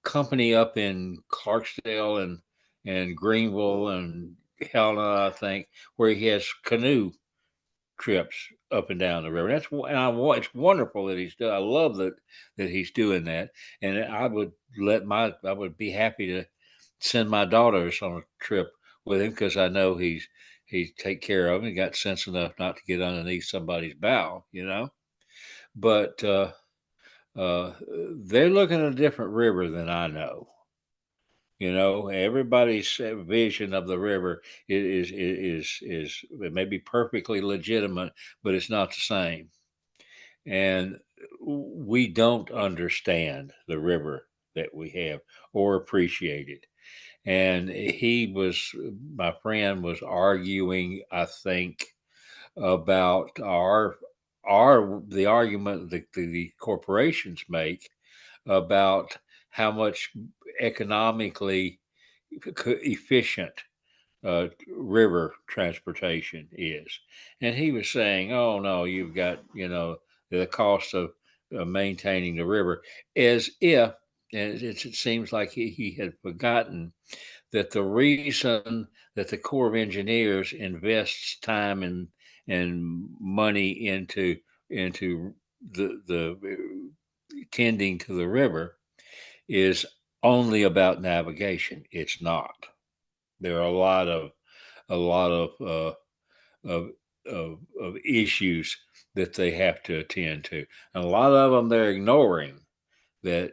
company up in Clarksdale and Greenville and Helena, I think, where he has canoe trips up and down the river. It's wonderful that he's doing. I love that he's doing that, and I would be happy to send my daughters on a trip with him because I know he take care of them. He got sense enough not to get underneath somebody's bow. But they're looking at a different river than I know. Everybody's vision of the river is it may be perfectly legitimate, but it's not the same. And we don't understand the river that we have or appreciate it. And my friend was arguing, I think, about the argument that the corporations make about how much economically efficient river transportation is. And he was saying, oh, no, you've got, the cost of maintaining the river, as if, and it seems like he had forgotten that the reason that the Corps of Engineers invests time and money into the tending to the river is only about navigation. It's not. There are a lot of of issues that they have to attend to, and a lot of them they're ignoring. That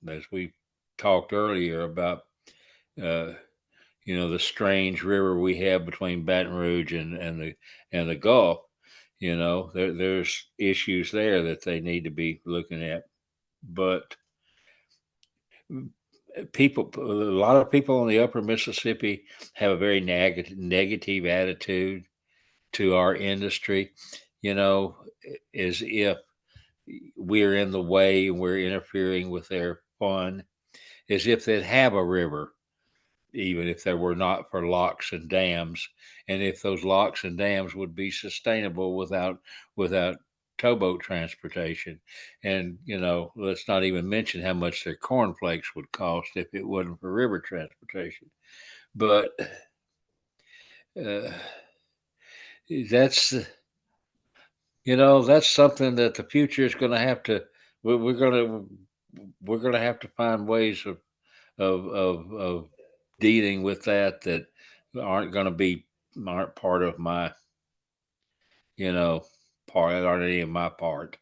as we talked earlier about uh, the strange river we have between Baton Rouge and the Gulf. There's issues there that they need to be looking at. But a lot of people on the Upper Mississippi have a very negative attitude to our industry. You know, as if we're in the way and we're interfering with their fun, as if they'd have a river, even if there were not for locks and dams, and if those locks and dams would be sustainable without towboat transportation. And let's not even mention how much their cornflakes would cost if it wasn't for river transportation. But uh, that's that's something that the future is going to have to. We're going to have to find ways of dealing with that aren't going to be aren't part of my you know part aren't any of my part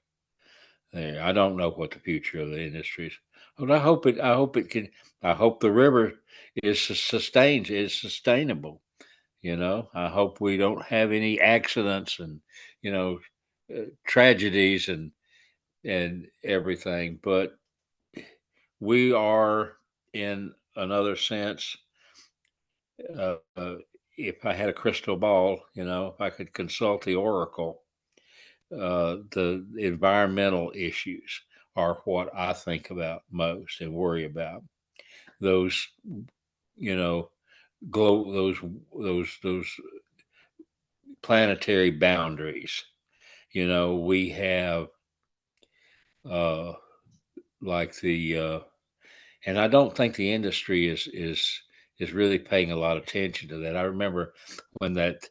there. I don't know what the future of the industry is, but I hope the river is sustainable. I hope we don't have any accidents and you know tragedies and everything. But we are, in another sense, uh, uh, if I had a crystal ball, if I could consult the oracle, the environmental issues are what I think about most and worry about. Those, you know, those planetary boundaries. We have uh, like and I don't think the industry is really paying a lot of attention to that. I remember when that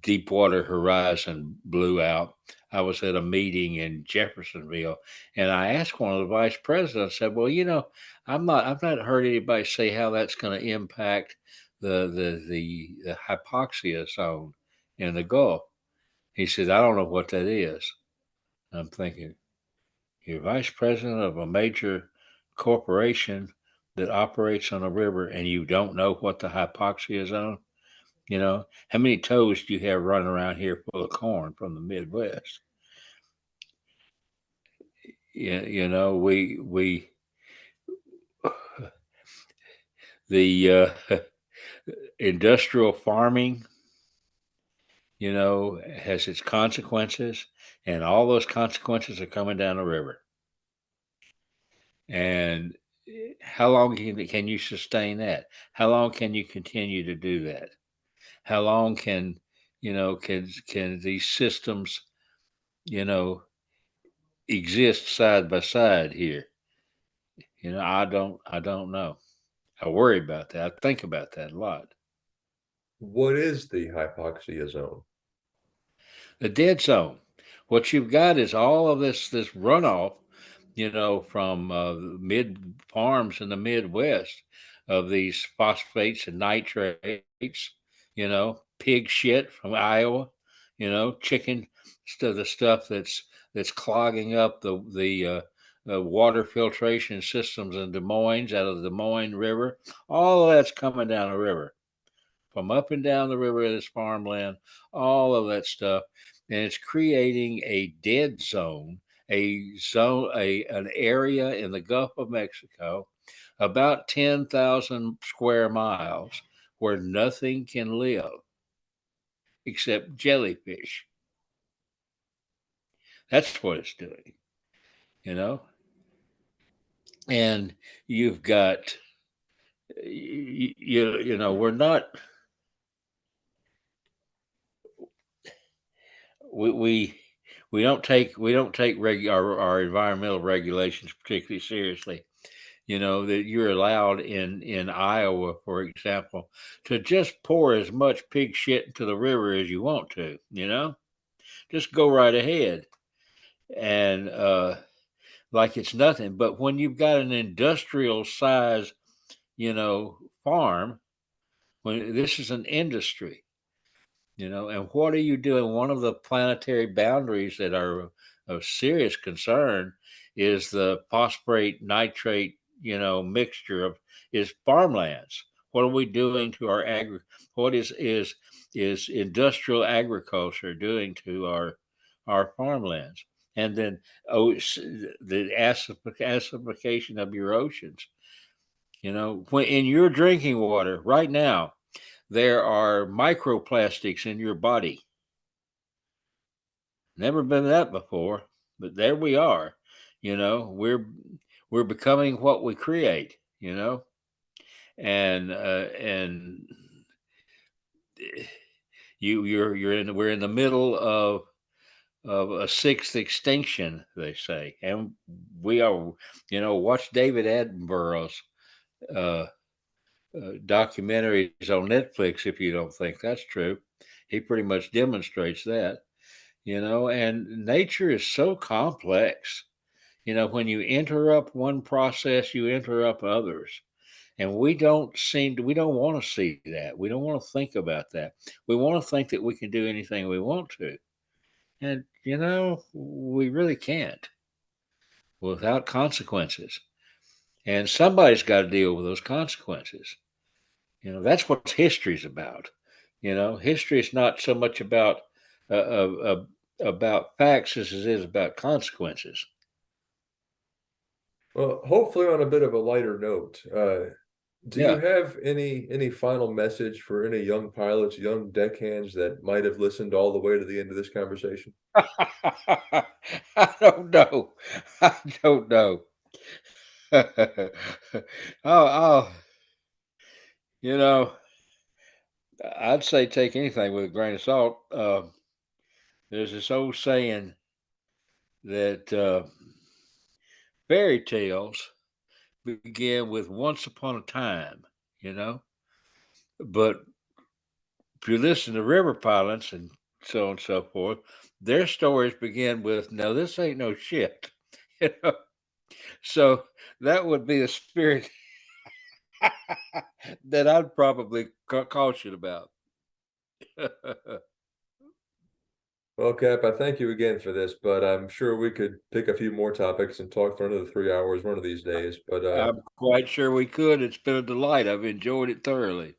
Deepwater Horizon blew out. I was at a meeting in Jeffersonville, and I asked one of the vice presidents. I said, "Well, I've not heard anybody say how that's going to impact the hypoxia zone in the Gulf." He said, "I don't know what that is." I'm thinking, you're vice president of a major corporation that operates on a river, and you don't know what the hypoxia zone? How many toes do you have running around here full of corn from the Midwest? Yeah, we the industrial farming, has its consequences, and all those consequences are coming down the river. And how long can you sustain that? How long can you continue to do that? How long can these systems, you know, exist side by side here? I don't know. I worry about that. I think about that a lot. What is the hypoxia zone? The dead zone. What you've got is all of this runoff, from mid farms in the Midwest of these phosphates and nitrates, pig shit from Iowa, chicken stuff, the stuff that's clogging up the water filtration systems in Des Moines out of the Des Moines River. All of that's coming down the river from up and down the river of this farmland, all of that stuff. And it's creating a dead zone, an area in the Gulf of Mexico, about 10,000 square miles, where nothing can live except jellyfish. That's what it's doing, you know? And you've got, we're not, we we don't take our environmental regulations particularly seriously. That you're allowed in Iowa, for example, to just pour as much pig shit into the river as you want to. Just go right ahead, and like it's nothing. But when you've got an industrial size, farm, when this is an industry, and what are you doing? One of the planetary boundaries that are of serious concern is the phosphate nitrate, mixture of is farmlands. What are we doing to our What is industrial agriculture doing to our farmlands? And then the acidification of your oceans. When in your drinking water right now, there are microplastics in your body. Never been that before, but there we are. We're becoming what we create. And we're in the middle of a sixth extinction, they say, and we are. Watch David Attenborough's uh, documentaries on Netflix if you don't think that's true. He pretty much demonstrates that. And nature is so complex. When you interrupt one process, you interrupt others. And we don't want to see that. We don't want to think about that. We want to think that we can do anything we want to. And, we really can't without consequences. And somebody's got to deal with those consequences. That's what history's about. History is not so much about facts as it is about consequences. Well, hopefully on a bit of a lighter note, do you Yeah. have any final message for any young pilots, young deckhands that might have listened all the way to the end of this conversation? I don't know. I don't know. Oh, you know, I'd say take anything with a grain of salt. There's this old saying that fairy tales begin with once upon a time, you know. But if you listen to river pilots and so on and so forth, their stories begin with, no, this ain't no shit. You know? So that would be a spirit that I'd probably caution about. Well, Cap, I thank you again for this, but I'm sure we could pick a few more topics and talk for another 3 hours one of these days. But I'm quite sure we could. It's been a delight. I've enjoyed it thoroughly.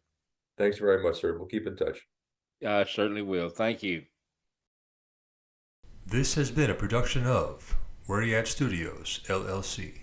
thanks very much, sir. We'll keep in touch. I certainly will. Thank you. This has been a production of Where You At Studios, LLC.